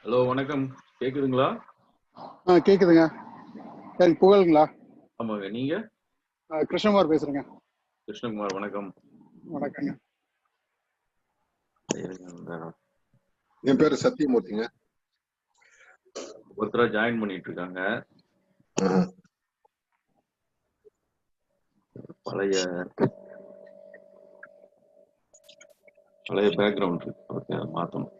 Hello வணக்கம், கேக்குதுங்களா? கேக்குதுங்க. எனக்கு புகழுங்களா? ஆமாங்க. நீங்க? கிருஷ்ணகுமார் பேசுறேங்க. கிருஷ்ணகுமார் வணக்கம். வணக்கங்க. என் பேரு சத்தியமூர்த்திங்க. ஒருத்தரா ஜாயின் பண்ணிட்டு இருக்காங்க. பழைய பேக்ரவுண்ட் இருக்கு, அதை மாத்தணும்.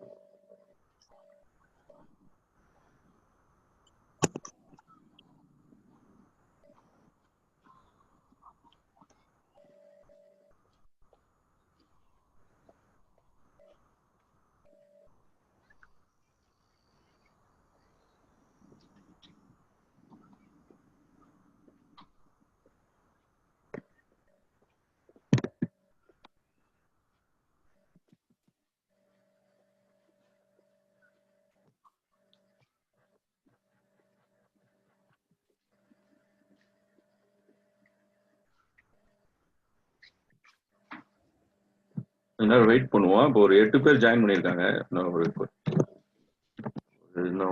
இன்னும் வெயிட் பண்ணுவோம். இப்போ ஒரு 8 பேர் ஜாயின் பண்ணியிருக்காங்க. இன்னும்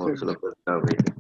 ஒரு சில பேர் வெயிட்.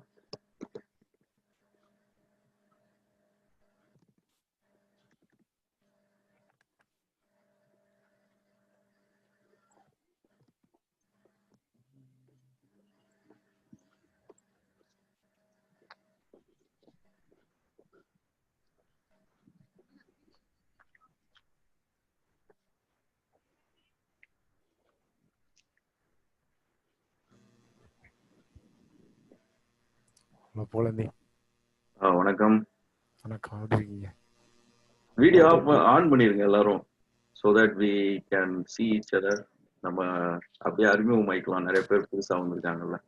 வணக்கம். வணக்கம். எப்படி இருக்கீங்க? வீடியோ ஆன் பண்ணிருங்க எல்லாரும், so that we can see each other. நம்ம அப்படியே அறிமுகம் ஆயிக்கலாம். நிறைய பேர் புதுசா வந்திருக்காங்கல்ல.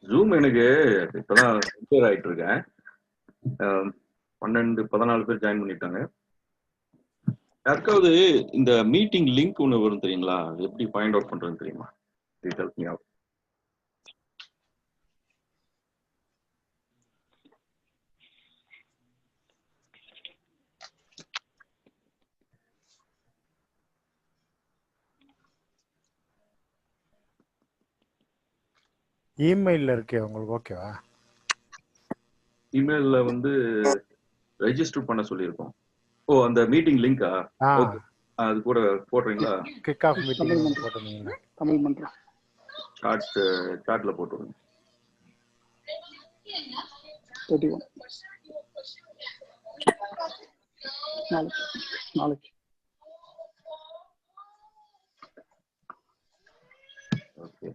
ஜூம் எனக்கு இப்பதான் ப்ரிப்பேர் ஆயிட்டு இருக்கேன். 14 பேர் ஜாயின் பண்ணிட்டாங்க. யாருக்காவது இந்த மீட்டிங் லிங்க் ஒன்று வரும் தெரியுங்களா? எப்படி ஃபைண்ட் அவுட் பண்றதுன்னு தெரியுமா? இமெயில்ல இருக்கு, உங்களுக்கு ஓகேவா? இமெயில்ல வந்து ரெஜிஸ்டர் பண்ண சொல்லியிருக்கோம். ஓ, அந்த மீட்டிங் லிங்கா? ஓகே, அது கூட போடுறீங்களா? கிக் ஆஃப் மீட்டிங் போட்டுருந்தீங்க. தமிழ் பண்றேன். சாட்ல போட்டுருங்க. 31 நாளைக்கு. ஓகே.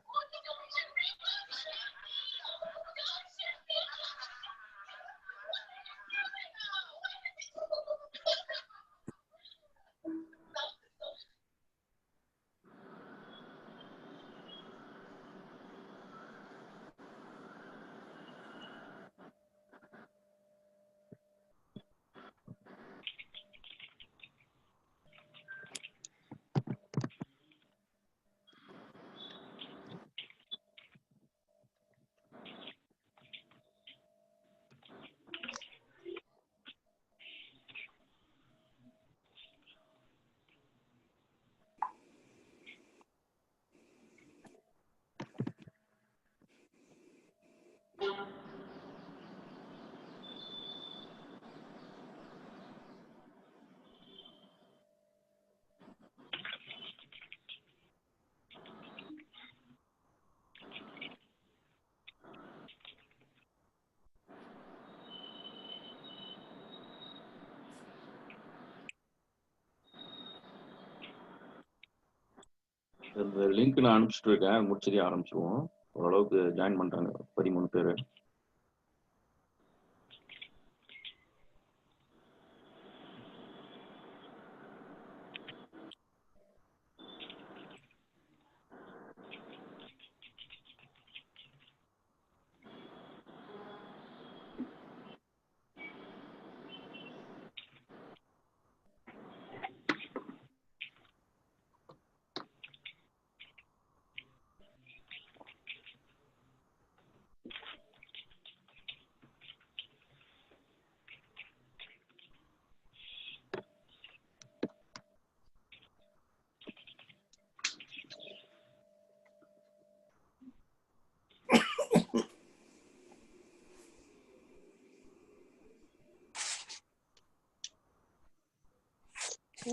இந்த லிங்க் நான் அனுப்பிச்சிட்டு இருக்கேன், முடிச்சதே ஆரம்பிச்சிருவோம். ஓரளவுக்கு ஜாயின் பண்றாங்க 13 பேர்.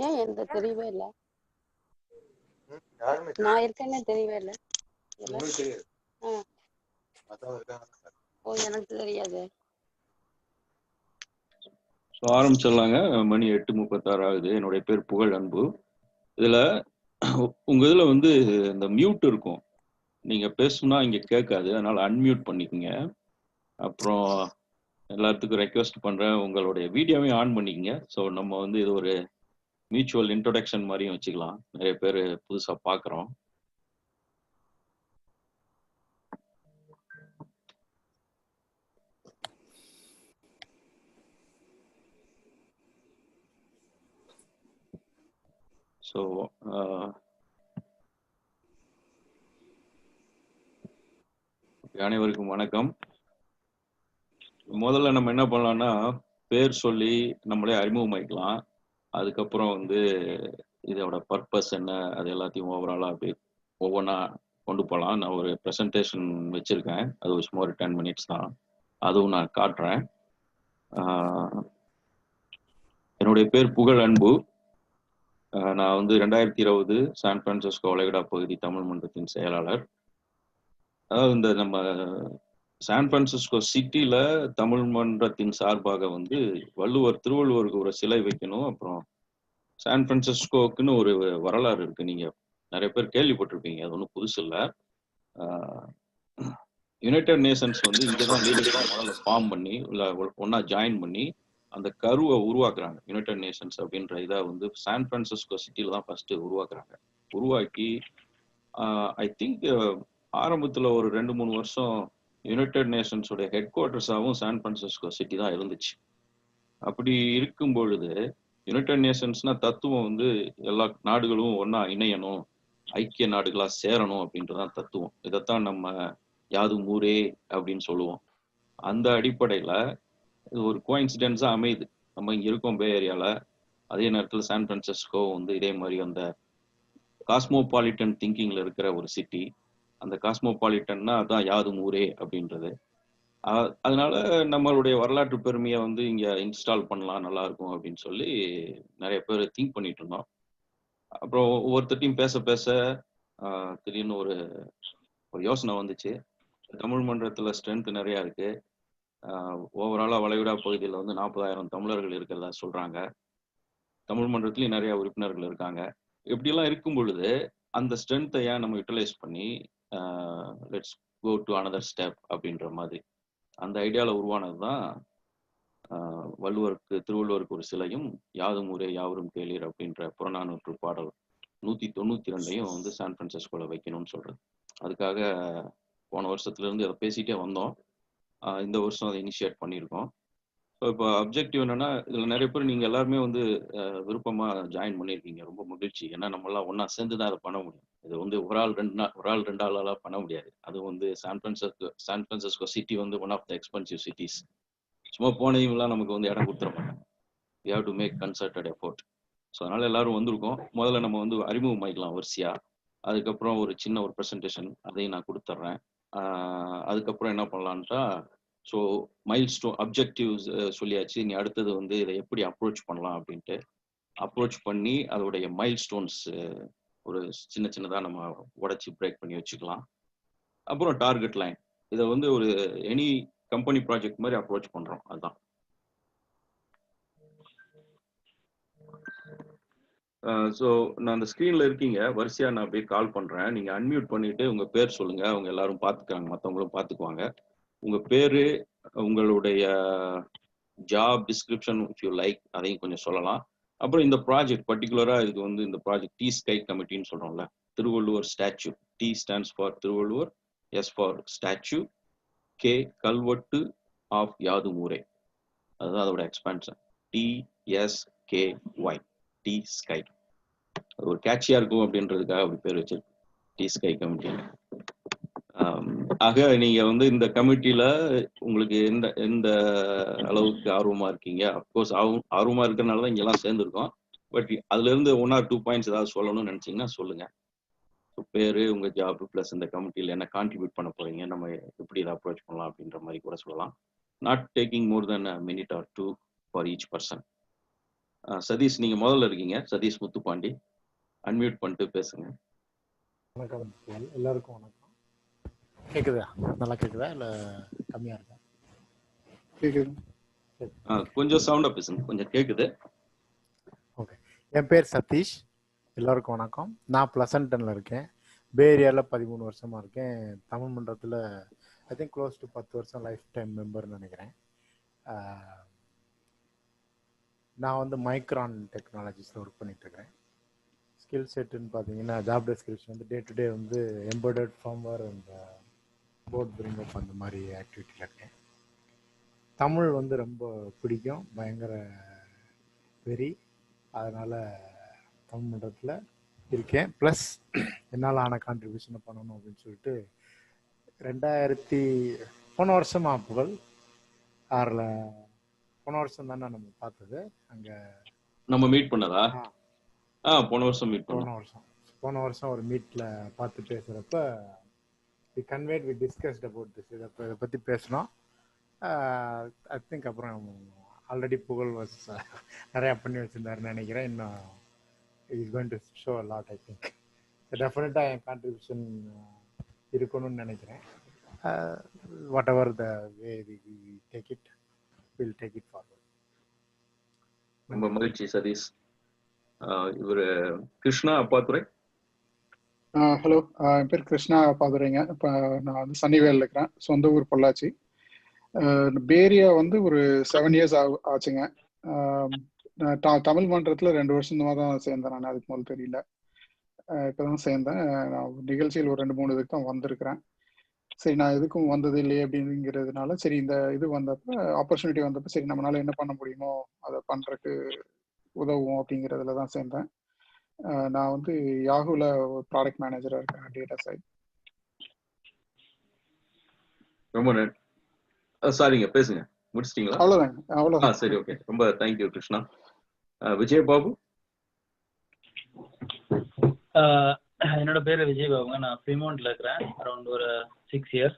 ஏன் எனக்கு தெரியவே இல்லை. நான் இருக்கேன்னு தெரியவே இல்லை. ஓ, எனக்கு தெரியாது. ஆரம்பிச்சிடலாங்க. மணி 8:36 ஆகுது. என்னுடைய பேர் புகழ் அன்பு. இதுல உங்க இதுல வந்து இந்த மியூட் இருக்கும், நீங்க பேசுனா இங்க கேட்காது, அதனால அன்மியூட் பண்ணிக்கோங்க. அப்புறம் எல்லாத்துக்கும் ரெக்வெஸ்ட் பண்றேன், உங்களுடைய வீடியோவையும் ஆன் பண்ணிக்கங்க. ஸோ நம்ம வந்து இது ஒரு மியூச்சுவல் இன்ட்ரோடக்ஷன் மாதிரியும் வச்சுக்கலாம். நிறைய பேர் புதுசா பார்க்குறோம். ஸோ அனைவருக்கும் வணக்கம். முதல்ல நம்ம என்ன பண்ணலாம்னா, பேர் சொல்லி நம்மளே அறிமுகமாக்கலாம். அதுக்கப்புறம் வந்து இதோட பர்பஸ் என்ன, அது எல்லாத்தையும் ஓவராலாக அப்படி ஒவ்வொன்றா கொண்டு போகலாம். நான் ஒரு ப்ரெசன்டேஷன் வச்சுருக்கேன், அது சும்மா ஒரு 10 minutes தான், அதுவும் நான் காட்டுறேன். என்னுடைய பேர் புகழ் அன்பு. நான் வந்து 2020 சான் பிரான்சிஸ்கோ வளைகுடா பகுதி தமிழ் மன்றத்தின் செயலாளர். அதாவது இந்த நம்ம சான் பிரான்சிஸ்கோ சிட்டியில் தமிழ் மன்றத்தின் சார்பாக வந்து திருவள்ளுவருக்கு ஒரு சிலை வைக்கணும். அப்புறம் சான் பிரான்சிஸ்கோக்குன்னு ஒரு வரலாறு இருக்கு, நீங்க நிறைய பேர் கேள்விப்பட்டிருப்பீங்க, அது ஒன்றும் புதுசு இல்லை. யுனைடெட் நேஷன்ஸ் வந்து இங்கே தான் முதல்ல ஃபார்ம் பண்ணி இல்லை ஒன்றா ஜாயின் பண்ணி அந்த கருவை உருவாக்குறாங்க. யுனைடெட் நேஷன்ஸ் அப்படின்ற இதை வந்து சான் பிரான்சிஸ்கோ சிட்டியில் தான் ஃபர்ஸ்ட் உருவாக்குறாங்க. உருவாக்கி ஐ திங்க் ஆரம்பத்தில் ஒரு 2-3 வருஷம் யுனைடெட் நேஷன்ஸோட ஹெட் குவார்ட்டர்ஸாகவும் சான் பிரான்சிஸ்கோ சிட்டி தான் இருந்துச்சு. அப்படி இருக்கும் பொழுது யுனைடெட் நேஷன்ஸ்னா தத்துவம் வந்து எல்லா நாடுகளும் ஒன்னா இணையணும், ஐக்கிய நாடுகளா சேரணும் அப்படின்றதான் தத்துவம். இதைத்தான் நம்ம யாதும் ஊரே அப்படின்னு சொல்லுவோம். அந்த அடிப்படையில இது ஒரு கோயின்சிடென்ஸா அமையுது. நம்ம இங்க இருக்கோம் பே ஏரியால, அதே நேரத்தில் சான் பிரான்சிஸ்கோ வந்து இதே மாதிரி அந்த காஸ்மோபாலிட்டன் திங்கிங்ல இருக்கிற ஒரு சிட்டி. அந்த காஸ்மோபாலிட்டன்னா அதான் யாதும் ஊரே அப்படின்றது. அதனால நம்மளுடைய வரலாற்று பெருமையை வந்து இங்க இன்ஸ்டால் பண்ணலாம், நல்லா இருக்கும் அப்படின்னு சொல்லி நிறைய பேர் திங்க் பண்ணிட்டு இருந்தோம். அப்புறம் ஒவ்வொருத்தையும் பேச பேச திடீர்னு ஒரு யோசனை வந்துச்சு. தமிழ் மன்றத்துல ஸ்ட்ரென்த் நிறைய இருக்கு. ஓவராலா வளைகுடா பகுதியில் வந்து 40,000 தமிழர்கள் இருக்கிறதா சொல்றாங்க. தமிழ் மன்றத்திலயும் நிறைய உறுப்பினர்கள் இருக்காங்க. இப்படியெல்லாம் இருக்கும் பொழுது அந்த ஸ்ட்ரென்த்தை ஏன் நம்ம யூட்டிலைஸ் பண்ணி let's go to another step அப்படின்ற மாதிரி அந்த ஐடியாவில் உருவானது தான் திருவள்ளுவருக்கு ஒரு சிலையும் யாதும் ஊரே யாவரும் கேளீர் அப்படின்ற புறநானூற்று பாடல் 192 வந்து சான் பிரான்சிஸ்கோல வைக்கணும்னு சொல்றது. அதுக்காக போன வருஷத்துல இருந்து அதை பேசிட்டே வந்தோம். இந்த வருஷம் அதை இனிஷியேட் பண்ணியிருக்கோம். ஸோ இப்போ அப்ஜெக்டிவ் என்னன்னா, இதுல நிறைய பேர் நீங்க எல்லாருமே வந்து விருப்பமா ஜாயின் பண்ணியிருக்கீங்க, ரொம்ப மகிழ்ச்சி. ஏன்னா நம்ம எல்லாம் ஒன்னா சேர்ந்து தான் அதை பண்ண முடியும். இது வந்து ஒரு ஆள் ரெண்டு ஆளாலாம் பண்ண முடியாது. அது வந்து சான் பிரான்சிஸ்கோ சிட்டி வந்து one of the expensive cities. சும்மா போனவங்களாம் நமக்கு வந்து இடம் கொடுத்துட மாட்டாங்க. You have to make concerted effort. So அதனால எல்லாரும் வந்திருக்கோம். முதல்ல நம்ம வந்து அறிமுகமாயிக்கலாம் வரிசையா. அதுக்கப்புறம் ஒரு சின்ன ஒரு ப்ரெசன்டேஷன் அதையும் நான் கொடுத்துட்றேன். அதுக்கப்புறம் என்ன பண்ணலான்ட்டா, ஸோ மைல்ஸ்டோன் அப்ஜெக்டிவ்ஸ் சொல்லியாச்சு. நீ அடுத்தது வந்து இதை எப்படி அப்ரோச் பண்ணலாம் அப்படின்ட்டு அப்ரோச் பண்ணி அதோடைய மைல்ஸ்டோன்ஸ் ஒரு சின்னதாக நம்ம உடைச்சி பிரேக் பண்ணி வச்சுக்கலாம். அப்புறம் டார்கெட் லைன், இதை வந்து ஒரு எனி கம்பெனி ப்ராஜெக்ட் மாதிரி அப்ரோச் பண்றோம். அதுதான். ஸோ நான் அந்த ஸ்க்ரீனில் இருக்கீங்க, வரிசையாக நான் அப்படியே கால் பண்ணுறேன். நீங்கள் அன்மியூட் பண்ணிவிட்டு உங்கள் பேர் சொல்லுங்கள். அவங்க எல்லாரும் பார்த்துக்காங்க, மற்றவங்களும் பார்த்துக்குவாங்க. உங்கள் பேர், உங்களுடைய job description if you like அதையும் கொஞ்சம் சொல்லலாம். அப்புறம் இந்த ப்ராஜெக்ட் பர்டிகுலராக இதுக்கு வந்து இந்த ப்ராஜெக்ட் டி ஸ்கை கமிட்டின்னு சொல்கிறோம்ல, Thiruvalluvar statue. T stands for Thiruvalluvar, S for statue, K கல்வெட்டு, ஆஃப் யாதும் ஊரே. அதுதான் அதோட எக்ஸ்பான்ஷன். TSKY, D sky. அது ஒரு கேட்சியா இருக்கும் அப்படின்றதுக்காக அப்படி பேர் வச்சிருக்கு, டி ஸ்கை கமிட்டி. ஆக நீங்க வந்து இந்த கமிட்டியில உங்களுக்கு எந்த எந்த அளவுக்கு ஆர்வமா இருக்கீங்க? அப்கோர்ஸ் ஆர்வமா இருக்கிறதுனால தான் இங்கெல்லாம் சேர்ந்துருக்கோம். பட் அதுல இருந்து 1 or 2 பாயிண்ட்ஸ் ஏதாவது சொல்லணும்னு நினைச்சீங்கன்னா சொல்லுங்க. பேரு, உங்க ஜாப், பிளஸ் இந்த கமிட்டியில என்ன கான்ட்ரிபியூட் பண்ண போறீங்க, நம்ம எப்படி இதை அப்ரோச் பண்ணலாம் அப்படின்ற மாதிரி கூட சொல்லலாம். Not taking more than a minute or 2 for each person. Satish, நீங்க முதல்ல இருக்கீங்க. சதீஷ் முத்துப்பாண்டி, அன்மியூட் பண்ணிட்டு பேசுங்க. வணக்கம் எல்லாருக்கும் வணக்கம். கேக்குதா? நல்லா கேக்குதா இல்ல கம்மியா இருக்கா? கேக்குது. கொஞ்சம் சவுண்டா பேசுங்க, கொஞ்சம் கேக்குது. ஓகே. என் பேர் சதீஷ். எல்லாருக்கும் வணக்கம். நான் பிளசன்டன்ல இருக்கேன். பே ஏரியாவில் 13 வருஷமா இருக்கேன். தமிழ் மன்றத்தில் ஐ திங்க் க்ளோஸ் டு 10 வருஷம் லைஃப் டைம் மெம்பர்னு நினைக்கிறேன். நான் வந்து மைக்ரான் டெக்னாலஜிஸில் ஒர்க் பண்ணிட்டு இருக்கிறேன். ஸ்கில் செட்டுன்னு பார்த்தீங்கன்னா ஜாப் டெஸ்கிரிப்ஷன் வந்து டே டு டே வந்து எம்பெடட் ஃபார்ம்வேர் அண்ட் போர்ட் பிரிங்கப் அந்த மாதிரி ஆக்டிவிட்டியில் இருக்கேன். தமிழ் வந்து ரொம்ப பிடிக்கும், பயங்கர வெறி. அதனால் தமிழ் மன்றத்தில் இருக்கேன். ப்ளஸ் என்னால் ஆன கான்ட்ரிபியூஷனை பண்ணணும் அப்படின்னு சொல்லிட்டு 2000 போன வருஷமா புகழ் 6ல் போன வருஷம் தானே நம்ம பார்த்தது. அங்கே நம்ம மீட் பண்ணதா? போன வருஷம் மீட் பண்ணோம். போன வருஷம் ஒரு மீட்டில் பார்த்து பேசுகிறப்ப we conveyed, we discussed about this. இதை பற்றி பேசினோம். ஐ திங்க் அப்புறம் ஆல்ரெடி புகழ் வாஸ் நிறையா பண்ணி வச்சுருந்தாருன்னு நினைக்கிறேன். இன்னும் is going to show a lot. I think டெஃபினட்டாக என் கான்ட்ரிபியூஷன் இருக்கணும்னு நினைக்கிறேன். Whatever the way we take it, will take it forward. ரொம்ப மகிழ்ச்சி சதீஷ். இவர் கிருஷ்ணா அப்பாதுரை. ஹலோ, என் பேர் கிருஷ்ணா அப்பாதுரைங்க. இப்போ நான் வந்து சன்னிவேலில் இருக்கிறேன். சொந்த ஊர் பொள்ளாச்சி. பேரியா வந்து ஒரு 7 years ஆச்சுங்க. தமிழ் மன்றத்தில் 2 வருஷமா தான் சேர்ந்தேன். நான் அதுக்கு முதல் தெரியல, இப்போதான் சேர்ந்தேன். நான் நிகழ்ச்சியில் ஒரு 2-3 இதுக்கு தான் வந்திருக்கிறேன். சரி, நான் எதுக்கும் வந்தது இல்லையே அப்படிங்கிறதுனால சரி இந்த இது வந்தப்போ, ஆப்பர்ச்சுனிட்டி வந்தப்போ சரி நம்மளால என்ன பண்ண முடியுமோ அதை பண்ணுறதுக்கு உதவும் அப்படிங்கிறதுல தான் சேர்ந்தேன். நான் வந்து யாஹூல ஒரு ப்ராடக்ட் மேனேஜராக இருக்கேன், டேட்டா சைட். ரொம்ப நன்றி. சாரிங்க, பேசுங்க, முடிச்சிட்டீங்களா? அவ்வளோதாங்க. சரி, ஓகே. ரொம்ப தேங்க்யூ கிருஷ்ணா. விஜய் பாபு. என்னோட பேர் விஜய் பாபுங்க. நான் ஃப்ரீமௌண்ட்ல இருக்கிறேன் அரௌண்ட் ஒரு 6 years.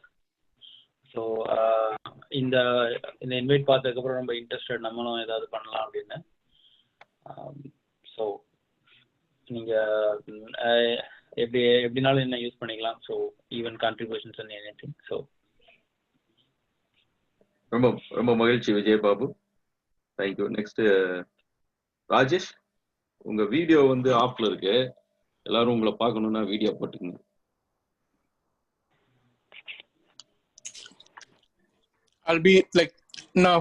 ஸோ இந்த இன்வைட் பார்த்ததுக்கப்புறம் ரொம்ப இன்ட்ரெஸ்டட், நம்மளும் ஏதாவது பண்ணலாம் அப்படின்னு. ஸோ நீங்கள் எப்படினாலும் என்ன யூஸ் பண்ணிக்கலாம். So even contributions and anything. So ரொம்ப ரொம்ப மகிழ்ச்சி விஜய் பாபு, தேங்க்யூ. நெக்ஸ்ட் ராஜேஷ். உங்க வீடியோ வந்து ஆஃப்ல இருக்கு, எல்லாரும் உங்களை பார்க்கணும்னா வீடியோ போட்டுக்கங்க. I'll be like no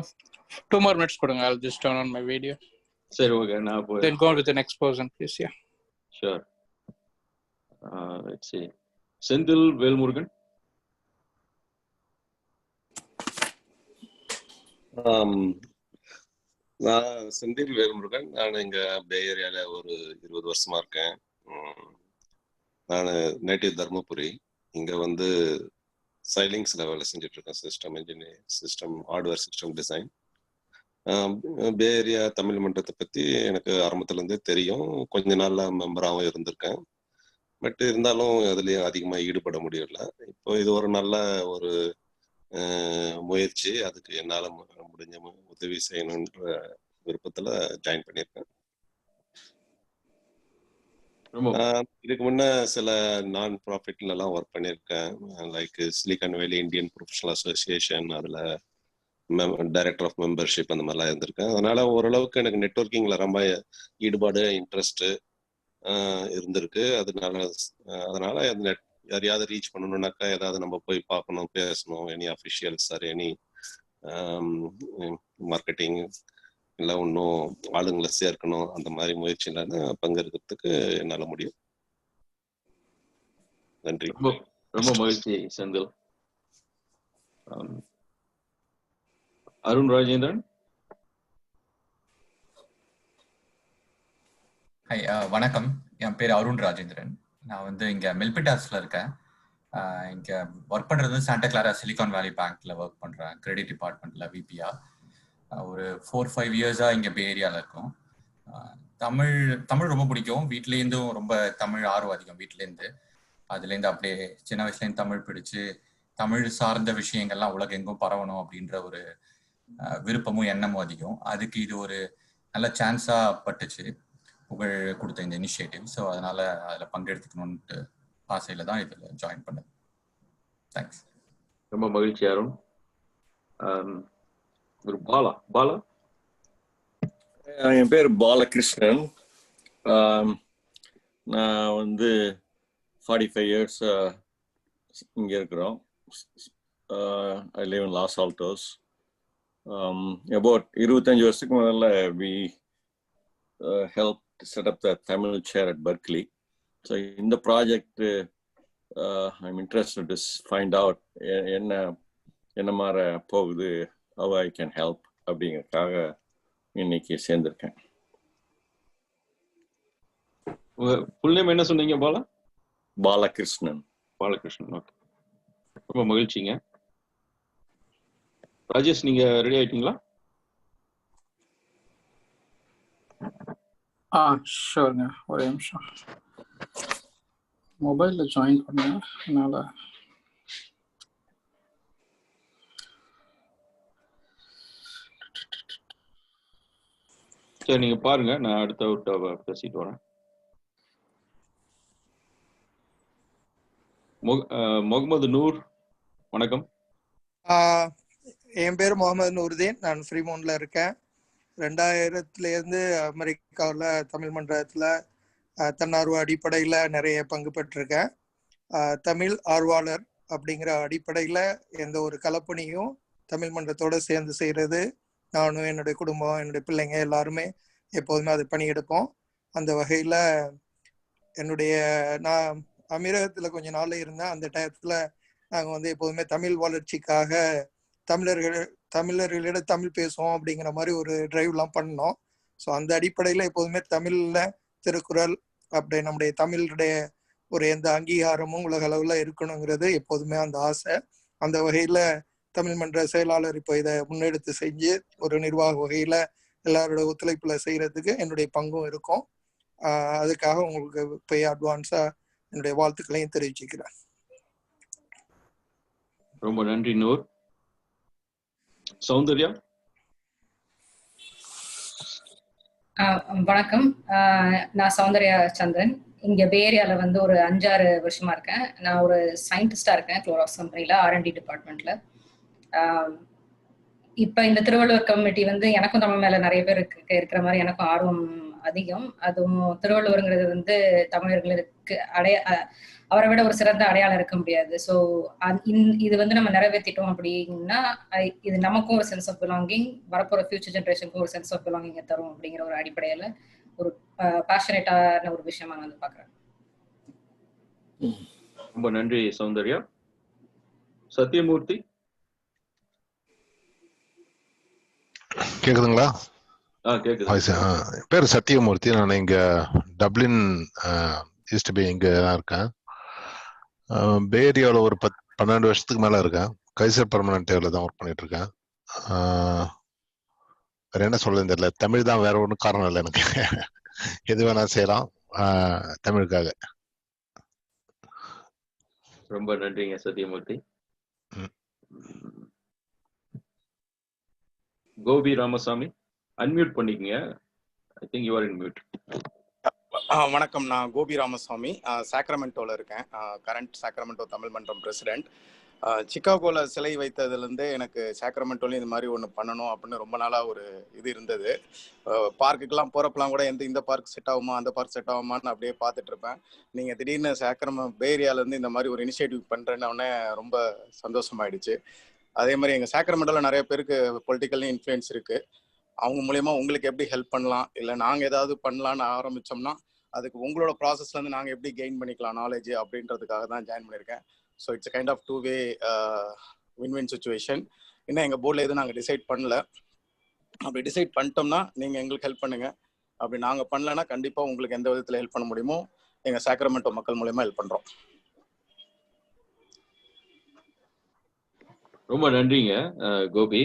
2 more minutes கொடுங்க. I'll just turn on my video. சரி, ஓகே. நான் போய் then go on with the next person please. Yeah, sure. Let's see. Senthil Velmurugan. நான் செந்தில் வேல்முருகன். நான் இங்க பே ஏரியால ஒரு 20 வருஷமா இருக்கேன். நான் நேட்டிவ் தர்மபுரி. இங்க வந்து சைலிங்ஸ்ல வேலை செஞ்சுட்டு இருக்கேன், system engineer, system hardware system design. Bay area Tamil மன்றத்தை பத்தி எனக்கு ஆரம்பத்துல இருந்தே தெரியும். கொஞ்ச நாள்ல மெம்பராகவும் இருந்திருக்கேன். பட் இருந்தாலும் அதுலயும் அதிகமா ஈடுபட முடியல. இப்போ இது ஒரு நல்ல ஒரு முயற்சி. அதுக்கு என்னால முடிஞ்ச உதவி செய்யணுன்ற விருப்பத்துல ஜாயின் பண்ணியிருக்கேன். இதுக்கு முன்ன சில நான் ப்ராஃபிட்ல எல்லாம் ஒர்க் பண்ணியிருக்கேன். லைக் சிலிகான் வேலி இந்தியன் ப்ரொஃபஷனல் அசோசியேஷன், அதுல டைரக்டர் ஆஃப் மெம்பர்ஷிப் அந்த மாதிரிலாம் இருந்திருக்கேன். அதனால ஓரளவுக்கு எனக்கு நெட்வொர்க்கிங்ல ரொம்ப ஈடுபாடு, இன்ட்ரெஸ்ட். இருந்திருக்கு. அதனால யாரையாவது ரீச் பண்ணணும்னாக்கா ஏதாவது நம்ம போய் பார்க்கணும், பேசணும், any officials or any marketing இல்லை இன்னும் ஆளுங்களை சேர்க்கணும், அந்த மாதிரி முயற்சியில பங்கெடுக்கிறதுக்கு என்னால் முடியும். நன்றி. ரொம்ப மகிழ்ச்சி செந்தில். அருண் ராஜேந்திரன். ஹாய், வணக்கம். என் பேர் அருண் ராஜேந்திரன். நான் வந்து இங்கே மெல்பிட்டாஸ்ல இருக்கேன். இங்கே ஒர்க் பண்ணுறது சாண்டா கிளாரா சிலிகான் வேலி பேங்க்ல ஒர்க் பண்ணுறேன், கிரெடிட் டிபார்ட்மெண்ட்ல விபியா. ஒரு 4-5 இயர்ஸாக இங்கே பே ஏரியாவில் இருக்கோம். தமிழ் ரொம்ப பிடிக்கும். வீட்லேருந்தும் ரொம்ப தமிழ் ஆர்வம் அதிகம் வீட்டிலேருந்து. அதுலேருந்து அப்படியே சின்ன வயசுலேருந்து தமிழ் பிடிச்சு தமிழ் சார்ந்த விஷயங்கள்லாம் உலகெங்கும் பரவணும் அப்படின்ற ஒரு விருப்பமும் எண்ணமும் அதிகம். அதுக்கு இது ஒரு நல்ல சான்ஸாக பட்டுச்சு புகழ் கொடுத்த இந்த இனிஷியேட்டிவ். ஸோ அதனால அதில் பங்கெடுத்துக்கணும்ட்டு ஆசையில் தான் இதில் ஜாயின் பண்ணேன். தேங்க்ஸ். ரொம்ப மகிழ்ச்சி அருண். ஒரு பாலா. என் பேர் பாலகிருஷ்ணன். நான் வந்து 45 இயர்ஸ் இங்கே இருக்கிறோம். I live in Los Altos. About 25 வருஷத்துக்கு முதல்ல we help set up the Tamil chair at Berkeley. So இந்த project I'm interested to find out என்ன மாதிரி போகுது, how I can help அப்படிங்கிறதுக்காக இன்னைக்கு சேர்ந்திருக்கேன். ஃபுல் நேம் என்ன சொன்னீங்க பாலா? பாலகிருஷ்ணன். ஓகே, ரொம்ப மகிழ்ச்சிங்க. ராஜேஷ், நீங்க ரெடி ஆயிட்டீங்களா? ஷோருங்க, ஒரே நிமிஷம். மொபைல்ல ஜாயின் பண்ணேன், அதனால சரி, நீங்க பாருங்க, நான் அடுத்த பேசிட்டு வரேன். முகமது நூர், வணக்கம். என் பேர் முகமது நூர்தீன். நான் ஃப்ரீமோன்ல இருக்கேன். 2000 அமெரிக்காவில் தமிழ் மன்றத்தில் தன்னார்வ அடிப்படையில் நிறைய பங்கு பெற்றிருக்கேன். தமிழ் ஆர்வலர் அப்படிங்கிற அடிப்படையில் எந்த ஒரு கலப்பணியும் தமிழ் மன்றத்தோடு சேர்ந்து செய்கிறது நானும் என்னுடைய குடும்பம், என்னுடைய பிள்ளைங்க எல்லாருமே எப்போதுமே அதை பணியெடுப்போம். அந்த வகையில் நான் அமீரகத்தில் கொஞ்ச நாள் இருந்தேன். அந்த டயத்தில் நாங்கள் எப்போதுமே தமிழ் வளர்ச்சிக்காக தமிழர்களிடம் தமிழ் பேசுவோம் அப்படிங்கிற மாதிரி ஒரு டிரைவ்லாம் பண்ணோம். ஸோ அந்த அடிப்படையில் எப்போதுமே தமிழில் திருக்குறள் அப்படி நம்முடைய தமிழுடைய ஒரு எந்த அங்கீகாரமும் உலக அளவில் இருக்கணுங்கிறது எப்போதுமே அந்த ஆசை. அந்த வகையில் தமிழ் மன்ற செயலாளர் இப்போ இதை முன்னெடுத்து செஞ்சு ஒரு நிர்வாக வகையில் எல்லாரோட ஒத்துழைப்பில் செய்கிறதுக்கு என்னுடைய பங்கும் இருக்கும். அதுக்காக உங்களுக்கு இப்போ அட்வான்ஸாக என்னுடைய வாழ்த்துக்களையும் தெரிவிச்சுக்கிறேன். ரொம்ப நன்றி நூர். சௌந்தர்யா. வணக்கம், நான் சௌந்தர்யா சந்திரன். இங்க பே ஏரியால ஒரு 5-6 வருஷமா இருக்கேன். நான் ஒரு சயின்டிஸ்டா இருக்கேன் குளோராக்ஸ் கம்பெனில R&D டிபார்ட்மெண்ட்ல. இப்ப இந்த திருவள்ளுவர் கமிட்டி எனக்கும் தமிழ் மேல நிறைய பேர் இருக்கிற மாதிரி எனக்கும் ஆர்வம் அதிகம். அதுவும் திருவள்ளுவருங்கிறது தமிழர்களுக்கு அவரை விட ஒரு சிறந்த அடையாளம் இருக்க முடியாது. ஸோ இது நம்ம நிறைவேற்றிட்டோம் அப்படின்னா இது நமக்கும் ஒரு சென்ஸ் ஆஃப் பிலாங்கிங், வரப்போற ஃபியூச்சர் ஜென்ரேஷனுக்கும் ஒரு சென்ஸ் ஆஃப் பிலாங்கிங்கை தரும் அப்படிங்கிற ஒரு அடிப்படையில ஒரு பேஷனேட்டான ஒரு விஷயமா நான் பாக்குறேன். ரொம்ப நன்றி சௌந்தர்யா. சத்யமூர்த்தி. கேக்குதுங்களா? கேக்குது. பேர் சத்யமூர்த்தி. நான் இங்க டப்ளின் ஈஸ்ட் பே இங்க தான் இருக்கேன். பே ஏரியாவில் ஒரு 12 வருஷத்துக்கு மேல இருக்கேன். கைசர் பர்மனன்ட் தான் ஒர்க் பண்ணிட்டு இருக்கேன். வேற என்ன சொல்றது தெரியல. தமிழ் தான், வேற ஒன்றும் காரணம் இல்லை. எனக்கு எது வேணா செய்யலாம் தமிழுக்காக. ரொம்ப நன்றிங்க சத்யமூர்த்தி. கோபி ராமசாமி, அன்மியூட் பண்ணிக்கங்க. I think you are in mute. வணக்கம், நான் கோபி ராமசாமி, சாக்ரமெண்டோவில் இருக்கேன். கரண்ட் சாக்ரமெண்டோ தமிழ் மன்றம் பிரசிடென்ட். சிக்காகோல சிலை வைத்ததுலேருந்து எனக்கு சாக்ரமெண்டோலையும் இந்த மாதிரி ஒன்று பண்ணணும் அப்படின்னு ரொம்ப நாளாக ஒரு இது இருந்தது. பார்க்குக்கெல்லாம் போகிறப்பெல்லாம் கூட இந்த பார்க் செட் ஆகுமா அந்த பார்க் செட் ஆகுமான்னு அப்படியே பார்த்துட்டு இருப்பேன். நீங்கள் திடீர்னு பே ஏரியாவிலேருந்து இந்த மாதிரி ஒரு இனிஷியேட்டிவ் பண்ணுறேன்னே ரொம்ப சந்தோஷமாயிடுச்சு. அதே மாதிரி எங்கள் சாக்ரமெண்டோவில் நிறைய பேருக்கு பொலிட்டிக்கல் இன்ஃப்ளூயன்ஸ் இருக்குது. அவங்க மூலயமா உங்களுக்கு எப்படி ஹெல்ப் பண்ணலாம், இல்லை நாங்கள் ஏதாவது பண்ணலான்னு ஆரம்பித்தோம்னா அதுக்கு உங்களோட ப்ராசஸ்லேருந்து நாங்கள் எப்படி கெயின் பண்ணிக்கலாம் நாலேஜ் அப்படின்றதுக்காக தான் ஜாயின் பண்ணியிருக்கேன். So it's kind of 2-way win win situation. இன்னும் எங்கள் போர்டில் எதுவும் நாங்கள் டிசைட் பண்ணல. அப்படி டிசைட் பண்ணிட்டோம்னா நீங்கள் எங்களுக்கு ஹெல்ப் பண்ணுங்கள். அப்படி நாங்கள் பண்ணலன்னா கண்டிப்பாக உங்களுக்கு எந்த விதத்தில் ஹெல்ப் பண்ண முடியுமோ எங்கள் சாக்ரமெண்டோ மக்கள் மூலயமா ஹெல்ப் பண்ணுறோம். ரொம்ப நன்றிங்க கோபி.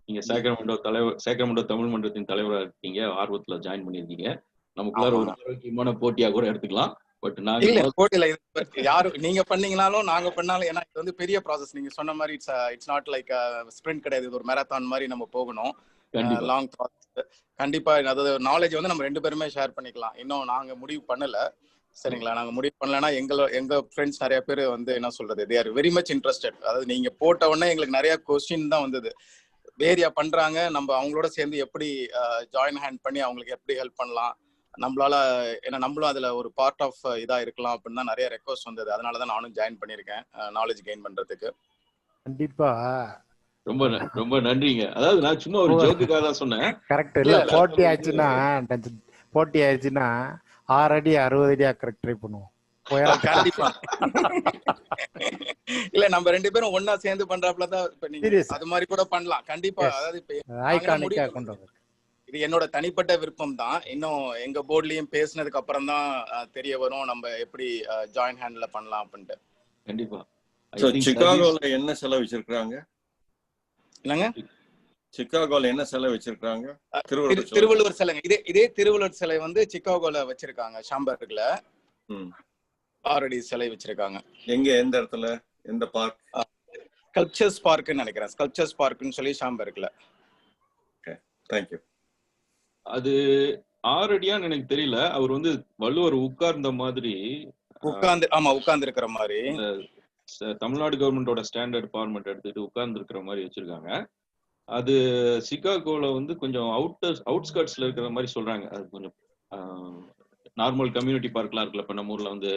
நீங்க சாக்ரமெண்டோ தமிழ் மன்றத்தின் தலைவராக இருக்கீங்க, ஆர்வத்துல ஜாயின் பண்ணிருக்கீங்க. நமக்குள்ளார ஒரு ஆரோக்கியமான போட்டியா கூட எடுத்துக்கலாம். பட் நாங்க போட்டியில யாரும் நீங்க பண்ணீங்கனாலும் நாங்க பண்ணாலும், ஏன்னா இது வந்து பெரிய ப்ராசஸ். நீங்க சொன்ன மாதிரி இட்ஸ் நாட் லைக் ஸ்பிரிண்ட் கிடையாது, இது ஒரு மேரத்தான் மாதிரி நம்ம போகணும். Long process. கண்டிப்பா அதாவது நாலேஜ் வந்து நம்ம 2 பேருமே ஷேர் பண்ணிக்கலாம். இன்னும் நாங்க முடிவு பண்ணல, சரிங்களா? நாங்க முடிவு பண்ணலன்னா எங்க ஃப்ரெண்ட்ஸ் நிறைய பேர் வந்து என்ன சொல்றது, they are very much interested. அதாவது நீங்க போட்ட உடனே எங்களுக்கு நிறைய கொஸ்டின் தான் வந்தது. வேரியா பண்றாங்க, நம்ம அவங்களோட சேர்ந்து எப்படி ஜாயின் ஹேண்ட் பண்ணி அவங்களுக்கு எப்படி ஹெல்ப் பண்ணலாம், நம்மளால ஏன்னா நம்மளும் அதுல ஒரு பார்ட் ஆஃப் இதா இருக்கலாம் அப்படின்னு தான் நிறைய ரெக்வஸ்ட் வந்தது. அதனாலதான் நானும் ஜாயின் பண்ணிருக்கேன் நாலேஜ் கெயின் பண்றதுக்கு. கண்டிப்பா ரொம்ப ரொம்ப நன்றிங்க. அதாவது நான் சும்மா ஒரு ஜோக்குக்காக தான் சொன்னேன். கரெக்ட். இல்ல போட்டி ஆச்சுன்னா 6 அடி 60 அடி ஆக்க ட்ரை பண்ணுவோம். கண்டிப்பா. இல்ல நம்ம 2 பேரும் ஒன்னா சேர்ந்து பண்றப்பலதான் இப்ப நீங்க அது மாதிரி கூட பண்ணலாம். கண்டிப்பா. அதாவது இது என்னோட தனிப்பட்ட விருப்பம் தான். இன்னும் எங்க போர்ட்லயும் பேசினதுக்கு அப்புறம் தான் தெரிய வரும் நம்ம எப்படி ஜாயின் ஹேண்ட்ல பண்ணலாம் அப்படின்ட்டு. கண்டிப்பா. சிகாகோல என்ன செலவு வச்சிருக்காங்க? என்னங்க? சிகாகோல என்ன செலவு வச்சிருக்காங்க? திருவள்ளுவர் சிலைங்க. இதே திருவள்ளுவர் சிலை வந்து சிகாகோல வச்சிருக்காங்க, ஷாம்பர்க்ல 6 அடி சிலை வச்சிருக்காங்க. எங்க, எந்த இடத்துல, எந்த பார்க்? ஸ்கல்ப்சர்ஸ் பார்க்னு நினைக்கிறேன். ஸ்கல்ப்சர்ஸ் பார்க்னு சொல்லி ஷாம்பர்க்ல. Okay, thank you. அது 6 அடியான்னு எனக்கு தெரியல. அவர் வந்து வள்ளுவர் உட்கார்ந்த மாதிரி உட்கார்ந்து இருக்கிற மாதிரி தமிழ்நாடு கவர்மெண்டோட ஸ்டாண்டர்ட் ஃபார்மேட் எடுத்துட்டு உட்கார்ந்து இருக்கிற மாதிரி வச்சிருக்காங்க. அது சிகாகோல வந்து கொஞ்சம் அவுட்ஸ்கர்ட்ஸ்ல இருக்கிற மாதிரி சொல்றாங்க. அது கொஞ்சம் நார்மல் கம்யூனிட்டி பார்க்லாம் இருக்குல்ல, இப்ப நம்ம ஊர்ல வந்து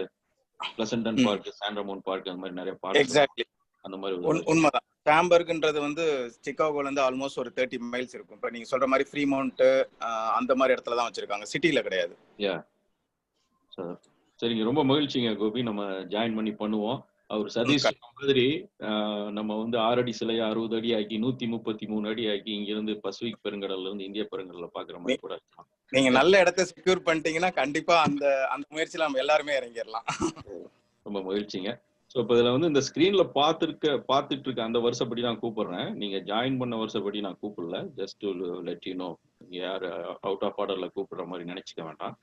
பிளசன்டன் பார்க், சாண்ட்ரமோன் பார்க், அந்த மாதிரி நிறைய பார்க். எக்ஸாக்ட்லி அந்த மாதிரி உண்மைதான். ஷாம்பர்க்ன்றது வந்து சிகாகோல இருந்து ஆல்மோஸ்ட் ஒரு 30 மைல்ஸ் இருக்கும். இப்ப நீங்க சொல்ற மாதிரி ஃப்ரீமவுண்ட் அந்த மாதிரி இடத்துல தான் வச்சிருக்காங்க, சிட்டில கிடையாது. சரிங்க, ரொம்ப மகிழ்ச்சிங்க கோபி. நம்ம ஜாயின் பண்ணி பண்ணுவோம். அவர் சதீஷ் மாதிரி நம்ம வந்து 6 அடி சிலையை 60 அடி ஆக்கி 133 அடி ஆக்கி இங்க இருந்து பசிபிக் பெருங்கடல்ல இருந்து இந்திய பெருங்கடல்ல பாக்குற மாதிரி கூட இருக்கலாம். நீங்க நல்ல இடத்தை செக்யூர் பண்ணிட்டீங்கன்னா கண்டிப்பா அந்த முயற்சியில நம்ம எல்லாருமே இறங்கிடலாம். ரொம்ப மகிழ்ச்சிங்க. ஸோ இப்போ இதில் வந்து இந்த ஸ்க்ரீன்ல பார்த்துட்டு இருக்க அந்த வருஷப்படி நான் கூப்பிடுறேன். நீங்க ஜாயின் பண்ண வருஷப்படி நான் கூப்பிடல. Just to let you know, யார் அவுட் ஆஃப் ஆர்டர்ல கூப்பிடுற மாதிரி நினைச்சுக்க வேண்டாம்.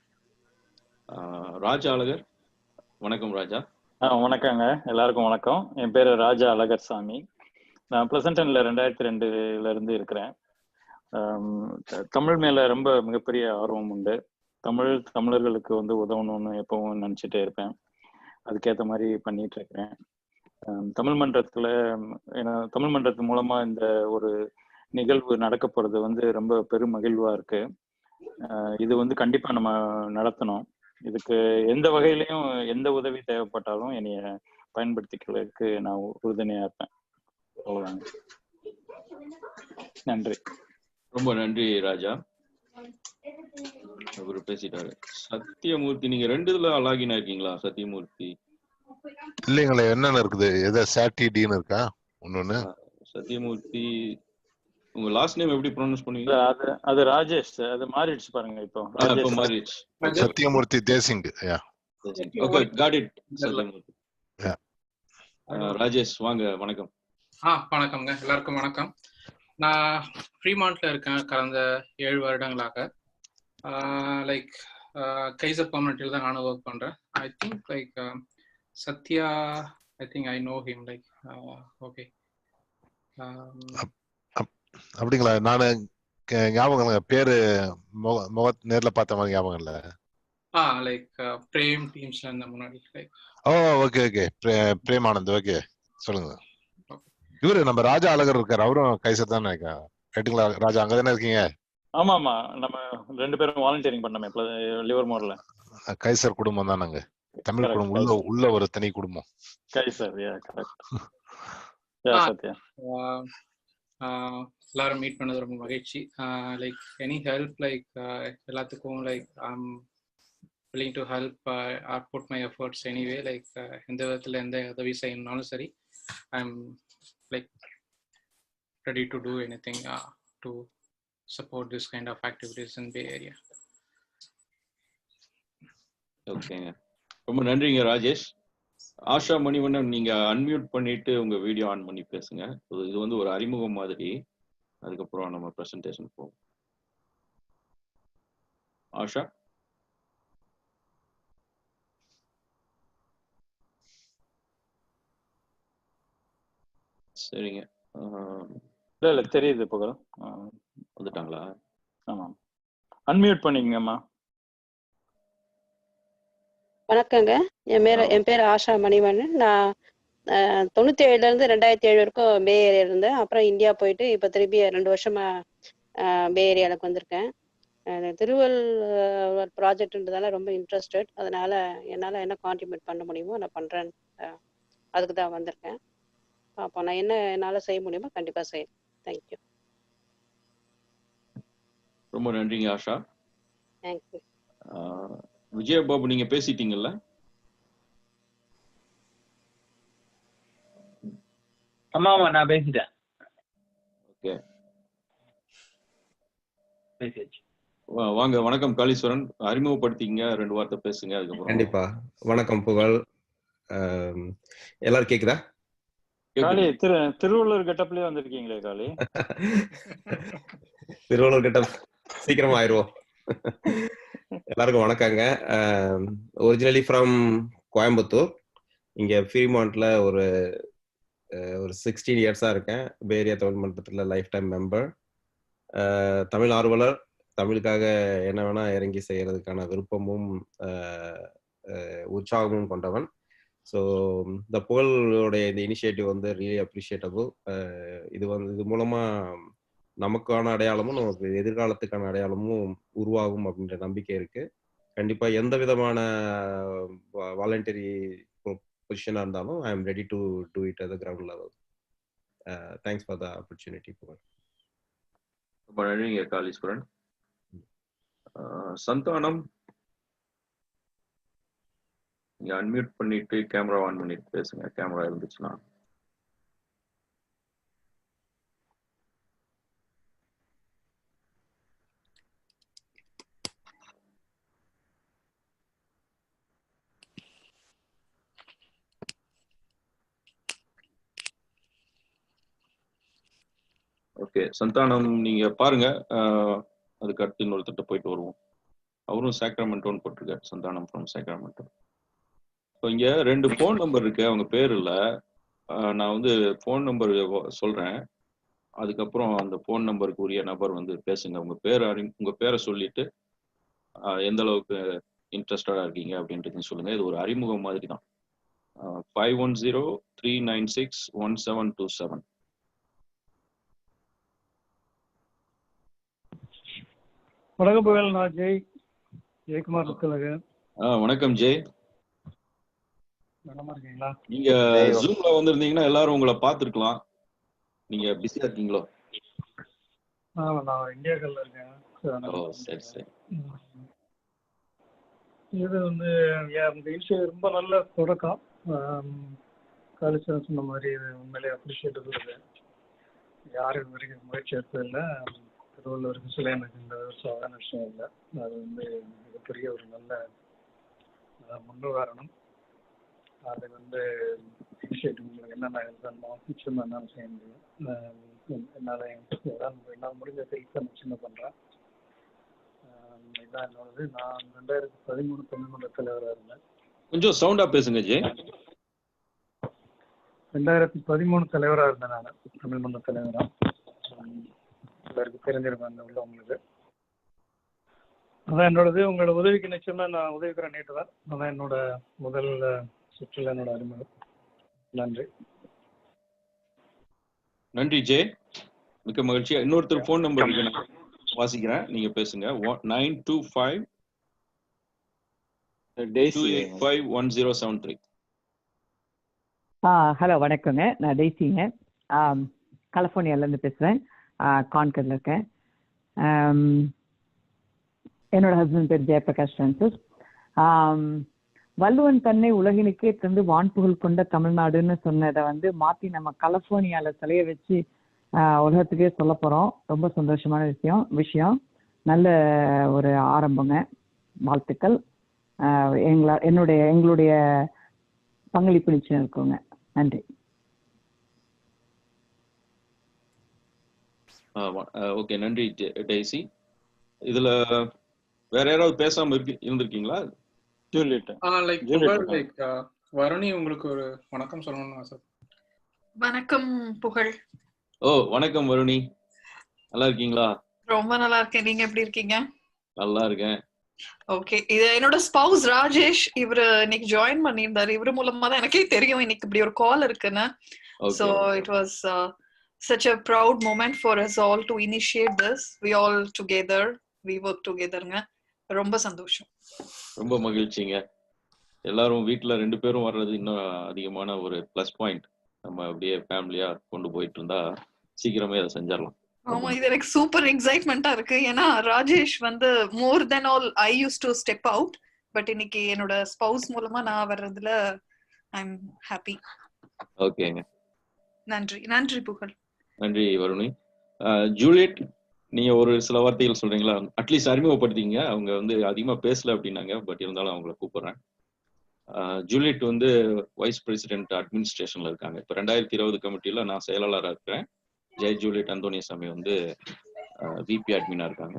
ராஜா அழகர், வணக்கம் ராஜா. வணக்கங்க, எல்லாருக்கும் வணக்கம். என் பேரு ராஜா அழகர் சாமி. நான் பிளசன்டன்ல 2002 இருந்து இருக்கிறேன். தமிழ் மேல ரொம்ப மிகப்பெரிய ஆர்வம் உண்டு. தமிழர்களுக்கு வந்து உதவணும்னு எப்பவும் நினைச்சிட்டே இருப்பேன். அதுக்கேற்ற மாதிரி பண்ணிட்டு இருக்கிறேன். தமிழ் மன்றத்து மூலமா இந்த ஒரு நிகழ்வு நடக்க போறது வந்து ரொம்ப பெரும் மகிழ்வா இருக்கு. இது வந்து கண்டிப்பா நம்ம நடத்தணும். இதுக்கு எந்த வகையிலையும் எந்த உதவி தேவைப்பட்டாலும் என்னைய பயன்படுத்திக்கிறதுக்கு நான் உறுதுணையா இருப்பேன். அவ்வளவுதாங்க. நன்றி. ரொம்ப நன்றி ராஜா. அவரு பேசிட்டாரு. சத்தியமூர்த்தி, நீங்க 2 இதுல அலாகினா இருக்கீங்களா? சத்தியமூர்த்தி இல்லைங்களே, என்னன்னு இருக்குது? எதை சாட்டிடின்னு இருக்கா? ஒண்ணு சத்தியமூர்த்தி. உங்க லாஸ்ட் நேம் எப்படி ப்ரொனவுன்ஸ் பண்ணுவீங்க? அது ராஜேஷ். அது மாறிடுச்சு பாருங்க. இப்போ மாறிடுச்சு. Sathyamoorthy Desingh. Okay, got it. Sathyamoorthy. Rajesh வாங்க. வணக்கம். வணக்கம்ங்க, எல்லாருக்கும் வணக்கம். நான் ஃப்ரீமான்ட்ல இருக்கேன் கடந்த 7 வருடங்களாக. லைக் கைசர் கம்யூனிட்டியில் தான் நானும் ஒர்க் பண்றேன். I think like Sathya, I think I know him. Like okay. அப்படிங்களா? நானு ஞாபகம் பேரு நேர்ல பார்த்த மாதிரி ஞாபகம் இல்ல. லைக் பிரேம் டீம்ஸ்ல இருந்த முன்னாடி. Like oh okay okay, Premanand. Okay, சொல்லுங்க. இவரு நம்ம ராஜா அழகர் இருக்காரு, அவரும் கைசர் தான் நினைக்கிறேன். ரைட்டுங்களா ராஜா? அங்கதானே இருக்கீங்க? ஆமா ஆமா, நம்ம 2 பேரும் வாலண்டியரிங் பண்ணோமே லிவர்மோர்ல. கைசர் குடும்பம் தான். நாங்க தமிழ் கரெக்ட். குடும்பம் உள்ள ஒரு தனி குடும்பம். கைசர், கரெக்ட். சத்யா. எல்லாரும் மீட் பண்ணது ரொம்ப மகிழ்ச்சி. லைக் எனி ஹெல்ப், லைக் எல்லாத்துக்கும் like I'm willing to help or put my efforts anyway. Like எந்த விதத்துல எந்த உதவி செய்யணும்னாலும் சரி, I'm like ready to do anything to support this kind of activities in Bay Area. ஓகேங்க, ரொம்ப நன்றிங்க ராஜேஷ். ஆஷா மணிவண்ணன், நீங்க அன்மியூட் பண்ணிட்டு உங்க வீடியோ ஆன் பண்ணி பேசுங்க. இது வந்து ஒரு அறிமுகம் மாதிரி, அதுக்கப்புறம் நம்ம பிரசன்டேஷன் போவோம். ஆஷா. சரிங்க. இல்ல தெரியுது புகழ். வந்துட்டாங்களா? ஆமா, அன்மியூட் பண்ணிக்கங்கம்மா. வணக்கங்க, என் பேர் ஆஷா மணிவண்ணன். நான் 97ல இருந்து 2007 வரைக்கும் பே ஏரியா இருந்தேன். அப்புறம் இந்தியா போயிட்டு இப்போ திருப்பி 2 வருஷமா பே ஏரியாவுக்கு வந்திருக்கேன். திருவள்ளுவர் ப்ராஜெக்ட்ன்றதால ரொம்ப இன்ட்ரெஸ்டட். அதனால என்னால் என்ன கான்ட்ரிபியூட் பண்ண முடியுமோ நான் பண்ணுறேன். அதுக்கு தான் வந்திருக்கேன். அப்போ நான் என்ன என்னால் செய்ய முடியுமோ கண்டிப்பாக செய்யறேன். தேங்க்யூ. ரொம்ப நன்றிங்க ஆஷா. தேங்க்யூ. விஜயபாபு, நீங்க பேசிட்டீங்கல்ல? ஆமா ஆமா, நான் பேசிட்டேன். ஓகே, பேசியாச்சு. வாங்க. வணக்கம் காளீஸ்வரன், அறிமுகப்படுத்திங்க, 2 வார்த்தை பேசுங்க. அதுக்கப்புறம் கண்டிப்பா. வணக்கம் புகழ். எல்லாரும் கேக்குதா? காளி, திருவள்ளூர் கெட்டப்லயே வந்திருக்கீங்களே காளி. திருவள்ளூர் கெட்டப் சீக்கிரமா ஆயிடுவோம். எல்லாருக்கும் வணக்கங்க. Originally from Coimbatore. இங்க ஃப்ரீமான்ட்ல ஒரு 16 இயர்ஸா இருக்கேன். பே ஏரியா தமிழ் மன்றத்துல லைஃப் டைம் மெம்பர். தமிழ் ஆர்வலர். தமிழுக்காக என்ன வேணா இறங்கி செய்யறதுக்கான விருப்பமும் உற்சாகமும் கொண்டவன். ஸோ இந்த புகழோடைய இந்த இனிஷியேட்டிவ் வந்து ரியலி அப்ரிஷியேட்டபிள். இது மூலமா நமக்கான அடையாளமும் நமக்கு எதிர்காலத்துக்கான அடையாளமும் உருவாகும் அப்படின்ற நம்பிக்கை இருக்கு. கண்டிப்பா எந்த விதமான வாலண்டரி பொசிஷனா இருந்தாலும் I am ready to do it at the ground level. Thanks for the opportunity. ரொம்ப நன்றிங்க காளீஸ்வரன். சந்தானம், நீங்க அன்மியூட் பண்ணிட்டு கேமரா ஆன் பண்ணிட்டு பேசுங்க, கேமரா இருந்துச்சுன்னா. ஓகே சந்தானம், நீங்க பாருங்க. அதுக்கு அடுத்து இன்னொருத்தட்ட போயிட்டு வருவோம். அவரும் சாக்ரமெண்டோன்னு போட்டிருக்காரு, சந்தானம் ஃப்ரம் சாக்ரமெண்டோ. இப்போ இங்க 2 ஃபோன் நம்பர் இருக்கு, அவங்க பேர் இல்லை. நான் வந்து ஃபோன் நம்பர் சொல்றேன், அதுக்கப்புறம் அந்த ஃபோன் நம்பருக்கு உரிய நபர் வந்து பேசுங்க. உங்க பேரை சொல்லிட்டு எந்த அளவுக்கு இன்ட்ரெஸ்டடா இருக்கீங்க அப்படின்றது சொல்லுங்க. இது ஒரு அறிமுகம் மாதிரி தான். 5103961727. வணக்கம் புகழ், நான் ஜெயக்குமார் இருக்கலங்க. வணக்கம் ஜெய். நலமா இருக்கீங்களா? நீங்க ஜூம்ல வந்திருந்தீங்கன்னா எல்லாரும் உங்களை பார்த்துருக்கலாம். நீங்க பிஸியா இருக்கீங்களோ? நான் இந்தியாக்கள்ல இருக்கேன். சரி சரி. இது வந்து இந்த விஷயம் ரொம்ப நல்ல தொடக்கம். காலேஜ் சொன்ன மாதிரி இது உண்மையிலே அப்ரிஷியேட்டபிள். இது யாரும் இது வரைக்கும் முயற்சி எடுத்ததில்லை. திருவள்ளுவருக்கு சிலை எனக்கு இந்த சாதாரண விஷயம் இல்லை. அது வந்து மிகப்பெரிய ஒரு நல்ல முன்னுதாரணம். அது வந்து இனிஷியேட்டிவ் உங்களுக்கு என்னென்ன எழுதணுமோ நிச்சயமாக என்னால் செய்ய முடியும். என்னால் முடிஞ்ச ஹெல்ப் நிச்சயமா பண்ணுறேன். இதுதான் என்னோடது. நான் 2013 தமிழ் மன்ற தலைவராக இருந்தேன். கொஞ்சம் சவுண்டா பேசுங்க ஜெய். 2013 தலைவராக இருந்தேன் நான், தமிழ் மன்ற தலைவராக. எல்லாருக்கும் தெரிஞ்சிருக்கேன் அந்த உள்ளவங்களுக்கு. அதான் என்னோடது. உங்களோட உதவிக்கு நிச்சயமா நான் உதவிக்கிறேன். நேற்று தான் அதான் என்னோட முதல் சுற்றுலா, என்னோட அறிமுகம். நன்றி. நன்றி ஜே, மிக்க மகிழ்ச்சி. இன்னொருத்தர் ஃபோன் நம்பர் இருக்கு, நான் வாசிக்கிறேன், நீங்க பேசுங்க. 925-285-1073. ஹலோ வணக்கங்க, நான் டெய்ஸிங்க, கலிஃபோர்னியாலேருந்து பேசுகிறேன், கான்கரில் இருக்கேன். என்னோட ஹஸ்பண்ட் பேர் ஜெயபிரகாஷ் ஃப்ரான்சிஸ். வள்ளுவன் தன்னை உலகினுக்கே தந்து வான்புகழ் கொண்ட தமிழ்நாடுன்னு சொன்னதை மாற்றி நம்ம கலிஃபோர்னியாவில் சிலையை வச்சு உலகத்துக்கே சொல்ல போகிறோம். ரொம்ப சந்தோஷமான விஷயம். நல்ல ஒரு ஆரம்பங்க. வாழ்த்துக்கள். எங்களுடைய பங்களிப்பு நிச்சயம் இருக்குங்க. நன்றி. ஓகே, நன்றி டெய்ஸி. இதுல வேற யாராவது பேசாம இருந்திருக்கீங்களா? வருணி, உங்களுக்கு ஒரு வணக்கம் சொல்லணும்னு ஆசை. வணக்கம் புகழ். ஓ வணக்கம் வருணி, நல்லா இருக்கீங்களா? ரொம்ப நல்லா இருக்கேன், நீங்க எப்படி இருக்கீங்க? நல்லா இருக்கேன். ஓகே, இது என்னோட ஸ்பவுஸ் ராஜேஷ், இவரு இன்னைக்கு ஜாயின் பண்ணியிருந்தாரு. இவரு மூலமா தான் எனக்கே தெரியும் இன்னைக்கு இப்படி ஒரு கால் இருக்குன்னு. So it was such a proud moment for us all to initiate this. We all together, we work togetherங்க. ரொம்ப சந்தோஷம். ரொம்ப மகிழ்ச்சிங்க. எல்லாரும் வீட்டுல 2 பேரும் வர்றது இன்னும் அதிகமான ஒரு பிளஸ் பாயிண்ட். நம்ம அப்படியே ஃபேமிலியா கொண்டு போயிட்டு இருந்தா சீக்கிரமே அதை செஞ்சிடலாம். ஆமா, இது எனக்கு சூப்பர் எக்ஸைட்மெண்டா இருக்கு. ஏன்னா Rajesh more than all I use to step out, but இன்னைக்கு என்னோட ஸ்பவுஸ் மூலமா நான் வர்றதுல ஐ அம் ஹாப்பி. ஓகேங்க, நன்றி. நன்றி புகழ். நன்றி வருணி. ஜூலியட், நீங்க ஒரு சில வார்த்தைகள் சொல்றீங்களா? அட்லீஸ்ட் அறிமுகப்படுத்திங்க. அவங்க அதிகமா பேசல அப்படின்னாங்க, பட் இருந்தாலும் அவங்கள கூப்பிடுறேன். ஜூலியட் வைஸ் பிரசிடென்ட் அட்மினிஸ்ட்ரேஷன்ல இருக்காங்க. இப்போ 2020 கமிட்டியில நான் செயலாளராக இருக்கிறேன். ஜெய் ஜூலியட் அந்தோனியசாமி விபி அட்மினா இருக்காங்க.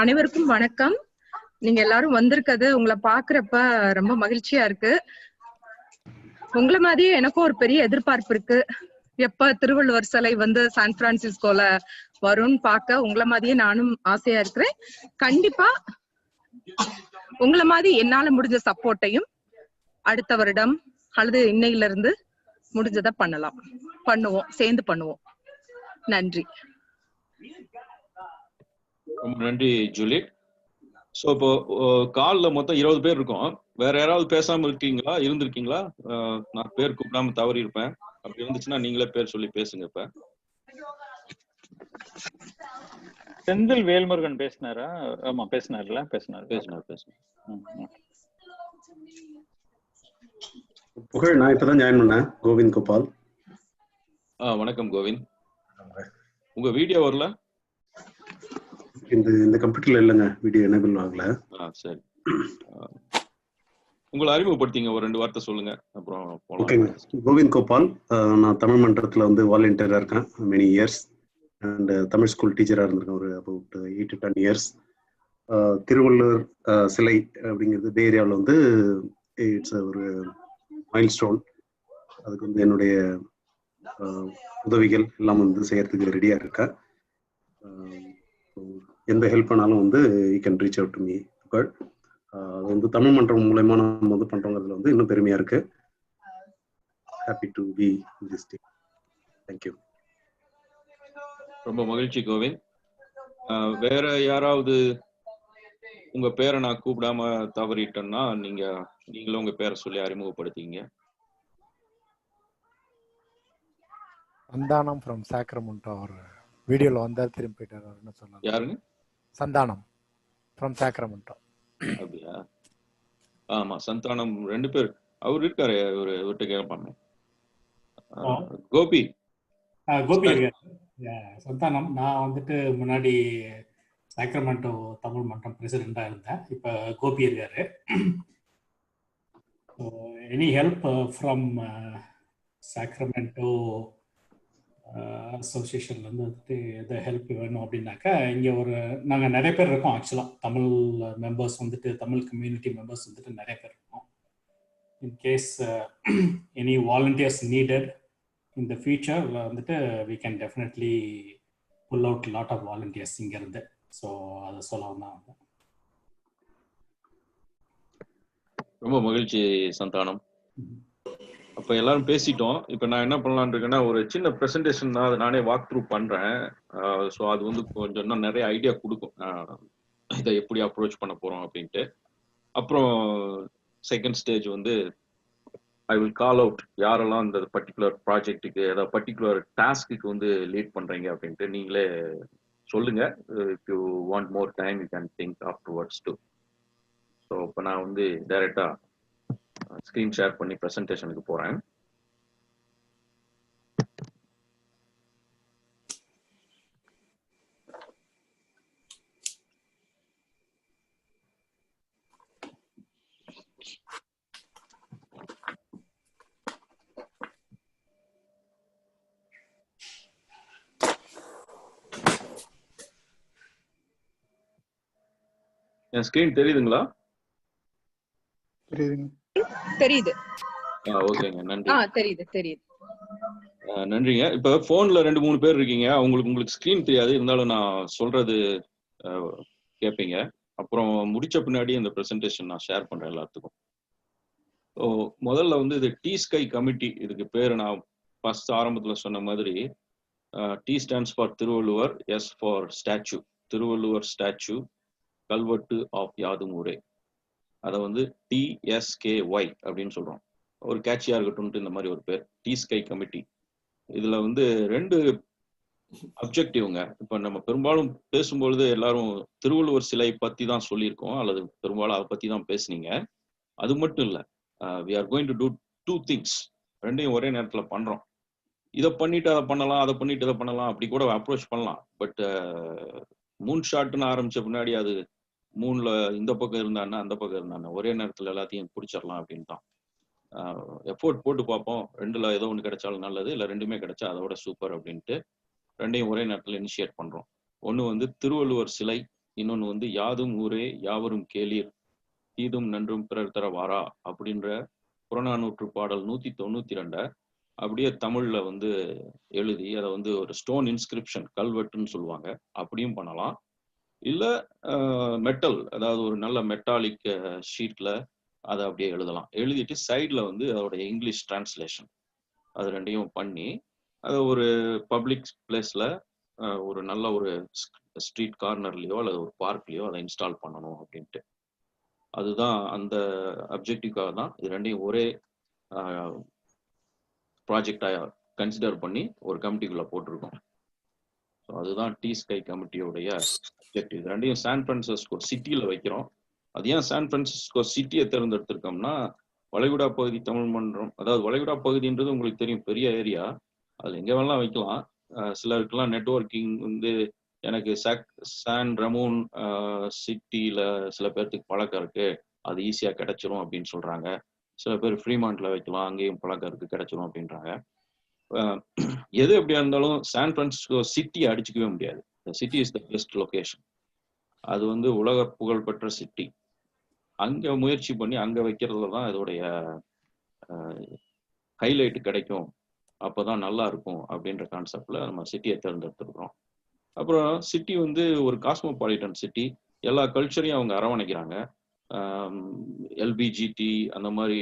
அனைவருக்கும் வணக்கம். நீங்க எல்லாரும் வந்திருக்கிறது உங்களை பாக்குறப்ப ரொம்ப மகிழ்ச்சியா இருக்கு. உங்களை மாதிரியே எனக்கும் ஒரு பெரிய எதிர்பார்ப்பு இருக்கு. எப்ப திருவள்ளுவர் சிலை சான் பிரான்சிஸ்கோல வரும்னு பார்க்க உங்களை மாதிரியே நானும் ஆசையா இருக்கிறேன். கண்டிப்பா உங்களை மாதிரி என்னால முடிஞ்ச சப்போர்ட்டையும் அடுத்த வருடம் அல்லது இன்னையில இருந்து முடிஞ்சதை பண்ணுவோம், சேர்ந்து பண்ணுவோம். நன்றி. ரொம்ப நன்றி ஜூலியட். ஸோ இப்போ கால்ல மொத்தம் 20 பேர் இருக்கோம். வேற யாராவது பேசாம இருந்திருக்கீங்களா? நான் பேர் கூப்பிடாம தவறி இருப்பேன். அப்படி இருந்துச்சுன்னா நீங்களே பேர் சொல்லி பேசுங்க. இப்ப செந்தில் வேல்முருகன் பேசினாரா? ஆமா பேசினார்ல, பேசினார். புகழ், நான் இப்பதான் ஜாயின் பண்ணேன். கோவிந்த் கோபால். வணக்கம் கோவிந்த். உங்க வீடியோ வரல? இந்த கம்ப்யூட்டர்ல இல்லைங்க, வீடியோ எனேபிள் ஆகல. சரி, உங்களை அறிமுகப்படுத்திங்க, ஒரு 2 வார்த்தை சொல்லுங்க, அப்புறம் போலாம். ஓகேங்க. கோவிந்த் கோபால். நான் தமிழ் மன்றத்துல வாலண்டியரா இருக்கேன் many years. And Tamil school டீச்சரா இருந்திருக்கேன் ஒரு அபவுட் 8 to 10 இயர்ஸ். திருவள்ளுவர் சிலை அப்படிங்கிறது பே ஏரியாவில் இட்ஸ் ஒரு மைல் ஸ்டோன். அதுக்கு என்னுடைய உதவிகள் எல்லாம் செய்யறதுக்கு ரெடியா இருக்கேன். எந்த ஹெல்ப் பண்ணாலும் you can reach out to me. அது தமிழ் மன்றம் மூலமா நம்ம பண்றோங்கிறதுல இன்னும் பெருமையா இருக்கு. Happy to be in this team. Thank you. ரொம்ப மகிழ்ச்சி கோவிந்த். வேற யாராவது உங்க பேரை நான் கூப்பிடாம தவறிட்டேன்னா நீங்களும் உங்க பேரை சொல்லி அறிமுகப்படுத்திங்க. Santhanam from Sacramento. அவர் வீடியோல வந்தார், திரும்பி போயிட்டாருன்னு சொன்னாங்க. யாருங்க? Santhanam from Sacramento. அப்படியா? ஆமா, சந்தானம் 2 பேர். அவர் இருக்காரு, விட்டு கேட்பாங்க. கோபி இருக்காரு. சந்தானம். நான் முன்னாடி சாக்ரமெண்டோ தமிழ் மன்றம் பிரசிடெண்டா இருந்தேன். இப்ப கோபி இருக்காரு. எனி ஹெல்ப் ஃப்ரம் சாக்ரமெண்டோ அசோசியேஷன்ல இருந்து எதை ஹெல்ப் வேணும் அப்படின்னாக்கா, இங்க நாங்கள் நிறைய பேர் இருக்கோம். ஆக்சுவலா Tamil members Tamil community members நிறைய பேர் இருக்கோம். In case any volunteers needed in the future we can definitely pull out a lot of volunteers இங்க இருந்து. ஸோ அதை சொல்லலாம் தான். ரொம்ப மகிழ்ச்சி சந்தானம். அப்ப எல்லாரும் பேசிட்டோம். இப்ப நான் என்ன பண்ணலாம்னு இருக்கேன்னா, ஒரு சின்ன பிரசன்டேஷன் தான், அதை நானே வாக் த்ரூ பண்றேன். ஸோ அது வந்து கொஞ்சம் இன்னும் நிறைய ஐடியா கொடுக்கும், இதை எப்படி அப்ரோச் பண்ண போறோம் அப்படின்ட்டு. அப்புறம் செகண்ட் ஸ்டேஜ் வந்து ஐ வில் கால் அவுட் யாரெல்லாம் இந்த பர்டிகுலர் ப்ராஜெக்ட்டுக்கு, ஏதாவது பர்டிகுலர் டாஸ்க்கு வந்து லீட் பண்றீங்க அப்படின்ட்டு நீங்களே சொல்லுங்க. If you want more time you can think afterwards to. So இப்போ நான் வந்து டைரக்டா ஸ்க்ரீன் ஷேர் பண்ணி ப்ரெசன்டேஷனுக்கு போறேன். என் ஸ்கிரீன் தெரியுதுங்களா? தெரியுது. ஓகேங்க, நன்றி. தெரியுது. நன்றிங்க. இப்ப போன்ல 2-3 பேர் இருக்கீங்க, உங்களுக்கு ஸ்கிரீன் தெரியாது, இருந்தாலும் நான் சொல்றது கேட்பீங்க. அப்புறம் முடிச்ச பின்னாடி இந்த பிரசன்டேஷன் நான் ஷேர் பண்றேன் எல்லாத்துக்கும். ஸோ முதல்ல வந்து இது டி ஸ்கை கமிட்டி, இதுக்கு பேர் நான் ஃபர்ஸ்ட் ஆரம்பத்தில் சொன்ன மாதிரி T stands for Thiruvalluvar, S for statue, Thiruvalluvar statue கல்வெட்டு ஆஃப் யாதும் ஊரே. அதை வந்து TSKY அப்படின்னு சொல்றோம். ஒரு கேட்சியா இருக்கட்டும் இந்த மாதிரி ஒரு பேர் டி ஸ்கை கமிட்டி. இதுல வந்து 2 அப்ஜெக்டிவ்ங்க. இப்ப நம்ம பெரும்பாலும் பேசும்பொழுது எல்லாரும் திருவள்ளுவர் சிலை பத்தி தான் சொல்லியிருக்கோம், அல்லது பெரும்பாலும் அதை பத்தி தான் பேசுனீங்க. அது மட்டும் இல்ல, we are going to do 2 things. ரெண்டையும் ஒரே நேரத்துல பண்றோம். இதை பண்ணிட்டு அதை பண்ணலாம், அதை பண்ணிட்டு இதை பண்ணலாம், அப்படி கூட அப்ரோச் பண்ணலாம். பட் மூன் ஷாட்னு ஆரம்பிச்ச பின்னாடி அது மூணுல இந்த பக்கம் இருந்தான்னா அந்த பக்கம் இருந்தான்னா ஒரே நேரத்துல எல்லாத்தையும் பிடிச்சிடலாம் அப்படின்னு தான் எஃபோர்ட் போட்டு பார்ப்போம். 2ல ஏதோ ஒன்று கிடைச்சாலும் நல்லது, இல்லை 2மே கிடைச்சா அதோட சூப்பர் அப்படின்ட்டு 2ஐயும் ஒரே நேரத்தில் இனிஷியேட் பண்றோம். ஒன்று வந்து திருவள்ளுவர் சிலை, இன்னொன்று வந்து யாதும் ஊரே யாவரும் கேளீர் தீதும் நன்றும் பிறர் தர வாரா அப்படின்ற புறநானூற்று பாடல் 192 அப்படியே தமிழ்ல வந்து எழுதி அதை வந்து ஒரு ஸ்டோன் இன்ஸ்கிரிப்ஷன், கல்வெட்டுன்னு சொல்லுவாங்க, அப்படியும் பண்ணலாம். இல்லை மெட்டல், அதாவது ஒரு நல்ல மெட்டாலிக் ஷீட்ல அதை அப்படியே எழுதலாம். எழுதிட்டு சைடில் வந்து அதோட இங்கிலீஷ் டிரான்ஸ்லேஷன், அது 2ஐயும் பண்ணி அதை ஒரு பப்ளிக் பிளேஸ்ல ஒரு நல்ல ஒரு ஸ்ட்ரீட் கார்னர்லயோ அல்லது ஒரு பார்க்லயோ அதை இன்ஸ்டால் பண்ணணும் அப்படின்ட்டு. அதுதான் அந்த அப்ஜெக்டிவ்காக தான் இது 2ஐயும் ஒரே ப்ராஜெக்டாக கன்சிடர் பண்ணி ஒரு கமிட்டிக்குள்ள போட்டிருக்கோம். ஸோ அதுதான் டி ஸ்கை கமிட்டியோடைய அப்ஜெக்டிவ். 2ஐயும் சான் பிரான்சிஸ்கோ சிட்டியில் வைக்கிறோம். அது ஏன் சான் பிரான்சிஸ்கோ சிட்டியை தேர்ந்தெடுத்திருக்கோம்னா, வளைகுடா பகுதி தமிழ் மன்றம், அதாவது வளைகுடா பகுதின்றது உங்களுக்கு தெரியும், பெரிய ஏரியா, அதில் எங்கே வேணாலும் வைக்கலாம். சிலருக்குலாம் நெட்வொர்க்கிங் வந்து எனக்கு சான் ரமூன் சிட்டியில் சில பேர்த்துக்கு பழக்கம் இருக்கு, அது ஈஸியாக கிடைச்சிரும் அப்படின்னு சொல்றாங்க. சில பேர் ஃப்ரீமாண்ட்ல வைக்கலாம், அங்கேயும் பழக்கம் இருக்கு, கிடைச்சிரும் அப்படின்றாங்க. எது எப்படியா இருந்தாலும் சான் பிரான்சிஸ்கோ சிட்டியை அடிச்சுக்கவே முடியாது. City is the best location. அது வந்து உலக புகழ்பெற்ற சிட்டி. அங்க முயற்சி பண்ணி அங்க வைக்கிறதுல தான் இதோடைய ஹைலைட் கிடைக்கும், அப்போதான் நல்லா இருக்கும் அப்படின்ற கான்செப்ட்ல நம்ம சிட்டியை தேர்ந்தெடுத்துருக்கிறோம். அப்புறம் சிட்டி வந்து ஒரு காஸ்மோபாலிட்டன் சிட்டி, எல்லா கல்ச்சரையும் அவங்க அரவணைக்கிறாங்க. எல்பிஜிடி அந்த மாதிரி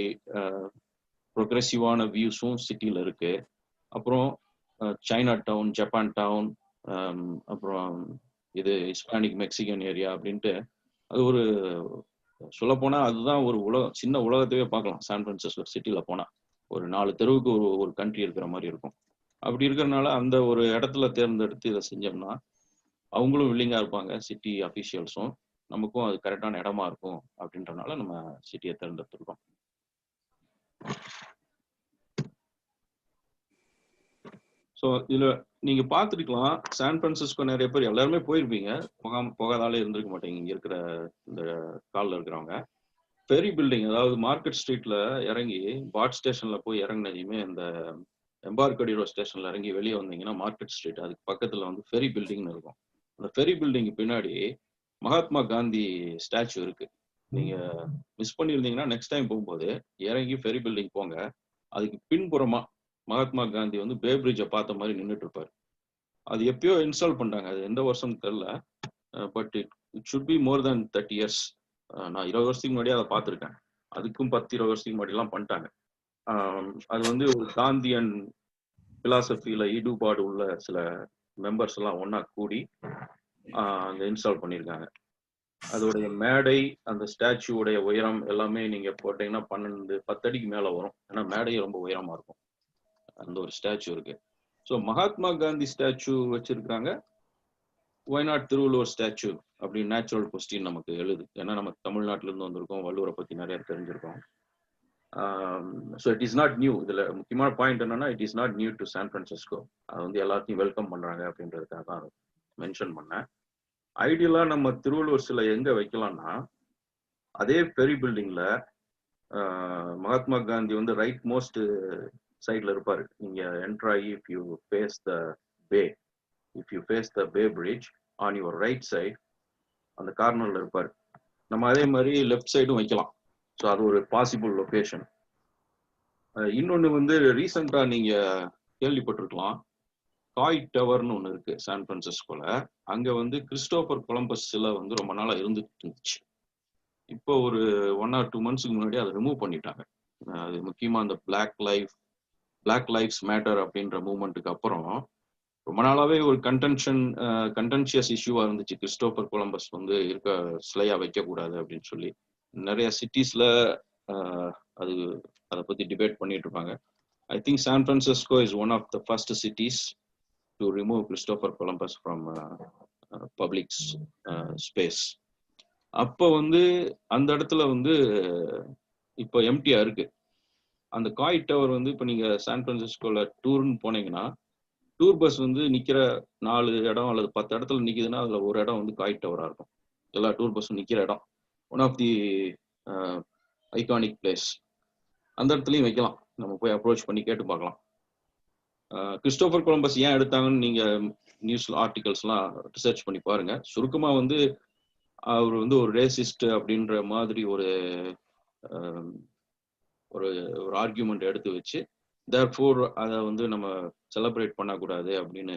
ப்ரொக்ரெசிவான வியூஸும் சிட்டியில் இருக்கு. அப்புறம் சைனா டவுன், ஜப்பான் டவுன், அப்புறம் இது ஹிஸ்பானிக் மெக்சிகன் ஏரியா அப்படின்ட்டு அது ஒரு சொல்லப்போனா அதுதான் ஒரு சின்ன உலகத்தையே பார்க்கலாம். சான் பிரான்சிஸ்கோ சிட்டியில போனா ஒரு 4 தெருவுக்கு ஒரு கண்ட்ரி இருக்கிற மாதிரி இருக்கும். அப்படி இருக்கிறனால அந்த ஒரு இடத்துல தேர்ந்தெடுத்து இதை செஞ்சோம்னா அவங்களும் வில்லிங்கா இருப்பாங்க, சிட்டி அஃபீஷியல்ஸும், நமக்கும் அது கரெக்டான இடமா இருக்கும் அப்படின்றனால நம்ம சிட்டியை தேர்ந்தெடுத்துருக்கோம். ஸோ இதுல நீங்க பார்த்துருக்கலாம், சான் பிரான்சிஸ்கோ நிறைய பேர் எல்லாருமே போயிருப்பீங்க, போகாதாலே இருந்திருக்க மாட்டீங்க. இங்க இருக்கிற இந்த காலில் இருக்கிறவங்க ஃபெரி பில்டிங், அதாவது மார்க்கெட் ஸ்ட்ரீட்ல இறங்கி பாட் ஸ்டேஷன்ல போய் இறங்கினதையுமே இந்த எம்பார்கடிரோ ஸ்டேஷன்ல இறங்கி வெளியே வந்தீங்கன்னா மார்க்கெட் ஸ்ட்ரீட், அதுக்கு பக்கத்துல வந்து ஃபெரி பில்டிங்னு இருக்கும். அந்த ஃபெரி பில்டிங்கு பின்னாடி மகாத்மா காந்தி ஸ்டாச்சு இருக்கு. நீங்க மிஸ் பண்ணியிருந்தீங்கன்னா நெக்ஸ்ட் டைம் போகும்போது இறங்கி ஃபெரி பில்டிங் போங்க. அதுக்கு பின்புறமா மகாத்மா காந்தி வந்து பே பிரிட்ஜை பார்த்த மாதிரி நின்றுட்டு இருப்பாரு. அது எப்பயோ இன்ஸ்டால் பண்ணாங்க, அது எந்த வருஷம் தெரியல, but it should be more than 30 years. நான் 20 வருஷத்துக்கு முன்னாடியே அதை பார்த்துருக்கேன். அதுக்கும் 10-20 வருஷத்துக்கு முன்னாடிலாம் பண்ணிட்டாங்க. அது வந்து ஒரு காந்தியன் பிலாசபியில ஈடுபாடு உள்ள சில மெம்பர்ஸ் எல்லாம் ஒன்னா கூடி அங்க இன்ஸ்டால் பண்ணியிருக்காங்க. அதோடைய மேடை, அந்த ஸ்டாச்சுடைய உயரம் எல்லாமே நீங்க போட்டீங்கன்னா 10 அடிக்கு மேல வரும். ஏன்னா மேடை ரொம்ப உயரமா இருக்கும். அந்த ஒரு ஸ்டாச்சு இருக்கு. ஸோ மகாத்மா காந்தி ஸ்டாச்சு வச்சிருக்காங்க, ஒய் நாட் திருவள்ளுவர் ஸ்டாச்சு அப்படின்னு நேச்சுரல் கொஸ்டின் நமக்கு எழுது. ஏன்னா நம்ம தமிழ்நாட்டில இருந்து வந்திருக்கோம், வள்ளுவரை பத்தி நிறைய தெரிஞ்சிருக்கோம். So it is not new. இதுல முக்கியமான பாயிண்ட் என்னன்னா, it is not new to San Francisco. அது வந்து எல்லாத்தையும் வெல்கம் பண்றாங்க அப்படின்றதுக்காக தான் மென்ஷன் பண்ணேன். ஐடியலா நம்ம திருவள்ளுவர் சிலை எங்க வைக்கலாம்னா, அதே பெரி பில்டிங்ல மகாத்மா காந்தி வந்து ரைட் மோஸ்ட் சைட்ல இருப்பாரு. நீங்க என்டர் ஆகி if you face the Bay Bridge on your right side, அந்த கார்னர்ல இருப்பாரு. நம்ம அதே மாதிரி லெஃப்ட் சைடும் வைக்கலாம். ஸோ அது ஒரு பாசிபிள் லொகேஷன். இன்னொன்று வந்து ரீசெண்டா நீங்க கேள்விப்பட்டிருக்கலாம், காய் டவர்னு ஒன்று இருக்கு சான் பிரான்சிஸ்கோல. அங்க வந்து கிறிஸ்டோபர் கொலம்பஸ் சிலை வந்து ரொம்ப நாளா இருந்துட்டு இருந்துச்சு. இப்போ ஒரு 1 or 2 monthsக்கு முன்னாடி அதை ரிமூவ் பண்ணிட்டாங்க. அது முக்கியமா அந்த பிளாக் லைஃப்ஸ் மேட்டர் அப்படின்ற மூவ்மெண்ட்டுக்கு அப்புறம் ரொம்ப நாளாவே ஒரு கண்டென்ஷியஸ் இஷ்யூவா இருந்துச்சு. கிறிஸ்டோபர் கொலம்பஸ் வந்து இருக்க சிலையா வைக்கக்கூடாது அப்படின்னு சொல்லி நிறைய சிட்டிஸ்ல அதை பத்தி டிபேட் பண்ணிட்டு இருப்பாங்க. I think San Francisco is one of the first cities to remove Christopher Columbus from public space. அப்போ வந்து அந்த இடத்துல வந்து இப்போ எம்டியா இருக்கு. அந்த காய் டவர் வந்து இப்போ நீங்க சான் பிரான்சிஸ்கோல டூர்னு போனீங்கன்னா, டூர் பஸ் வந்து நிக்கிற 4 இடம் அல்லது 10 இடத்துல நிக்குதுன்னா அதுல ஒரு இடம் வந்து காய் டவரா இருக்கும். எல்லா டூர் பஸ்ஸும் நிக்கிற இடம் one of the iconic place. அந்த இடத்துலயும் வைக்கலாம். நம்ம போய் அப்ரோச் பண்ணி கேட்டு பார்க்கலாம். கிறிஸ்டோபர் கொலம்பஸ் ஏன் எடுத்தாங்கன்னு நீங்க நியூஸ் ஆர்டிகல்ஸ்லாம் ரிசர்ச் பண்ணி பாருங்க. சுருக்கமா வந்து அவர் வந்து ஒரு ரேசிஸ்ட் அப்படின்ற மாதிரி ஒரு ஆர்கியூமெண்ட் எடுத்து வச்சு, தேர்ஃபோர் அதை வந்து நம்ம செலிப்ரேட் பண்ணக்கூடாது அப்படின்னு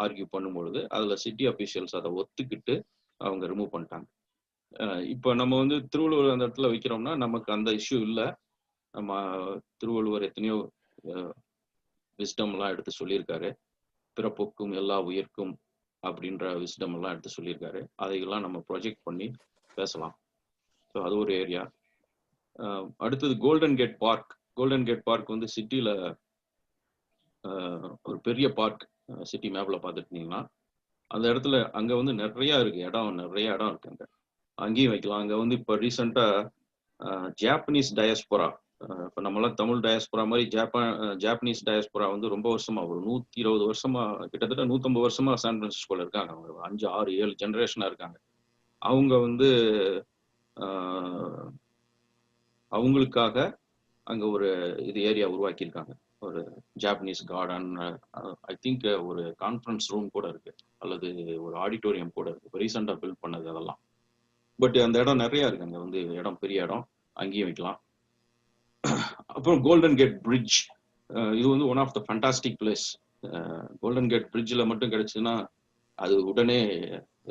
ஆர்கியூ பண்ணும்பொழுது அதில் சிட்டி அஃபீஷியல்ஸ் அதை ஒத்துக்கிட்டு அவங்க ரிமூவ் பண்ணிட்டாங்க. இப்போ நம்ம வந்து திருவள்ளுவர் அந்த இடத்துல வைக்கிறோம்னா நமக்கு அந்த இஷ்யூ இல்லை. நம்ம திருவள்ளுவர் எத்தனையோ விஸ்டம்லாம் எடுத்து சொல்லியிருக்காரு. பிறப்புக்கும் எல்லா உயிர்க்கும் அப்படின்ற விஸ்டம் எல்லாம் எடுத்து சொல்லியிருக்காரு. அதையெல்லாம் நம்ம ப்ரொஜெக்ட் பண்ணி பேசலாம். ஸோ அது ஒரு ஏரியா. அடுத்தது Golden Gate Park. Golden Gate Park வந்து சிட்டியில் ஒரு பெரிய பார்க். சிட்டி மேப்ல பார்த்துட்டீங்கன்னா அந்த இடத்துல அங்கே வந்து நிறைய இருக்கு இருக்கு. அங்கேயும் வைக்கலாம். அங்கே வந்து இப்போ ரீசெண்டாக ஜாப்பனீஸ் டயஸ்பொரா, இப்போ நம்மளாம் தமிழ் டயஸ்பொரா மாதிரி ஜாப்பனீஸ் டயஸ்பொரா வந்து ரொம்ப வருஷமா, ஒரு 120 வருஷமா, கிட்டத்தட்ட 150 வருஷமா சான் பிரான்சிஸ்கோல இருக்காங்க. அவங்க 5, 6, 7 ஜெனரேஷனா இருக்காங்க. அவங்க வந்து அவங்களுக்காக அங்க ஒரு ஏரியா உருவாக்கியிருக்காங்க. ஒரு ஜாப்பனீஸ் கார்டன், ஐ திங்க் ஒரு கான்ஃபரன்ஸ் ரூம் கூட இருக்கு, அல்லது ஒரு ஆடிட்டோரியம் கூட இருக்கு. ரீசெண்டா பில்ட் பண்ணது அதெல்லாம். பட் அந்த இடம் நிறைய இருக்கு. அங்க வந்து இடம் பெரிய இடம், அங்கேயும் வைக்கலாம். அப்புறம் கோல்டன் கேட் பிரிட்ஜ், இது வந்து one of the fantastic place. Golden Gate பிரிட்ஜில் மட்டும் கிடைச்சுன்னா அது உடனே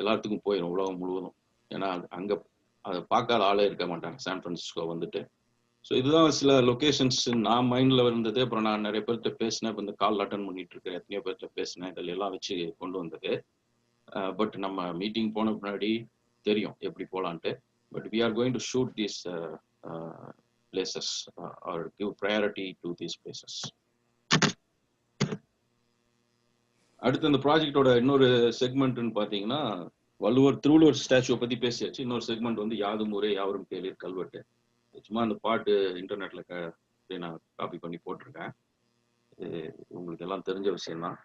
எல்லாத்துக்கும் போயிடும் உலகம் முழுவதும். ஏன்னா அங்க அதை பார்க்காத ஆளே இருக்க மாட்டாங்க சான் பிரான்சிஸ்கோ வந்துட்டு. ஸோ இதுதான் சில லொக்கேஷன்ஸ் நான் மைண்ட்ல இருந்தது. அப்புறம் நான் நிறைய பேர்கிட்ட பேசினேன். இப்போ இந்த கால் அட்டன் பண்ணிட்டு இருக்கேன், எத்தனையோ பேர்கிட்ட பேசினேன். இதில் எல்லாம் வச்சு கொண்டு வந்தது. பட் நம்ம மீட்டிங் போன பின்னாடி தெரியும் எப்படி போகலான்ட்டு. But we are going to shoot these places or give priority to these places. அடுத்து இந்த ப்ராஜெக்டோட இன்னொரு செக்மெண்ட்னு பார்த்தீங்கன்னா, திருவள்ளுவர் ஸ்டாச்சுவை பத்தி பேசியாச்சு. இன்னொரு செக்மெண்ட் வந்து யாதும் ஊரே யாவரும் கேளீர் கல்வெட்டு. சும்மா அந்த பாட்டு இன்டர்நெட்ல நான் காப்பி பண்ணி போட்டிருக்கேன். உங்களுக்கு எல்லாம் தெரிஞ்ச விஷயம்தான்.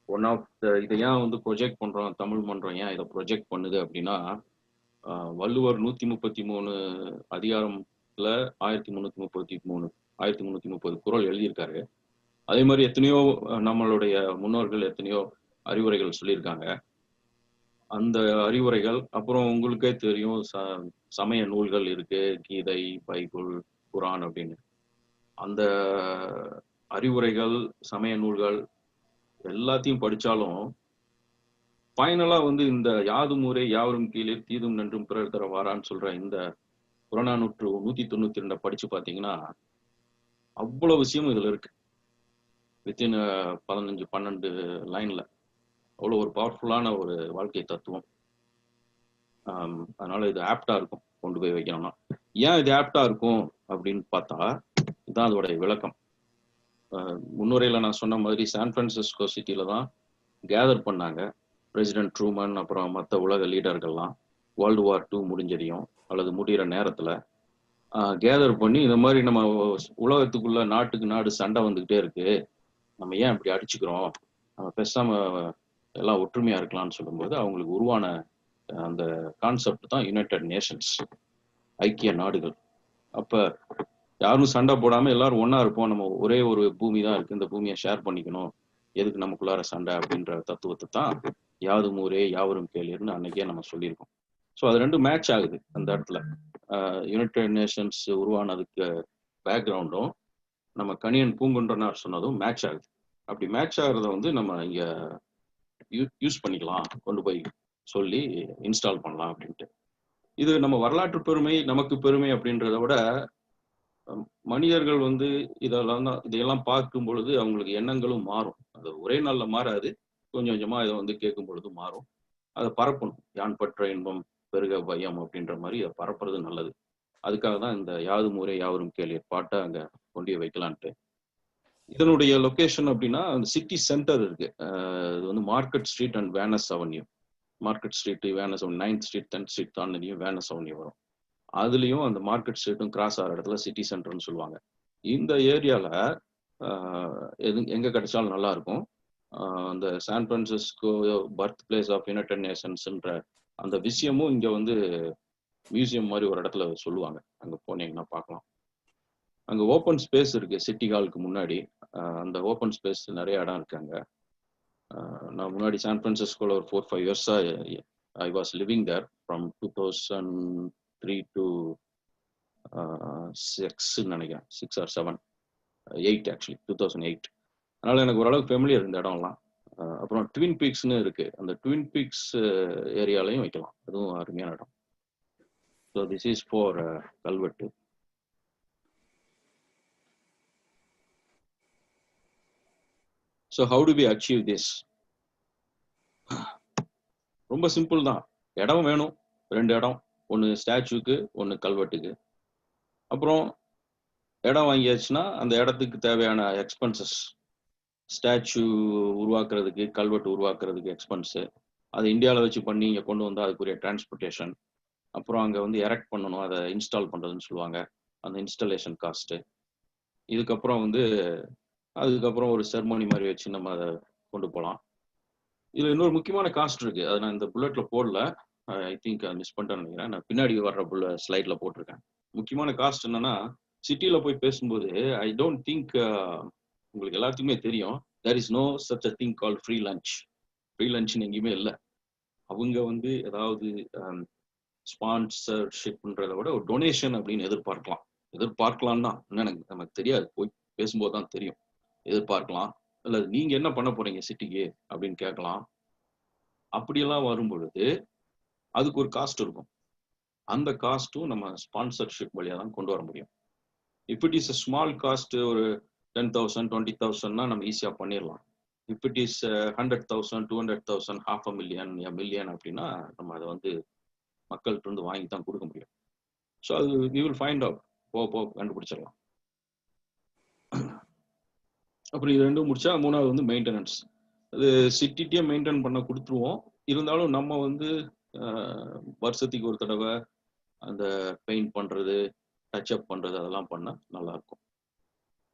ஒன் ஆஃப் இதை ஏன் வந்து ப்ரொஜெக்ட் பண்றோம், தமிழ் மன்றம் ஏன் இதை ப்ரொஜெக்ட் பண்ணுது அப்படின்னா, வள்ளுவர் 133 அதிகாரத்துல 1330 குறள் எழுதியிருக்காரு. அதே மாதிரி எத்தனையோ நம்மளுடைய முன்னோர்கள் எத்தனையோ அறிவுரைகள் சொல்லியிருக்காங்க. அந்த அறிவுரைகள் அப்புறம் உங்களுக்கே தெரியும், சமய நூல்கள் இருக்கு, கீதை, பைபிள், குரான் அப்படின்னு. அந்த அறிவுரைகள், சமய நூல்கள் எல்லாத்தையும் படிச்சாலும் ஃபைனலா வந்து இந்த யாதும் ஊரே யாவரும் கீழே தீதும் நன்றும் பிறர் தர வாரான்னு சொல்ற இந்த புறநானூற்று 192 படிச்சு பார்த்தீங்கன்னா அவ்வளோ விஷயமும் இதுல இருக்கு. வித்தின் 15-12 லைன்ல அவ்வளோ ஒரு பவர்ஃபுல்லான ஒரு வாழ்க்கை தத்துவம். அதனால இது ஆப்டா இருக்கும் கொண்டு போய் வைக்கணும்னா. ஏன் இது ஆப்டா இருக்கும் அப்படின்னு பார்த்தா இதுதான் அதோடைய விளக்கம். முன்னுரையில நான் சொன்ன மாதிரி சான் பிரான்சிஸ்கோ சிட்டியில தான் கேதர் பண்ணாங்க பிரசிடென்ட் ட்ரூமன், அப்புறம் மற்ற உலக லீடர்கள்லாம். வேர்ல்டு வார் 2 முடிஞ்சதையும் அல்லது முடிகிற நேரத்துல கேதர் பண்ணி இந்த மாதிரி நம்ம உலகத்துக்குள்ள நாட்டுக்கு நாடு சண்டை வந்துகிட்டே இருக்கு, நம்ம ஏன் இப்படி அடிச்சுக்கிறோம், நம்ம பேசாம எல்லாம் ஒற்றுமையா இருக்கலாம்னு சொல்லும்போது அவங்களுக்கு உருவான அந்த கான்செப்ட் தான் யுனைடெட் நேஷன்ஸ், ஐக்கிய நாடுகள். அப்ப யாரும் சண்டை போடாம எல்லாரும் ஒன்னா இருப்போம், நம்ம ஒரே ஒரு பூமி தான் இருக்கு, இந்த பூமியை ஷேர் பண்ணிக்கணும், எதுக்கு நமக்குள்ளார சண்டை அப்படின்ற தத்துவத்தை தான் யாதும் ஊரே யாவரும் கேளீர்னு அன்னைக்கே நம்ம சொல்லியிருக்கோம். ஸோ அது ரெண்டும் மேட்ச் ஆகுது அந்த இடத்துல. யுனைடெட் நேஷன்ஸ் உருவானதுக்கு பேக்ரவுண்டும் நம்ம கணியன் பூங்குன்றனார் சொன்னதும் மேட்ச் ஆகுது. அப்படி மேட்ச் ஆகுறத வந்து நம்ம இங்க யூஸ் பண்ணிக்கலாம், கொண்டு போய் சொல்லி இன்ஸ்டால் பண்ணலாம் அப்படின்ட்டு. இது நம்ம வரலாற்று பெருமை, நமக்கு பெருமை அப்படின்றத விட மனிதர்கள் வந்து இதையெல்லாம் பார்க்கும் பொழுது அவங்களுக்கு எண்ணங்களும் மாறும். அது ஒரே நாள்ல மாறாது, கொஞ்சம் கொஞ்சமா இதை வந்து கேட்கும் பொழுது மாறும். அதை பரப்பணும். யான் பற்ற இன்பம் பெருக பயம் அப்படின்ற மாதிரி அதை பரப்புறது நல்லது. அதுக்காக தான் இந்த யாதும் ஊரே யாவரும் கேளீர் பாட்டை அங்க கொண்டு வைக்கலான்ட்டு. இதனுடைய லொகேஷன் அப்படின்னா அந்த சிட்டி சென்டர் இருக்கு. இது வந்து Market Street and Van Ness Avenue. Market Street, Van Ness 9th Street 10th Street தாண்டியும் வேனஸ் அவென்யூ வரும். அதுலயும் அந்த மார்க்கெட் ஸ்ட்ரீட்டும் கிராஸ் ஆகிற இடத்துல சிட்டி சென்டர்னு சொல்லுவாங்க. இந்த ஏரியால எங்க கிடைச்சாலும் நல்லா இருக்கும். அந்த San Francisco birth place of United நேஷன்ஸ்ன்ற அந்த விஷயமும் இங்க வந்து மியூசியம் மாதிரி ஒரு இடத்துல சொல்லுவாங்க. அங்க போனீங்கன்னா பார்க்கலாம். அங்க ஓப்பன் ஸ்பேஸ் இருக்கு சிட்டி ஹாலுக்கு முன்னாடி. அந்த ஓப்பன் ஸ்பேஸ் நிறைய இடம் இருக்கு அங்க. நான் முன்னாடி சான் பிரான்சிஸ்கோல ஒரு 4-5 இயர்ஸா I was living there from 2003 to 6 நினைக்கிறேன், 6 or 7, 8 ஆக்சுவலி 2008. அதனால எனக்கு ஓரளவுக்கு ஃபெமிலியர் இந்த இடம்லாம். அப்புறம் ட்வின் பீக்ஸ்னு இருக்கு, அந்த ட்வின் பீக்ஸ் ஏரியாலையும் வைக்கலாம், அதுவும் அருமையான இடம். ஸோ திஸ் இஸ் ஃபார் கல்வெட்டு. So how do we achieve this? ரொம்ப சிம்பிள் தான். இடம் வேணும், 2 இடம், ஒன்று ஸ்டாச்சுக்கு, ஒன்று கல்வெட்டுக்கு. அப்புறம் இடம் வாங்கியாச்சுன்னா அந்த இடத்துக்கு தேவையான எக்ஸ்பென்சஸ், ஸ்டாச்சு உருவாக்குறதுக்கு, கல்வெட்டு உருவாக்குறதுக்கு எக்ஸ்பென்ஸு, அதை இந்தியாவில் வச்சு பண்ணி இங்கே கொண்டு வந்தால் அதுக்குரிய டிரான்ஸ்போர்ட்டேஷன், அப்புறம் அங்கே வந்து எரெக்ட் பண்ணணும், அதை இன்ஸ்டால் பண்ணுறதுன்னு சொல்லுவாங்க, அந்த இன்ஸ்டாலேஷன் காஸ்ட்டு. இதுக்கப்புறம் வந்து அதுக்கப்புறம் ஒரு செர்மோனி மாதிரி வச்சு நம்ம அதை கொண்டு போகலாம். இதில் இன்னொரு முக்கியமான காஸ்ட் இருக்குது, அதை நான் இந்த புல்லட்டில் போடல, ஐ திங்க் மிஸ் பண்ணிட்டேன்னு நினைக்கிறேன். நான் பின்னாடி வர்ற ஸ்லைடில் போட்டிருக்கேன். முக்கியமான காஸ்ட் என்னன்னா, சிட்டியில் போய் பேசும்போது ஐ டோன்ட் திங்க் உங்களுக்கு எல்லாத்துக்குமே தெரியும், there is no such a thing call free lunch. Free லஞ்ச்னு எங்கேயுமே இல்லை. அவங்க வந்து ஏதாவது ஸ்பான்சர்ஷிப்ன்றதை விட ஒரு டொனேஷன் அப்படின்னு எதிர்பார்க்கலாம் தான். எனக்கு நமக்கு தெரியாது, போய் பேசும்போது தான் தெரியும். எதிர்பார்க்கலாம், இல்லை நீங்க என்ன பண்ண போறீங்க சிட்டிக்கு அப்படின்னு கேட்கலாம். அப்படியெல்லாம் வரும் பொழுது அதுக்கு ஒரு காஸ்ட் இருக்கும். அந்த காஸ்ட்டும் நம்ம ஸ்பான்சர்ஷிப் வழியாக தான் கொண்டு வர முடியும். If it is a small cost, ஒரு 10,000 20,000னா நம்ம ஈஸியாக பண்ணிடலாம். இஃப் இட் இஸ் 100,000 200,000 500,000 1 million அப்படின்னா நம்ம அதை வந்து மக்கள்கிட்ட இருந்து வாங்கி தான் கொடுக்க முடியும். ஸோ அது வி வில் ஃபைண்ட் அவுட், போக கண்டுபிடிச்சிடலாம். அப்புறம் இது ரெண்டும் முடிச்சா மூணாவது வந்து மெயின்டெனன்ஸ். அது சிட்டியே மெயின்டைன் பண்ண கொடுத்துருவோம். இருந்தாலும் நம்ம வந்து வருஷத்துக்கு ஒரு தடவை அந்த பெயிண்ட் பண்ணுறது, டச் அப் பண்ணுறது, அதெல்லாம் பண்ணால் நல்லா இருக்கும்.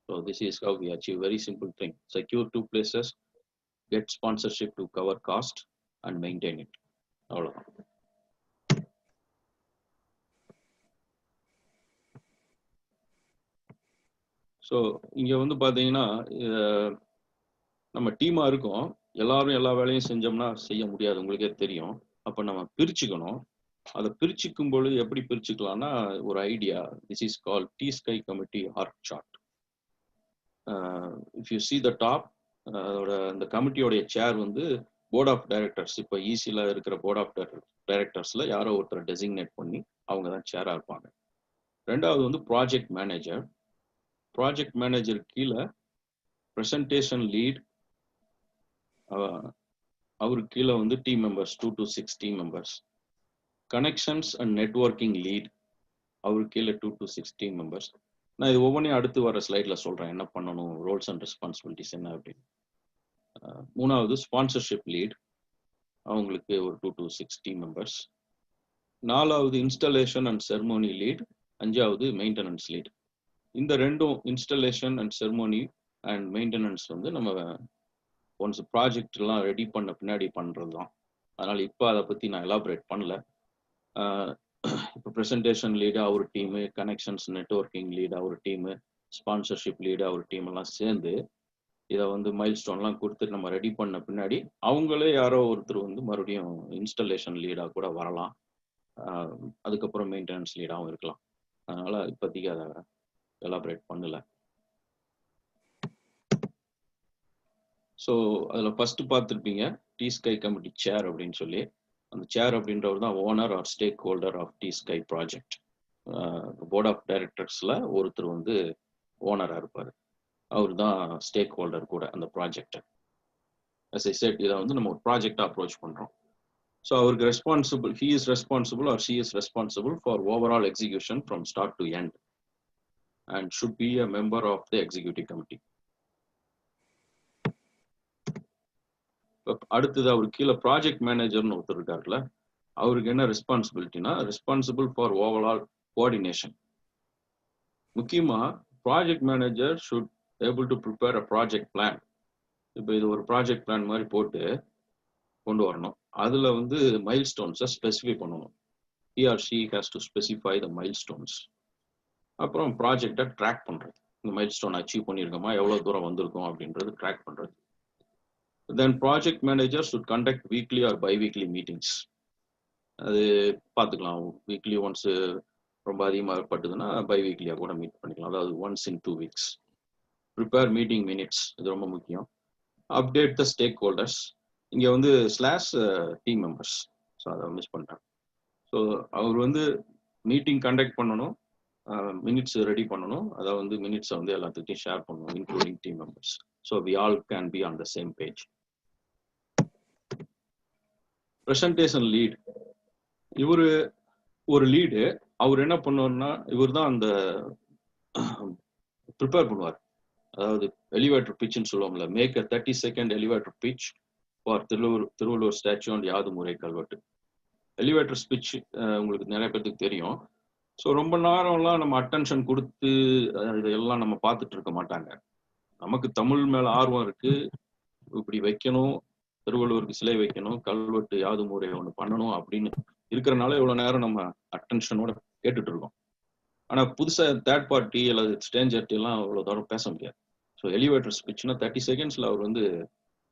So this is how we achieve very simple thing. Secure 2 places, get sponsorship to cover cost and maintain it. அவ்வளோதான். ஸோ இங்கே வந்து பார்த்தீங்கன்னா நம்ம டீமாக இருக்கோம், எல்லாரும் எல்லா வேலையும் செஞ்சோம்னா செய்ய முடியாது, உங்களுக்கே தெரியும். அப்போ நம்ம பிரிச்சுக்கணும். அதை பிரிச்சுக்கும் பொழுது எப்படி பிரிச்சுக்கலாம்னா ஒரு idea, this is call T-Sky committee org chart. If you see the top, அதோட அந்த கமிட்டியோடைய சேர் வந்து போர்ட் ஆஃப் டைரக்டர்ஸ். இப்போ ஈசியில் இருக்கிற போர்ட் ஆஃப் டைரக்டர்ஸில் யாரோ ஒருத்தர் டெசிக்னேட் பண்ணி அவங்க தான் சேராக இருப்பாங்க. ரெண்டாவது வந்து ப்ராஜெக்ட் மேனேஜர். ப்ராஜெக்ட் மேனேஜர் கீழே ப்ரெசன்டேஷன் லீட், அவருக்கு கீழே வந்து team members 2 to 6 team members. Connections and networking lead, அவருக்கு கீழே 2 to 6 டீம் மெம்பர்ஸ். நான் இது ஒவ்வொன்றையும் அடுத்து வர ஸ்லைடில் சொல்கிறேன் என்ன பண்ணணும், ரோல்ஸ் அண்ட் ரெஸ்பான்சிபிலிட்டிஸ் என்ன அப்படின்னு. மூணாவது ஸ்பான்சர்ஷிப் லீட், அவங்களுக்கு ஒரு 2 to 6 டீம் மெம்பர்ஸ். நாலாவது இன்ஸ்டாலேஷன் அண்ட் செர்மோனி லீட். அஞ்சாவது மெயின்டெனன்ஸ் லீட். இந்த ரெண்டும் இன்ஸ்டாலேஷன் அண்ட் செர்மோனி அண்ட் மெயின்டெனன்ஸ் வந்து நம்ம ஒன்ஸ் ப்ராஜெக்ட்லாம் ரெடி பண்ண பின்னாடி பண்ணுறது தான். அதனால் இப்போ அதை பற்றி நான் எலாபரேட் பண்ணல. இப்போ presentation lead our team, connections networking lead our team, sponsorship lead our team எல்லாம் சேர்ந்து இதை வந்து மைல் ஸ்டோன்லாம் கொடுத்து நம்ம ரெடி பண்ண பின்னாடி அவங்களே யாரோ ஒருத்தர் வந்து மறுபடியும் இன்ஸ்டாலேஷன் லீடாக கூட வரலாம், அதுக்கப்புறம் மெயின்டெனன்ஸ் லீடாகவும் இருக்கலாம். அதனால் இப்போதைக்கு அதை எலாபரேட் பண்ணல. ஸோ அதில் ஃபர்ஸ்ட் பார்த்துருப்பீங்க T-Sky கமிட்டி சேர் அப்படின்னு சொல்லி. அந்த சேர் அப்படின்றவர் தான் owner or stake holder of T-Sky project. Board of டைரக்டர்ஸில் ஒருத்தர் வந்து ஓனராக இருப்பார், அவர் தான் ஸ்டேக் ஹோல்டர் கூட அந்த ப்ராஜெக்டை. as I said, இதை வந்து நம்ம ஒரு ப்ராஜெக்டாக அப்ரோச் பண்ணுறோம். ஸோ அவருக்கு responsible, he is responsible or she is responsible for overall execution from start to end and should be a member of the executive committee. அடுத்தது அவருக்கு கீழே ப்ராஜெக்ட் மேனேஜர்னு ஒருத்தர் இருக்காருல்ல, அவருக்கு என்ன ரெஸ்பான்சிபிலிட்டினா ரெஸ்பான்சிபிள் ஃபார் ஓவரால் கோஆர்டினேஷன். முக்கியமாக project manager should able to prepare a project plan. இப்போ இது ஒரு ப்ராஜெக்ட் பிளான் மாதிரி போட்டு கொண்டு வரணும். அதில் வந்து மைல் ஸ்டோன்ஸை ஸ்பெசிஃபை பண்ணணும். he or she has to specify the milestones. அப்புறம் ப்ராஜெக்டை ட்ராக் பண்ணுறது, இந்த மைல் ஸ்டோன் அச்சீவ் பண்ணியிருக்கோமா, எவ்வளோ தூரம் வந்திருக்கோம் அப்படின்றது ட்ராக் பண்ணுறது. Then project manager should conduct weekly or bi-weekly meetings. அது பார்த்துக்கலாம், வீக்லி ஒன்ஸ் ரொம்ப அதிகமாக பட்டுதுன்னா பை-வீக்லியாக கூட மீட் பண்ணிக்கலாம், அதாவது once in 2 weeks. Prepare meeting minutes, இது ரொம்ப முக்கியம். அப்டேட் த ஸ்டேக் ஹோல்டர்ஸ், இங்கே வந்து ஸ்லாஷ் டீம் மெம்பர்ஸ், ஸோ அதை மிஸ் பண்ணிட்டேன். ஸோ அவர் வந்து மீட்டிங் கண்டக்ட் பண்ணணும், மினிட்ஸ் ரெடி பண்ணணும், அதை வந்து மினிட்ஸை வந்து எல்லாத்துக்கிட்டையும் ஷேர் பண்ணணும் including team members. So we all can be on the same page. Presentation lead, இவர் ஒரு லீடு. அவர் என்ன பண்ணுவார்னா இவர் தான் அந்த ப்ரிப்பேர் பண்ணுவார். அதாவது எலிவேட்டர் பிச்சுன்னு சொல்லுவாங்கல்ல, make a 30 second elevator pitch for Thiruvallur statue and யாதுமுறை கல்வெட்டு. எலிவேட்டர் ஸ்பீச் உங்களுக்கு நிறைய பேருக்கு தெரியும். ஸோ ரொம்ப நேரம்லாம் நம்ம அட்டென்ஷன் கொடுத்து இதெல்லாம் நம்ம பார்த்துட்டு இருக்க மாட்டாங்க. நமக்கு தமிழ் மேலே ஆர்வம் இருக்கு, இப்படி வைக்கணும், திருவள்ளுவருக்கு சிலை வைக்கணும், கல்வெட்டு யாதுமுறை ஒன்று பண்ணணும் அப்படின்னு இருக்கிறனால இவ்வளோ நேரம் நம்ம அட்டென்ஷனோட கேட்டுட்டு இருக்கோம். ஆனால் புதுசாக தேர்ட் பார்ட்டி அல்லது ஸ்ட்ரேஞ்சர்ட்டி எல்லாம் அவ்வளோ தூரம் பேச முடியாது. ஸோ எலிவேட்டர் ஸ்பீச்னா 30 seconds அவர் வந்து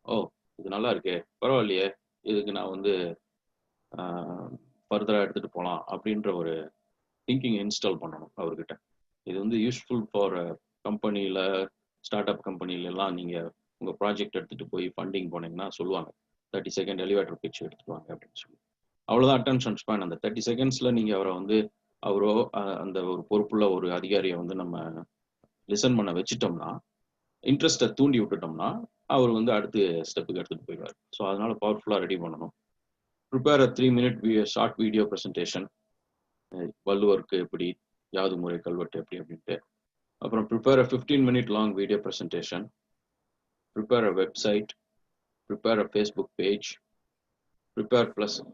ஓ இது நல்லா இருக்கே, பரவாயில்லையே, இதுக்கு நான் வந்து ஃபர்தராக எடுத்துகிட்டு போகலாம் அப்படின்ற ஒரு திங்கிங் இன்ஸ்டால் பண்ணணும் அவர்கிட்ட. இது வந்து யூஸ்ஃபுல் ஃபார் கம்பெனியில், ஸ்டார்ட் அப் கம்பெனிலெலாம் நீங்கள் உங்கள் ப்ராஜெக்ட் எடுத்துகிட்டு போய் ஃபண்டிங் போனீங்கன்னா சொல்லுவாங்க 30 second எலிவேட்டர் பிச் எடுத்துட்டு வாங்க அப்படின்னு சொல்லி. அவ்வளோதான் அட்டென்ஷன் ஸ்பேன். அந்த 30 secondsல நீங்கள் அவரை வந்து அவரோ அந்த ஒரு பொறுப்புள்ள ஒரு அதிகாரியை வந்து நம்ம லிசன் பண்ண வச்சுட்டோம்னா, இன்ட்ரெஸ்ட்டை தூண்டி விட்டுட்டோம்னா அவர் வந்து அடுத்த ஸ்டெப்புக்கு எடுத்துகிட்டு போயிடுவார். ஸோ அதனால பவர்ஃபுல்லாக ரெடி பண்ணணும். Prepare a 3-minute short video presentation, வள்ளுவருக்கு எப்படி, யாதுமுறை கல்வெட்டு எப்படி அப்படின்ட்டு. அப்புறம் prepare a 15-minute long video presentation, prepare a website, prepare a Facebook page, prepare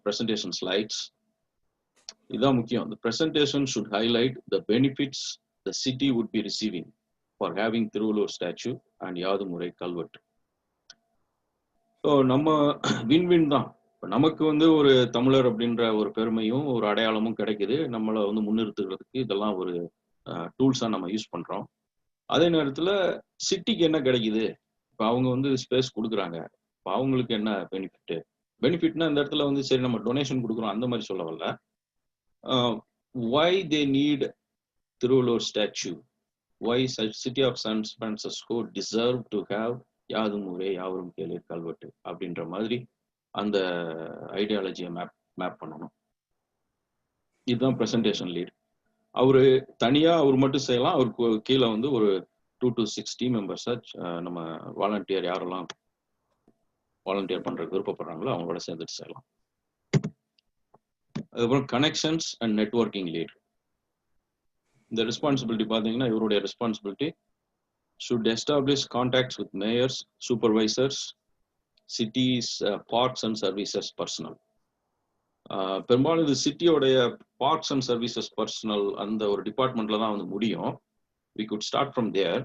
presentation slides. இதுதான் முக்கியம். The presentation should highlight the benefits the city would be receiving for having Thiruvalluvar statue and யாதுமுறை கல்வெட்டு. So நம்ம win தான். இப்போ நமக்கு வந்து ஒரு தமிழர் அப்படின்ற ஒரு பெருமையும் ஒரு அடையாளமும் கிடைக்குது, நம்மளை வந்து முன்னிறுத்துறதுக்கு இதெல்லாம் ஒரு டூல்ஸாக நம்ம யூஸ் பண்ணுறோம். அதே நேரத்தில் சிட்டிக்கு என்ன கிடைக்குது, இப்போ அவங்க வந்து ஸ்பேஸ் கொடுக்குறாங்க, இப்போ அவங்களுக்கு என்ன பெனிஃபிட்னா இந்த இடத்துல வந்து சரி நம்ம டொனேஷன் கொடுக்குறோம் அந்த மாதிரி சொல்ல வரல. Why they need Thiruvalluvar statue, why city of San Francisco deserve to have யாதுமுறை யாவரும் கேளீர் கல்வெட்டு அப்படின்ற மாதிரி அந்த ஐடியாலஜியை மேப் பண்ணணும். இதுதான் ப்ரெசன்டேஷன் லீட். அவரு தனியா அவர் மட்டும் செய்யலாம். அவருக்கு கீழே வந்து ஒரு 2 to 6 டீம் மெம்பர்ஸை நம்ம வாலண்டியர் யாரெல்லாம் வாலண்டியர் பண்றதுக்கு விருப்பப்படுறாங்களோ அவங்களோட சேர்ந்துட்டு செய்யலாம். அதுக்கப்புறம் கனெக்ஷன்ஸ் அண்ட் நெட்வொர்க்கிங் லீட். இந்த ரெஸ்பான்சிபிலிட்டி பார்த்தீங்கன்னா இவருடைய responsibility should establish contacts with mayors, supervisors, cities, parks and services personnel. பெரும்பாலும் இது சிட்டியோடைய பார்க்ஸ் அண்ட் சர்வீசஸ் பர்சனல் அந்த ஒரு டிபார்ட்மெண்ட்ல தான் வந்து முடியும். we could start from there,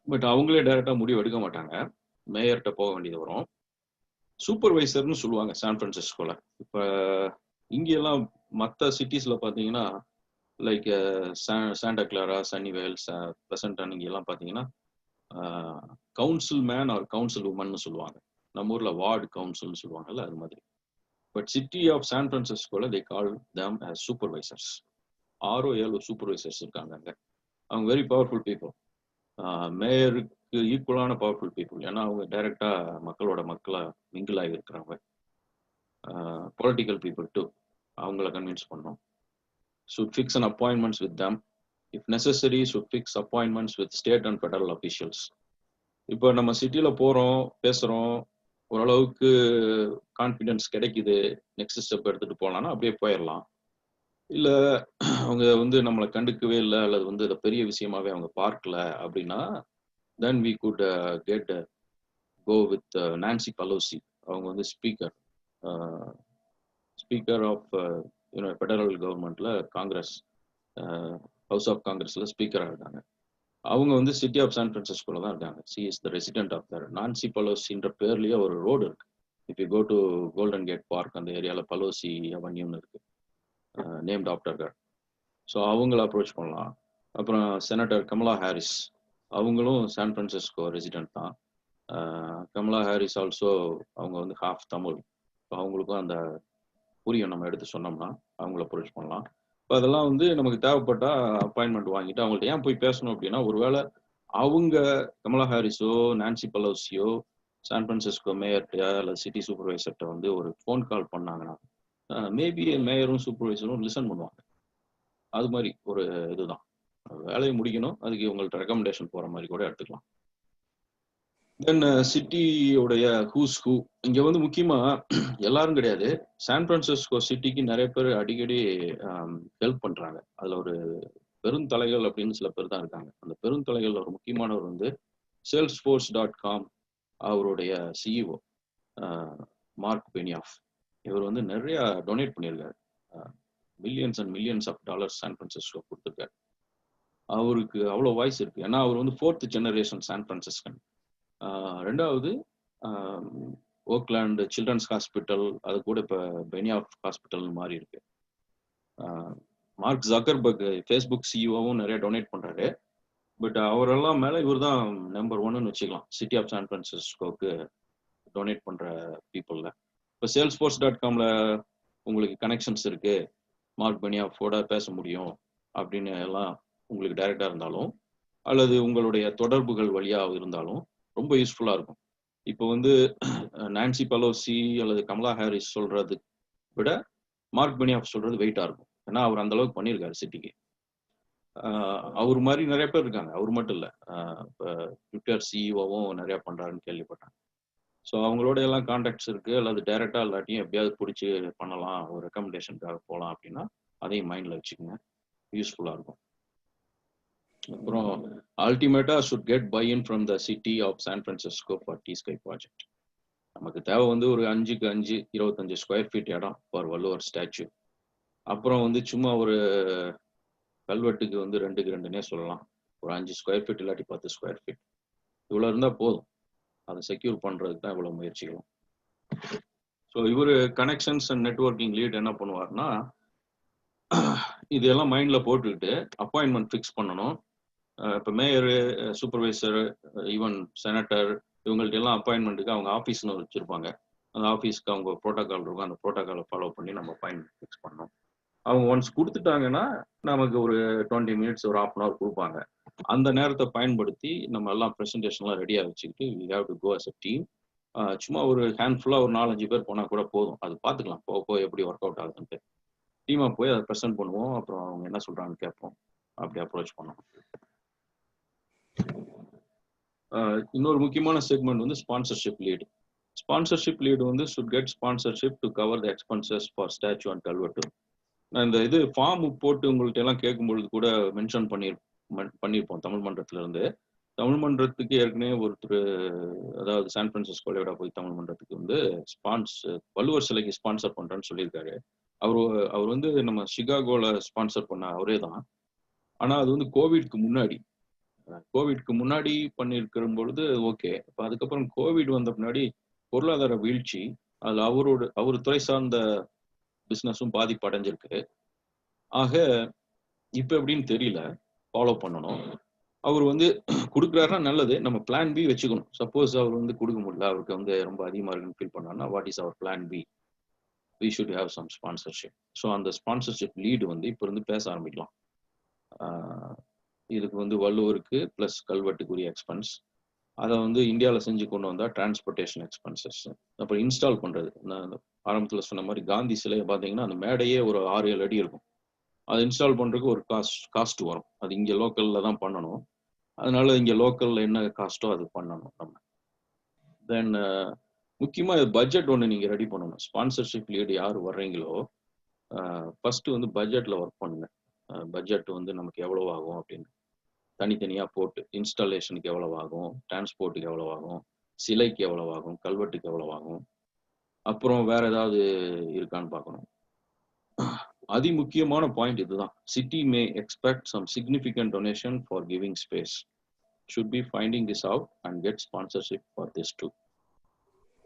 but அவங்களே டைரக்டா முடிவு எடுக்க மாட்டாங்க, மேயர்கிட்ட போக வேண்டியது வரும். சூப்பர்வைசர்னு சொல்லுவாங்க சான் பிரான்சிஸ்கோல. இப்போ இங்கெல்லாம் மற்ற சிட்டிஸ்ல பார்த்தீங்கன்னா like Santa Clara, Sunnyvale, Pleasanton இங்கெல்லாம் பார்த்தீங்கன்னா council man or council woman சொல்லுவாங்க. நம்ம ஊர்ல வார்டு கவுன்சில்னு சொல்லுவாங்கல்ல, அது மாதிரி. பட் சிட்டி ஆஃப் சான் பிரான்சிஸ்கோல they call them as supervisors. 6-7 supervisors இருக்காங்க அங்க. அவங்க வெரி பவர்ஃபுல் பீப்புள், மேயருக்கு ஈக்குவலான பவர்ஃபுல் பீப்புள். ஏன்னா அவங்க டைரக்டா மக்களா மிங்கிள் ஆகி இருக்கிறாங்க. பொலிட்டிக்கல் பீப்புள் டூ, அவங்கள கன்வின்ஸ் பண்ணோம். should fix an appointments with them. If necessary, should fix appointments with state and federal officials. இப்போ நம்ம சிட்டியில போறோம், பேசுறோம், ஓரளவுக்கு கான்ஃபிடன்ஸ் கிடைக்குது, நெக்ஸ்ட் ஸ்டெப் எடுத்துட்டு போகலாம்னா அப்படியே போயிடலாம். இல்ல அவங்க வந்து நம்மளை கண்டுக்கவே இல்லை அல்லது வந்து இதை பெரிய விஷயமாவே அவங்க பார்க்கல அப்படின்னா then we could go with Nancy Pelosi. அவங்க வந்து ஸ்பீக்கர் ஆஃப் ஃபெடரல் கவர்மெண்ட்ல காங்கிரஸ் ஹவுஸ் ஆஃப் காங்கிரஸ்ல ஸ்பீக்கராக இருக்காங்க. அவங்க வந்து சிட்டி ஆஃப் சான் பிரான்சிஸ்கோல தான் இருக்காங்க. She is the resident of there. Nancy பலோசின்ற பேர்லயே ஒரு ரோடு இருக்கு. If you go to Golden Gate Park, அந்த ஏரியாவில் பலோசி அவென்யூன்னு இருக்கு, நேம்ட் ஆஃப்டர் ஹர். ஸோ அவங்கள அப்ரோச் பண்ணலாம். அப்புறம் செனட்டர் கமலா ஹாரிஸ், அவங்களும் சான் பிரான்சிஸ்கோ ரெசிடென்ட் தான். கமலா ஹாரிஸ் ஆல்சோ அவங்க வந்து ஹாஃப் தமிழ். இப்போ அவங்களுக்கும் அந்த புரியும் நம்ம எடுத்து சொன்னோம்னா அவங்கள அப்ரோச் பண்ணலாம். இப்போ அதெல்லாம் வந்து நமக்கு தேவைப்பட்டா அப்பாயின்மெண்ட் வாங்கிட்டு அவங்கள்ட்ட ஏன் போய் பேசணும் அப்படின்னா, ஒருவேளை அவங்க கமலா ஹாரிஸோ நான்சி பெலோசியோ சான் பிரான்சிஸ்கோ மேயர்கிட்ட அல்லது சிட்டி சூப்பர்வைசர்கிட்ட வந்து ஒரு ஃபோன் கால் பண்ணாங்கன்னா மேபி மேயரும் சூப்பர்வைசரும் லிசன் பண்ணுவாங்க. அது மாதிரி ஒரு இதுதான். வேலையை முடிக்கணும், அதுக்கு உங்கள்ட்ட ரெக்கமெண்டேஷன் போகிற மாதிரி கூட எடுத்துக்கலாம். தென் சிட்டியோடைய ஹூஸ் ஹூ இங்கே வந்து முக்கியமாக எல்லாரும் கிடையாது. சான் பிரான்சிஸ்கோ சிட்டிக்கு நிறைய பேர் அடிக்கடி ஹெல்ப் பண்ணுறாங்க. அதில் ஒரு பெருந்தலைகள் அப்படின்னு சில பேர் தான் இருக்காங்க. அந்த பெருந்தலைகள் ஒரு முக்கியமானவர் வந்து salesforce.com அவருடைய சிஇஓ மார்க் பெனியாஃப். இவர் வந்து நிறைய டொனேட் பண்ணியிருக்காரு. Millions and millions of dollars San Francisco கொடுத்துருக்காரு. அவருக்கு அவ்வளோ வாய்ஸ் இருக்கு. ஏன்னா அவர் வந்து 4th ஜெனரேஷன் சான் பிரான்சிஸ்கன். ரெண்டாவது ஓக்லாண்ட் சில்ட்ரன்ஸ் ஹாஸ்பிட்டல், அது கூட இப்போ பெனியாஃப் ஹாஸ்பிட்டல் மாறி இருக்கு. மார்க் ஜக்கர்பர்க் ஃபேஸ்புக் சிஇஓவும் நிறைய டொனேட் பண்றாரு. பட் அவரெல்லாம் மேலே இவர் தான் நம்பர் 1ன்னு வச்சுக்கலாம் சிட்டி ஆஃப் சான் பிரான்சிஸ்கோவுக்கு டொனேட் பண்ற பீப்புளில். இப்போ salesforce.comல உங்களுக்கு கனெக்ஷன்ஸ் இருக்கு, மார்க் பெனியாஃபோட பேச முடியும் அப்படின்னு எல்லாம் உங்களுக்கு டைரக்டா இருந்தாலும் அல்லது உங்களுடைய தொடர்புகள் வழியாக இருந்தாலும் ரொம்ப யூஸ்ஃபுல்லாக இருக்கும். இப்போ வந்து நான்சி பெலோசி அல்லது கமலா ஹாரிஸ் சொல்றது விட மார்க் பெனியாஃப் சொல்றது வெயிட்டாக இருக்கும். ஏன்னா அவர் அந்த அளவுக்கு பண்ணியிருக்காரு சிட்டிக்கு. அவர் மாதிரி நிறைய பேர் இருக்காங்க, அவர் மட்டும் இல்லை. இப்போ ட்விட்டர் சிஇஓவும் நிறையா பண்ணுறாருன்னு கேள்விப்பட்டேன். ஸோ அவங்களோட எல்லாம் கான்டாக்ட்ஸ் இருக்கு, அல்லது டைரக்டா எல்லாத்தையும் எப்படியாவது பிடிச்சி பண்ணலாம், ஒரு ரெக்கமெண்டேஷனுக்காக போகலாம் அப்படின்னா அதையும் மைண்ட்ல வச்சுக்கோங்க, யூஸ்ஃபுல்லாக இருக்கும். அப்புறம் அல்டிமேட்டா should get buy-in from the city of San Francisco for T-Sky project. நமக்கு தேவை வந்து ஒரு 5x5 25 ஸ்கொயர் ஃபீட் இடம் ஃபார் வள்ளுவர் ஸ்டாச்சு. அப்புறம் வந்து சும்மா ஒரு கல்வெட்டுக்கு வந்து 2x2னே சொல்லலாம், ஒரு 5 ஸ்கொயர் ஃபீட் இல்லாட்டி 10 ஸ்கொயர் ஃபீட் இவ்வளோ இருந்தால் போதும். அதை செக்யூர் பண்ணுறதுக்கு தான் இவ்வளோ முயற்சிகளும். ஸோ இவர் கனெக்ஷன்ஸ் அண்ட் நெட்வொர்க்கிங் லீட் என்ன பண்ணுவார்னா, இதெல்லாம் மைண்டில் போட்டுக்கிட்டு அப்பாயின்மெண்ட் ஃபிக்ஸ் பண்ணணும். இப்போ மேயரு, சூப்பர்வைசர், ஈவன் செனட்டர் இவங்கள்ட்ட எல்லாம் அப்பாயின்மெண்ட்டுக்கு அவங்க ஆஃபீஸ்னு வச்சுருப்பாங்க. அந்த ஆஃபீஸ்க்கு அவங்க ப்ரோட்டோகால் இருக்கும், அந்த ப்ரோட்டோகாலை ஃபாலோ பண்ணி நம்ம அப்பாயின்மெண்ட் ஃபிக்ஸ் பண்ணணும். அவங்க ஒன்ஸ் கொடுத்துட்டாங்கன்னா நமக்கு ஒரு 20 மினிட்ஸ் ஒரு 1/2 hour கொடுப்பாங்க. அந்த நேரத்தை பயன்படுத்தி நம்ம எல்லாம் ப்ரெசன்டேஷன்லாம் ரெடியாக வச்சுக்கிட்டு we have to go as a team. சும்மா ஒரு ஹேண்ட்ஃபுல்லாக ஒரு 4-5 பேர் போனால் கூட போதும், அது பார்த்துக்கலாம் போக எப்படி ஒர்க் அவுட் ஆகுதுன்ட்டு. டீமா போய் அதை ப்ரெசென்ட் பண்ணுவோம். அப்புறம் அவங்க என்ன சொல்றாங்கன்னு கேட்போம். அப்படி அப்ரோச் பண்ணோம். இன்னொரு முக்கியமான செக்மெண்ட் வந்து ஸ்பான்சர்ஷிப் லீடு. ஸ்பான்சர்ஷிப் லீடு வந்து should get sponsorship to cover the expenses for statue and culvert. நான் இந்த இது ஃபார்ம் போட்டு உங்கள்கிட்ட எல்லாம் கேட்கும்பொழுது கூட மென்ஷன் பண்ணியிருப்போம் தமிழ் மன்றத்துல இருந்து. தமிழ் மன்றத்துக்கு ஏற்கனவே ஒருத்தர், அதாவது சான் பிரான்சிஸ்கோல போய் தமிழ் மன்றத்துக்கு வந்து வள்ளுவர் சிலைக்கு ஸ்பான்சர் பண்றேன்னு சொல்லியிருக்காரு. அவர் வந்து நம்ம சிகாகோல ஸ்பான்சர் பண்ண அவரே தான். ஆனா அது வந்து கோவிட்க்கு முன்னாடி பண்ணியிருக்கிற பொழுது ஓகே. இப்போ அதுக்கப்புறம் கோவிட் வந்த பின்னாடி பொருளாதார வீழ்ச்சி, அதுல அவர் துறை சார்ந்த பிசினஸும் பாதிப்படைஞ்சிருக்கு. ஆக இப்ப எப்படின்னு தெரியல, ஃபாலோ பண்ணணும். அவர் வந்து கொடுக்குறாருன்னா நல்லது, நம்ம பிளான் பி வச்சுக்கணும். சப்போஸ் அவர் வந்து கொடுக்க முடியல, அவருக்கு வந்து ரொம்ப அதிகமா இருக்குன்னு ஃபீல் பண்ணாருன்னா what is our plan B? We should have some sponsorship. So அந்த ஸ்பான்சர்ஷிப் லீடு வந்து இப்போ இருந்து பேச ஆரம்பிக்கலாம். இதுக்கு வந்து வள்ளுவருக்கு ப்ளஸ் கல்வெட்டுக்குரிய எக்ஸ்பென்ஸ், அதை வந்து இந்தியாவில் செஞ்சு கொண்டு வந்தால் டிரான்ஸ்போர்ட்டேஷன் எக்ஸ்பென்சஸ், அப்புறம் இன்ஸ்டால் பண்ணுறது. நான் ஆரம்பத்தில் சொன்ன மாதிரி காந்தி சிலையை பார்த்தீங்கன்னா அந்த மேடையே ஒரு 6-7 அடி இருக்கும். அதை இன்ஸ்டால் பண்ணுறதுக்கு ஒரு காஸ்ட் வரும். அது இங்கே லோக்கலில் தான் பண்ணணும். அதனால இங்கே லோக்கலில் என்ன காஸ்ட்டோ அது பண்ணணும் நம்ம. தென் முக்கியமாக பட்ஜெட் ஒன்று நீங்கள் ரெடி பண்ணணும். ஸ்பான்சர்ஷிப் லீடு யார் வர்றீங்களோ ஃபஸ்ட்டு வந்து பட்ஜெட்டில் ஒர்க் பண்ணுங்க. பட்ஜெட் வந்து நமக்கு எவ்வளோ ஆகும் அப்படின்னு தனித்தனியாக போட்டு, இன்ஸ்டாலேஷனுக்கு எவ்வளோ ஆகும், டிரான்ஸ்போர்ட்டுக்கு எவ்வளோ ஆகும், சிலைக்கு எவ்வளோ ஆகும், கல்வெட்டுக்கு எவ்வளோ ஆகும், அப்புறம் வேற ஏதாவது இருக்கான்னு பார்க்கணும். அதி முக்கியமான பாயிண்ட் இதுதான். City may expect some significant donation for giving space. Should be finding this out and get sponsorship for this too.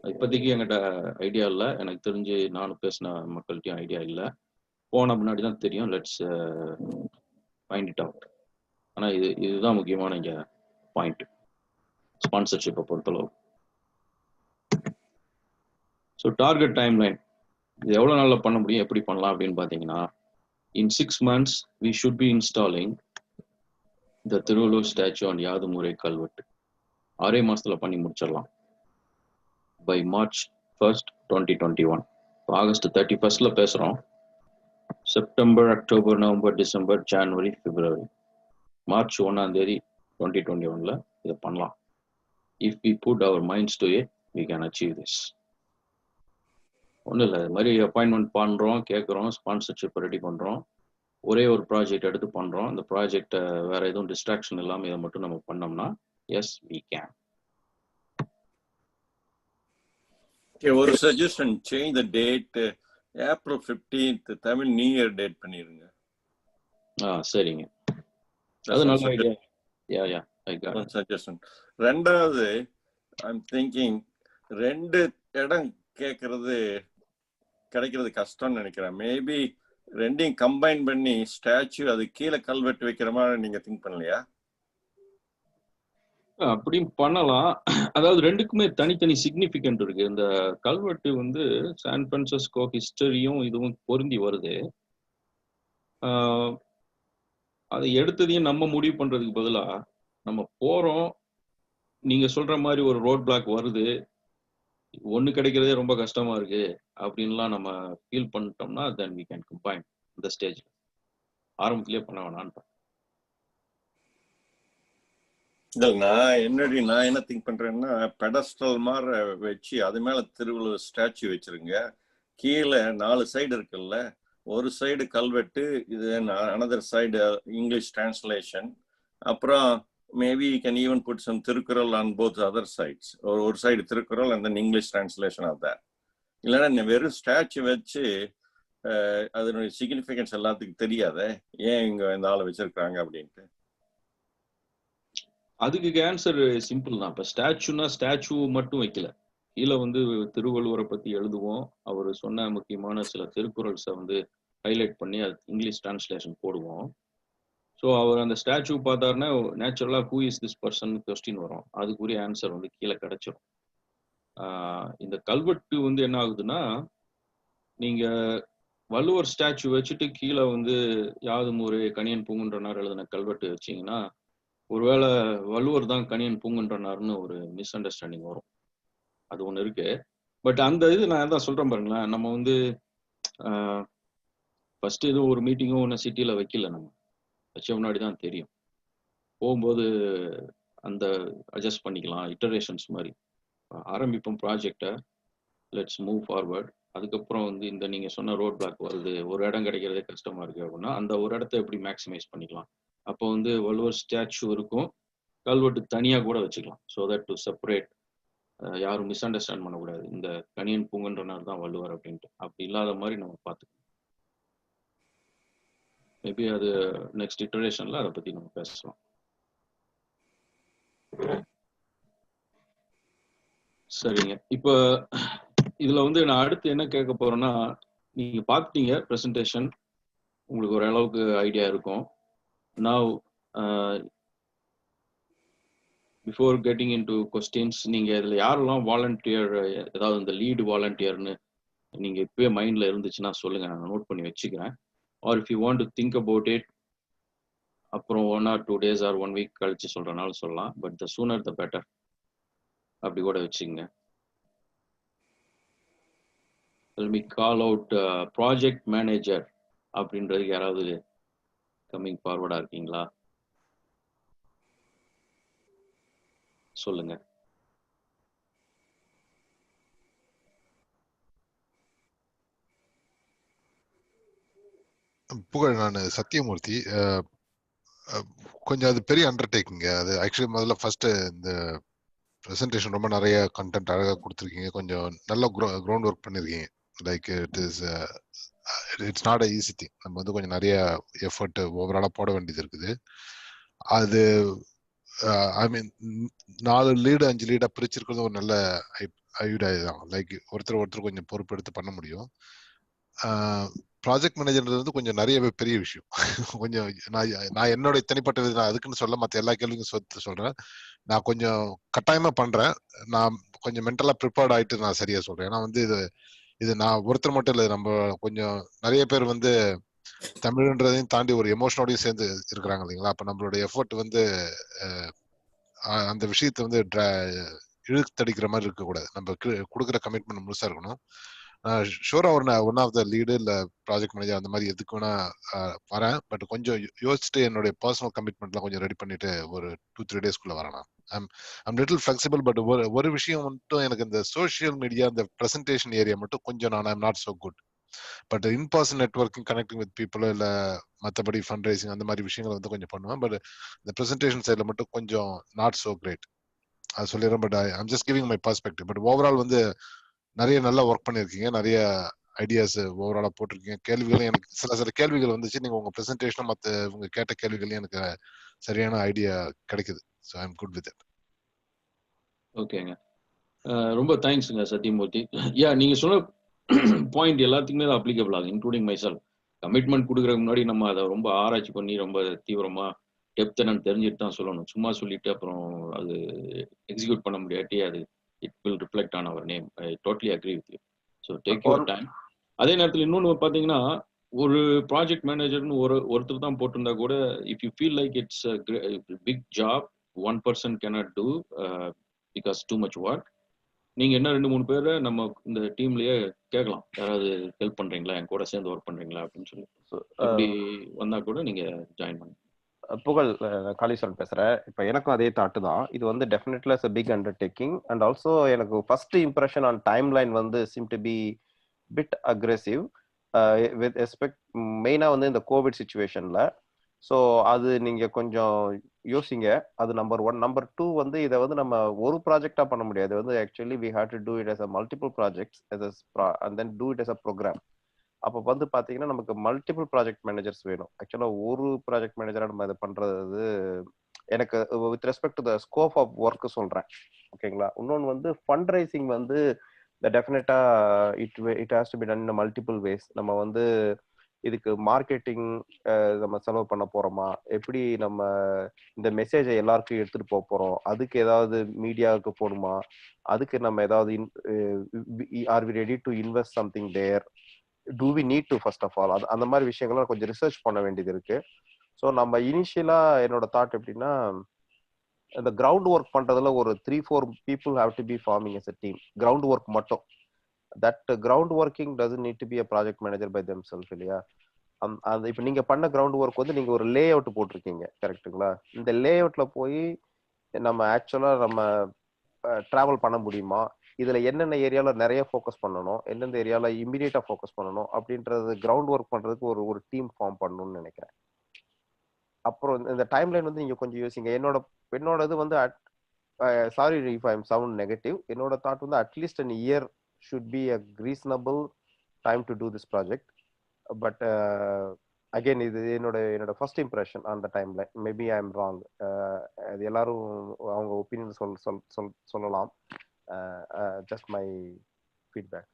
இப்போதைக்கு எங்கிட்ட ஐடியா இல்லை. எனக்கு தெரிஞ்சு நானும் பேசின மக்கள்கிட்டையும் ஐடியா இல்லை. போன முன்னாடி தான் தெரியும். Let's find it out. ஆனால் இதுதான் முக்கியமான இங்கே பாயிண்ட் ஸ்பான்சர்ஷிப்பை பொறுத்தளவு. ஸோ டார்கெட் டைம்லைன் இது எவ்வளோ நாளில் பண்ண முடியும், எப்படி பண்ணலாம் அப்படின்னு பார்த்தீங்கன்னா, in 6 months we should be installing the Thiruvalluvar statue and யாதுமுறை கல்வெட்டு. 6 மாதத்தில் பண்ணி முடிச்சிடலாம். By March 1st, 2021. இப்போ August 31st பேசுகிறோம். செப்டம்பர், அக்டோபர், நவம்பர், டிசம்பர், ஜனவரி, பிப்ரவரி, March 1 2021 இதை பண்ணலாம். If we put our minds to it, we can achieve this. ஒன்றும் இல்லை, இது மாதிரி அப்பாயின்மெண்ட் பண்ணுறோம், கேட்குறோம், ஸ்பான்சர்ஷிப் ரெடி பண்ணுறோம், ஒரே ஒரு ப்ராஜெக்ட் எடுத்து பண்ணுறோம். இந்த ப்ராஜெக்டை வேற எதுவும் டிஸ்ட்ராக்ஷன் இல்லாமல் இதை மட்டும் நம்ம பண்ணோம்னா எஸ் வி கேன். ஒரு suggestion, change the date. April 15th Tamil new year date பண்ணிருங்க. சரிங்க, அது நல்ல idea. Yeah I got suggestion. ரெண்டாவது, ஐம் திங்கிங் 2 இடம் கேட்கறது கிடைக்கிறது கஷ்டம்னு நினைக்கிறேன். மேபி 2ஐயும் கம்பைன் பண்ணி ஸ்டாச்சு அது கீழே கல்வெட்டு வைக்கிற மாதிரி நீங்க திங்க் பண்ணலையா? அப்படியும் பண்ணலாம். அதாவது 2க்குமே தனித்தனி சிக்னிஃபிகண்ட் இருக்கு. இந்த கல்வெட்டு வந்து சான் பிரான்சிஸ்கோ ஹிஸ்டரியும் இதுவும் பொருந்தி வருது. அதை எடுத்ததையும் நம்ம முடிவு பண்றதுக்கு பதிலா நம்ம போறோம், நீங்க சொல்ற மாதிரி ஒரு ரோட் பிளாக் வருது, ஒண்ணு கிடைக்கிறதே ரொம்ப கஷ்டமா இருக்கு அப்படின்லாம் நம்ம ஃபீல் பண்ணிட்டோம்னா தென் வி கேன் கம்பைன் இந்த ஸ்டேஜ். ஆரம்பத்திலேயே பண்ண வேணான்னு. நான் என்ன திங்க் பண்றேன்னா, பெடஸ்டல் மாதிரி வச்சு அது மேல திருவள்ளுவர் ஸ்டாச்சு வச்சிருங்க. கீழே 4 சைடு இருக்குல்ல, ஒரு சைடு கல்வெட்டு, இது another சைடு இங்கிலீஷ் டிரான்ஸ்லேஷன், அப்புறம் maybe you can even put some Thirukkural on both other sides. ஒரு side Thirukkural and then English translation of that. இல்லைன்னா வெறும் ஸ்டாச்சு வச்சு அதனுடைய சிக்னிஃபிகன்ஸ் எல்லாத்துக்கும் தெரியாத ஏன் இங்க இந்த ஆளை வச்சிருக்காங்க அப்படின்ட்டு. அதுக்கு ஆன்சர் சிம்பிள் தான். இப்போ ஸ்டாச்சுன்னா ஸ்டாச்சு மட்டும் வைக்கல, கீழே வந்து திருவள்ளுவரை பத்தி எழுதுவோம், அவர் சொன்ன முக்கியமான சில திருக்குறள்ஸை வந்து ஹைலைட் பண்ணி அது இங்கிலீஷ் டிரான்ஸ்லேஷன் போடுவோம். ஸோ அவர் அந்த ஸ்டாச்சு பார்த்தாருன்னா நேச்சுரலாக who is this person question வரும், அதுக்குரிய ஆன்சர் வந்து கீழே கிடைச்சிடும். இந்த கல்வெட்டு வந்து என்ன ஆகுதுன்னா, நீங்க வள்ளுவர் ஸ்டாச்சு வச்சுட்டு கீழே வந்து யாதுமுறை கணியன் பூங்குன்றனார் எழுதின கல்வெட்டு வச்சிங்கன்னா ஒருவேளை வள்ளுவர் தான் கணியன் பூங்குன்றனார்னு ஒரு மிஸ் அண்டர்ஸ்டாண்டிங் வரும். அது ஒன்று இருக்கு. பட் அந்த இது நான் தான் சொல்றேன் பாருங்களேன், நம்ம வந்து ஃபர்ஸ்ட் இது ஒரு மீட்டிங்கும் ஒன்று சிட்டியில் வைக்கல, நம்ம வச்ச முன்னாடி தான் தெரியும். போகும்போது அந்த அட்ஜஸ்ட் பண்ணிக்கலாம், இட்டரேஷன்ஸ் மாதிரி ஆரம்பிப்போம் ப்ராஜெக்டை, லெட்ஸ் மூவ் ஃபார்வர்ட். அதுக்கப்புறம் வந்து இந்த நீங்கள் சொன்ன ரோட் பிளாக் வருது, ஒரு இடம் கிடைக்கிறதே கஷ்டமாக இருக்குது அப்படின்னா அந்த ஒரு இடத்த எப்படி மேக்ஸிமைஸ் பண்ணிக்கலாம். அப்போ வந்து வள்ளுவர் ஸ்டாச்சு இருக்கும், கல்வெட்டு தனியாக கூட வச்சுக்கலாம். ஸோ தட் டு செப்பரேட், யாரும் மிஸ் அண்டர்ஸ்டாண்ட் பண்ணக்கூடாது, இந்த கணியன் பூங்கன்றனால தான் வள்ளுவர் அப்படின்ட்டு. அப்படி இல்லாத மாதிரி நம்ம பார்த்துக்கணும். மேபி அது நெக்ஸ்ட் இட்டரேஷனில் அதை பற்றி நம்ம பேசலாம். சரிங்க. இப்போ இதில் வந்து நான் அடுத்து என்ன கேட்க போகிறேன்னா, நீங்கள் பார்த்துட்டீங்க ப்ரெசன்டேஷன், உங்களுக்கு ஓரளவுக்கு ஐடியா இருக்கும். Now before getting in to questions, நீங்கள் இதில் யாரெல்லாம் வாலண்டியர், ஏதாவது இந்த லீடு வாலண்டியர்னு நீங்கள் இப்போயே மைண்டில் இருந்துச்சுன்னா சொல்லுங்கள், நான் நோட் பண்ணி வச்சுக்கிறேன். Or if you want to think about it, அப்புறம் 1 or 2 days ஆர் 1 week கழிச்சு சொல்கிறனால சொல்லலாம். But the sooner the better, அப்படி கூட வச்சுங்க. Let me call out project manager அப்படின்றதுக்கு யாராவது கம்மிங் ஃபார்வர்டா இருக்கீங்களா? சொல்லுங்க. புகழ், நான் சத்தியமூர்த்தி. கொஞ்சம் அது பெரிய அண்டர்டேக்கிங்க. அது ஆக்சுவலி முதல்ல ஃபர்ஸ்ட் இந்த ப்ரெசன்டேஷன் ரொம்ப நிறைய கண்டென்ட் அழகாக கொடுத்துருக்கீங்க, கொஞ்சம் நல்ல கிரவுண்ட் ஒர்க் பண்ணியிருக்கீங்க. Like it's not a easy thing. நம்ம வந்து கொஞ்சம் நிறைய எஃபர்ட் ஓவராலாக போட வேண்டியது இருக்குது. அது ஐ மீன் 4 லீடு 5 லீடாக பிரிச்சிருக்கிறது ஒரு நல்ல ஐடியா தான். லைக் ஒருத்தர் கொஞ்சம் பொறுப்பு எடுத்து பண்ண முடியும். ப்ராஜெக்ட் மேனேஜர்ன்றது வந்து கொஞ்சம் நிறையவே பெரிய விஷயம். கொஞ்சம் நான் என்னோட தனிப்பட்ட விதம் அதுக்குன்னு சொல்ல, மற்ற எல்லா கேள்விக்கும் சொல்றேன். நான் கொஞ்சம் கட்டாயமா பண்றேன். நான் கொஞ்சம் மென்டலா ப்ரிப்பேர்ட் ஆயிட்டு நான் சரியா சொல்றேன். ஏன்னா வந்து இது நான் ஒருத்தர் மட்டும் இல்லை, நம்ம கொஞ்சம் நிறைய பேர் வந்து தமிழ்ன்றதையும் தாண்டி ஒரு எமோஷனோடையும் சேர்ந்து இருக்கிறாங்க இல்லைங்களா. அப்ப நம்மளோட எஃபர்ட் வந்து அந்த விஷயத்தை வந்து இழுத்தடிக்கிற மாதிரி இருக்கக்கூடாது. நம்ம கொடுக்குற கமிட்மெண்ட் முழுசா இருக்கணும். ஷூரா ஒன் ஆஃப் த லீடு இல்ல ப்ராஜெக்ட் மேனேஜர் அந்த மாதிரி எதுக்கு வேணா வரேன். பட் கொஞ்சம் யோசிச்சுட்டு என்னுடைய பர்சனல் கமிட்மெண்ட்லாம் கொஞ்சம் ரெடி பண்ணிட்டு ஒரு 2-3 daysக்குள்ள வரேன். I'm little flexible. பட் ஒரு விஷயம் மட்டும், எனக்கு இந்த சோஷியல் மீடியா இந்த ப்ரெசன்டேஷன் ஏரியா மட்டும் கொஞ்சம் I'm not so good. But in person networking, connecting with people, இல்ல மற்றபடி ஃபண்ட் ரைசிங் அந்த மாதிரி விஷயங்கள் வந்து கொஞ்சம் பண்ணுவேன். பட் இந்த ப்ரெசன்டேஷன் சைட்ல மட்டும் கொஞ்சம் நாட் சோ கிரேட், அது சொல்லிடுறேன். But I'm just giving my perspective. But overall வந்து நிறைய நல்லா ஒர்க் பண்ணிருக்கீங்க, நிறைய ஐடியாஸ் ஓவராலா போட்டிருக்கீங்க. கேள்விகளும் எனக்கு சில கேள்விகள் வந்துச்சு. நீங்க உங்க பிரசன்டேஷன் மற்ற உங்க கேட்ட கேள்விகளையும் எனக்கு சரியான ஐடியா கிடைக்குது. So I am good with it. ஓகேங்க, ரொம்ப தேங்க்ஸுங்க சத்தியமூர்த்தி. யா, நீங்க சொன்ன பாயிண்ட் எல்லாத்துக்குமே தான் அப்ளிகபிள் ஆகும், இன்க்ளூடிங் மை செல்ஃப். கமிட்மெண்ட் கொடுக்குறதுக்கு முன்னாடி நம்ம அதை ரொம்ப ஆராய்ச்சி பண்ணி ரொம்ப தீவிரமா டெப்த் என்னன்னு தெரிஞ்சுட்டு தான் சொல்லணும். சும்மா சொல்லிட்டு அப்புறம் அது எக்ஸிக்யூட் பண்ண முடியாட்டி அது it will reflect on our name. I totally agree with you. So take your time. அதே நேரத்தில் இன்னொன்று பார்த்தீங்கன்னா, ஒரு ப்ராஜெக்ட் மேனேஜர்னு ஒருத்தர் தான் போட்டிருந்தா கூட, if you feel like it's big job, 1 person cannot do because too much work, நீங்க என்ன 2-3 பேரை நம்ம இந்த டீம்லயே கேட்கலாம், யாராவது ஹெல்ப் பண்றீங்களா, என் கூட சேர்ந்து ஒர்க் பண்றீங்களா அப்படின்னு சொல்லி. அப்படி வந்தா கூட நீங்க ஜாயின் பண்ணுங்க. புகழ், காளீஸ்வரன் பேசுறேன். இப்போ எனக்கும் அதே தாட்டு தான். இது வந்து definitely is a big undertaking and also எனக்கு first impression on time line வந்து seem to be bit aggressive with respect மெயினாக வந்து இந்த கோவிட் சுச்சுவேஷன்ல. ஸோ அது நீங்க கொஞ்சம் யோசிங்க. அது நம்பர் 1. நம்பர் 2 வந்து இதை வந்து நம்ம ஒரு ப்ராஜெக்டா பண்ண முடியாது. வந்து actually we have to do it as a multiple projects and then do it as a program. அப்போ வந்து பார்த்தீங்கன்னா நமக்கு மல்டிபிள் ப்ராஜெக்ட் மேனேஜர்ஸ் வேணும். ஆக்சுவலாக ஒரு ப்ராஜெக்ட் மேனேஜராக நம்ம இதை பண்ணுறது எனக்கு with respect to the scope of work சொல்கிறேன். ஓகேங்களா. இன்னொன்று வந்து ஃபண்ட் ரைசிங் வந்து டெஃபினட்டாக it has to be done in multiple ways. நம்ம வந்து இதுக்கு மார்க்கெட்டிங் நம்ம செலவு பண்ண போகிறோமா, எப்படி நம்ம இந்த மெசேஜை எல்லாருக்கும் எடுத்துகிட்டு போக போகிறோம், அதுக்கு ஏதாவது மீடியாவுக்கு போகணுமா, அதுக்கு நம்ம ஏதாவது or we ready to invest something there, do we need to first of all, அந்த மாதிரி விஷயங்கள்லாம் கொஞ்சம் ரிசர்ச் பண்ண வேண்டியது இருக்கு. ஸோ நம்ம இனிஷியலா என்னோட தாட் எப்படின்னா, இந்த கிரவுண்ட் ஒர்க் பண்றதுல ஒரு 3-4 people have to be forming as a team. Ground work மட்டும், that ground working doesn't need to be a project manager by themselves இல்லையா. அது இப்போ நீங்க பண்ண கிரவுண்ட் ஒர்க் வந்து நீங்க ஒரு லே அவுட் போட்டிருக்கீங்க, கரெக்ட்டுங்களா? இந்த லே அவுட்ல போய் நம்ம ஆக்சுவலா நம்ம டிராவல் பண்ண முடியுமா, இதுல என்னென்ன ஏரியால நிறைய ஃபோக்கஸ் பண்ணணும், எந்தெந்த ஏரியால இமீடியட்டா ஃபோக்கஸ் பண்ணணும் அப்படின்றது கிரவுண்ட் ஒர்க் பண்றதுக்கு ஒரு டீம் ஃபார்ம் பண்ணணும்னு நினைக்கிறேன். அப்புறம் இந்த டைம் லைன் வந்து நீங்க கொஞ்சம் யோசிங்க. என்னோட இது வந்து sorry if I am sound negative. என்னோட தாட் வந்து at least an year should be a reasonable time to do this project. But again இது என்னோட first impression on the time line. Maybe I am wrong. அது எல்லாரும் அவங்க opinion சொல்லலாம். Just my feedback.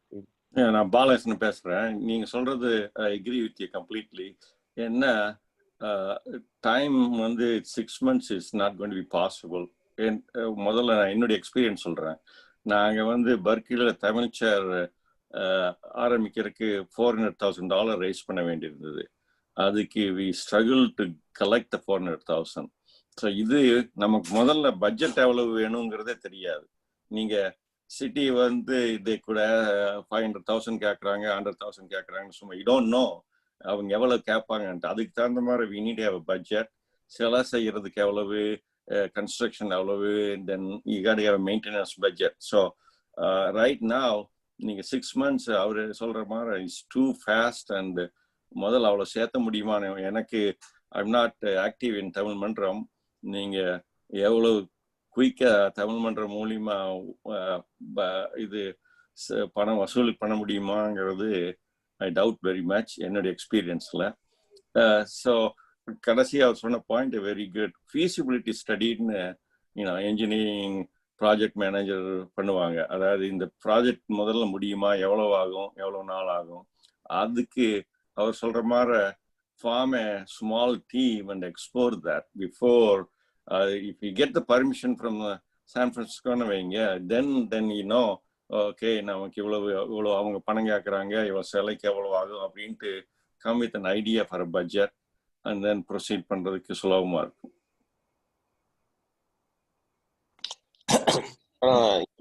நான் பாலகிருஷ்ணன் பேசுறேன். நீங்க சொல்றது I agree with you completely. என்ன டைம் வந்து 6 months is not going to B possible. முதல்ல நான் என்னுடைய எக்ஸ்பீரியன்ஸ் சொல்றேன். நாங்க வந்து பர்க்கில தமிழ் சேர் ஆரம்பிக்கிறதுக்கு $400,000 ரைஸ் பண்ண வேண்டியிருந்தது. அதுக்கு we struggle to collect the 400,000. So இது நமக்கு முதல்ல பட்ஜெட் எவ்வளவு வேணுங்கிறதே தெரியாது. நீங்க சிட்டி வந்து இது கூட 500,000 கேட்குறாங்க, 100,000 கேட்குறாங்கன்னு சும்மா யூ டோன்ட் நோ அவங்க எவ்வளவு கேட்பாங்கன்ட்டு. அதுக்கு தகுந்த மாதிரி வி நீட் ஹேவ் பட்ஜெட். சில செய்யறதுக்கு எவ்வளவு, கன்ஸ்ட்ரக்ஷன் எவ்வளவு, then you got have maintenance budget. So right now நீங்க 6 months அவரு சொல்ற மாதிரி இட்ஸ் டூ ஃபாஸ்ட். அண்ட் முதல்ல அவ்வளோ சேர்த்த முடியுமான்னு எனக்கு ஐம் நாட் ஆக்டிவ் இன் தமிழ் மன்றம். நீங்க எவ்வளவு குயிக்கா தமிழ் மன்றம் மூலியமா இது பணம் வசூல் பண்ண முடியுமாங்கிறது ஐ டவுட் வெரி மச் என்னுடைய எக்ஸ்பீரியன்ஸ்ல. ஸோ கடைசி அவர் சொன்ன பாயிண்ட் வெரி குட். ஃபீசிபிலிட்டி ஸ்டடின்னு என்ஜினியரிங் ப்ராஜெக்ட் மேனேஜர் பண்ணுவாங்க. அதாவது இந்த ப்ராஜெக்ட் முதல்ல முடியுமா, எவ்வளோ ஆகும், எவ்வளோ நாள் ஆகும். அதுக்கு அவர் சொல்ற மாதிரி form a small team and explore that before if you get the permission from San Francisco வைங்க, then you know ஓகே நமக்கு இவ்வளோ அவங்க பணம் கேட்குறாங்க, இவ்வளோ சிலைக்கு எவ்வளோ ஆகும் அப்படின்ட்டு come with an idea for a budget and then proceed பண்றதுக்கு சுலபமா இருக்கும்.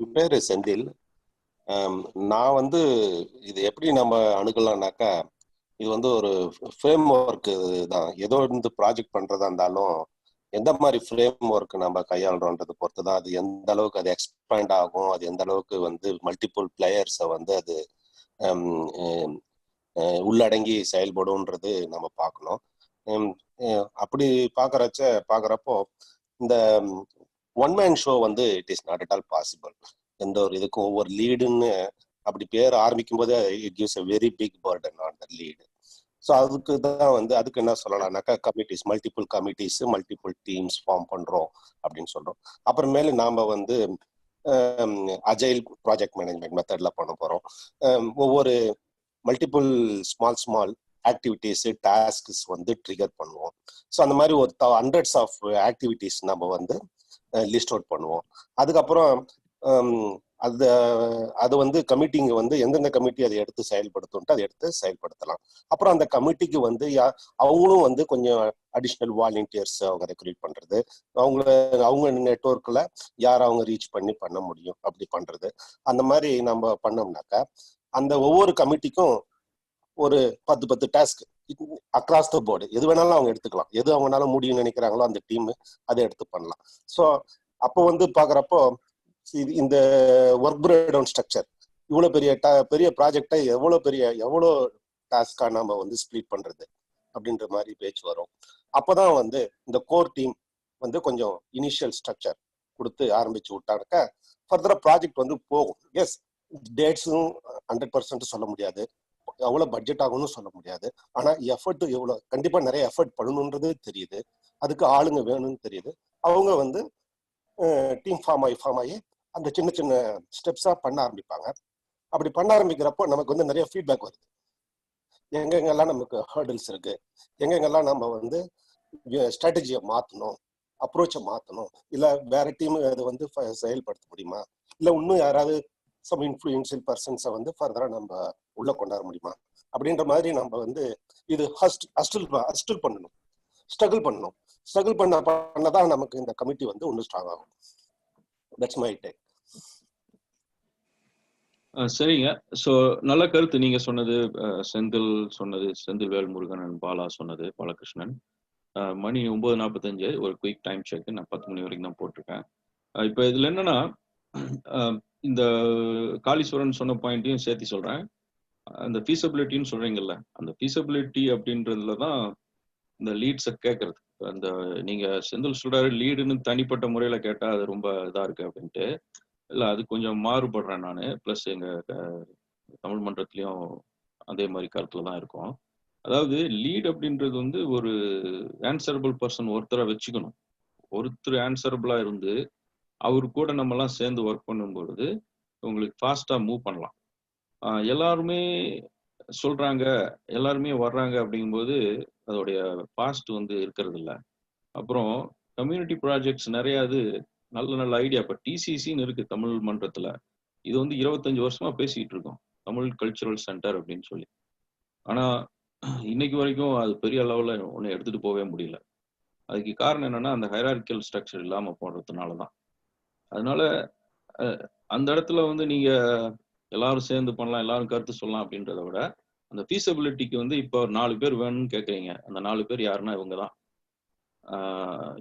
என் பேரு செந்தில். நான் வந்து இது எப்படி நம்ம அணுகலாம்னாக்கா, இது வந்து ஒரு ஃப்ரேம் ஒர்க் தான். ஏதோ இருந்து ப்ராஜெக்ட் பண்றதா இருந்தாலும் எந்த மாதிரி ஃப்ரேம் ஒர்க் நம்ம கையாளுறோன்றதை பொறுத்து தான் அது எந்த அளவுக்கு அது எக்ஸ்பேண்ட் ஆகும், அது எந்த அளவுக்கு வந்து மல்டிபிள் பிளேயர்ஸை வந்து அது உள்ளடங்கி செயல்படும்ன்றது நம்ம பார்க்கணும். அப்படி பார்க்குறப்போ இந்த ஒன் மேன் ஷோ வந்து it is not at all possible. எந்த ஒரு இதுக்கும் ஒவ்வொரு லீடுன்னு அப்படி பேர் ஆரம்பிக்கும் போது it gives a very big burden on the lead. So அதுக்கு தான் வந்து அதுக்கு என்ன சொல்லலாம்னாக்கா committees, multiple committees, multiple teams form பண்ணுறோம் அப்படின்னு சொல்கிறோம். அப்புறமேலு நாம் வந்து அஜைல் ப்ராஜெக்ட் மேனேஜ்மெண்ட் மெத்தடில் பண்ண போகிறோம். ஒவ்வொரு மல்டிபிள் ஸ்மால் ஆக்டிவிட்டீஸு, டாஸ்க்ஸ் வந்து ட்ரிகர் பண்ணுவோம். ஸோ அந்த மாதிரி ஒரு ஹண்ட்ரட்ஸ் ஆஃப் ஆக்டிவிட்டீஸ் நம்ம வந்து லிஸ்ட் அவுட் பண்ணுவோம். அதுக்கப்புறம் அது வந்து கமிட்டிங்க வந்து எந்தெந்த கமிட்டி அதை எடுத்து செயல்படுத்தும்ட்டு அதை எடுத்து செயல்படுத்தலாம். அப்புறம் அந்த கமிட்டிக்கு வந்து அவங்களும் வந்து கொஞ்சம் அடிஷ்னல் வாலண்டியர்ஸ் அவங்க ரெக்ரூட் பண்றது, அவங்க நெட்வொர்க்ல யார் அவங்க ரீச் பண்ண முடியும் அப்படி பண்றது. அந்த மாதிரி நம்ம பண்ணோம்னாக்கா அந்த ஒவ்வொரு கமிட்டிக்கும் ஒரு 10 டாஸ்க் அக்ராஸ் த போர்டு எது வேணாலும் அவங்க எடுத்துக்கலாம். எது அவங்களால முடியும்னு நினைக்கிறாங்களோ அந்த டீம் அதை எடுத்து பண்ணலாம். ஸோ அப்போ வந்து பாக்குறப்போ இந்த ஒர்க் பிரேக் டவுன் ஸ்ட்ரக்சர் இவ்வளோ பெரிய ப்ராஜெக்டை எவ்வளோ டாஸ்கா நம்ம வந்து ஸ்ப்ளிட் பண்றது அப்படின்ற மாதிரி பேச்சு வரும். அப்போதான் வந்து இந்த கோர் டீம் வந்து கொஞ்சம் இனிஷியல் ஸ்ட்ரக்சர் கொடுத்து ஆரம்பிச்சு விட்டாக்க ஃபர்தரா ப்ராஜெக்ட் வந்து போகும். எஸ், டேட்ஸும் 100% சொல்ல முடியாது, எவ்வளோ பட்ஜெட் ஆகும்னு சொல்ல முடியாது. ஆனா எஃபர்ட் எவ்வளோ, கண்டிப்பா நிறைய எஃபர்ட் பண்ணணுன்றது தெரியுது, அதுக்கு ஆளுங்க வேணும்னு தெரியுது. அவங்க வந்து டீம் ஃபார்ம் ஆகி அந்த சின்ன சின்ன ஸ்டெப்ஸா பண்ண ஆரம்பிப்பாங்க. அப்படி பண்ண ஆரம்பிக்கிறப்போ நமக்கு வந்து நிறைய ஃபீட்பேக் வருது. எங்கெங்கெல்லாம் நமக்கு ஹர்டில்ஸ் இருக்கு, எங்கெங்கெல்லாம் நம்ம வந்து ஸ்ட்ராட்டஜியை மாற்றணும், அப்ரோச்சை மாற்றணும், இல்லை வேற டீம் அதை வந்து செயல்படுத்த முடியுமா, இல்லை இன்னும் யாராவது சம் இன்ஃப்ளூயன்ஷியல் பர்சன்ஸை வந்து ஃபர்தரா நம்ம உள்ள கொண்டாட முடியுமா அப்படின்ற மாதிரி நம்ம வந்து இது ஸ்ட்ரகிள் பண்ணணும். ஸ்ட்ரகிள் பண்ணதான் நமக்கு இந்த கமிட்டி வந்து இன்னும் ஸ்ட்ராங் ஆகும். That's my take. சரிங்க. ஸோ நல்ல கருத்து நீங்க சொன்னது. செந்தில் சொன்னது, செந்தில் வேல்முருகன், பாலா சொன்னது, பாலகிருஷ்ணன். மணி 9:45 ஒரு குயிக் டைம் செக். நான் 10 மணி வரைக்கும் தான் போட்டிருக்கேன். இப்போ இதுல என்னன்னா, இந்த காளீஸ்வரன் சொன்ன பாயிண்ட்டையும் சேர்த்து சொல்றேன். அந்த ஃபீஸபிலிட்டின்னு சொல்றீங்கல்ல, அந்த ஃபீஸபிலிட்டி அப்படின்றதுல தான் இந்த லீட்ஸை கேட்கறது. அந்த நீங்க செந்தில் சொல்றாரு லீடுன்னு தனிப்பட்ட முறையில கேட்டா அது ரொம்ப இதா இருக்கு அப்படின்ட்டு. இல்லை, அது கொஞ்சம் மாறுபடுறேன் நான். ப்ளஸ் எங்கள் தமிழ் மன்றத்துலேயும் அதே மாதிரி கருத்தில் தான் இருக்கும். அதாவது லீட் அப்படின்றது வந்து ஒரு ஆன்சரபிள் பர்சன் ஒருத்தரை வச்சுக்கணும். ஒருத்தர் ஆன்சரபிளாக இருந்து அவரு கூட நம்மலாம் சேர்ந்து ஒர்க் பண்ணும்பொழுது உங்களுக்கு ஃபாஸ்ட்டாக மூவ் பண்ணலாம். எல்லாருமே சொல்கிறாங்க, எல்லாருமே வர்றாங்க அப்படிங்கும்போது அதோடைய ஃபாஸ்ட் வந்து இருக்கிறது இல்லை. அப்புறம் கம்யூனிட்டி ப்ராஜெக்ட்ஸ் நிறையா இது நல்ல நல்ல ஐடியா. இப்போ டிசிசின்னு இருக்கு தமிழ் மன்றத்தில். இது வந்து 25 வருஷமா பேசிக்கிட்டு இருக்கோம், தமிழ் கல்ச்சுரல் சென்டர் அப்படின்னு சொல்லி. ஆனால் இன்னைக்கு வரைக்கும் அது பெரிய அளவில் ஒன்றும் எடுத்துகிட்டு போகவே முடியல. அதுக்கு காரணம் என்னன்னா அந்த ஹைரார்கிக்கல் ஸ்ட்ரக்சர் இல்லாமல் போடுறதுனால தான். அதனால அந்த இடத்துல வந்து நீங்கள் எல்லாரும் சேர்ந்து பண்ணலாம், எல்லாரும் கருத்து சொல்லலாம் அப்படின்றத விட அந்த ஃபீஸபிலிட்டிக்கு வந்து இப்போ 4 பேர் வேணும்னு கேட்குறீங்க. அந்த 4 பேர் யாருன்னா இவங்க தான்.